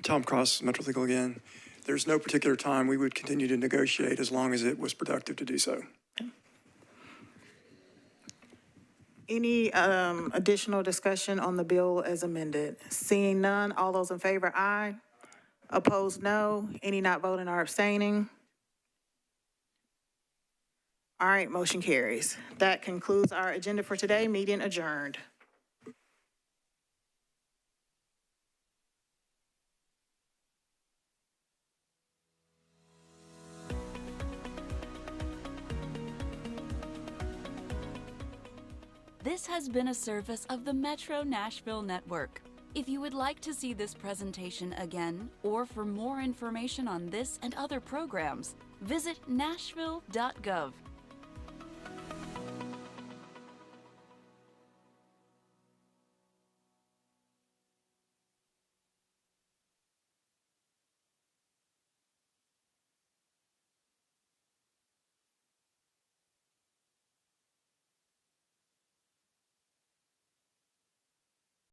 S9: Tom Cross, Metro Legal again. There's no particular time. We would continue to negotiate as long as it was productive to do so.
S1: Any additional discussion on the bill as amended? Seeing none, all those in favor, aye. Opposed, no. Any not voting or abstaining? All right, motion carries. That concludes our agenda for today. Meeting adjourned.
S10: This has been a service of the Metro Nashville Network. If you would like to see this presentation again, or for more information on this and other programs, visit nashville.gov.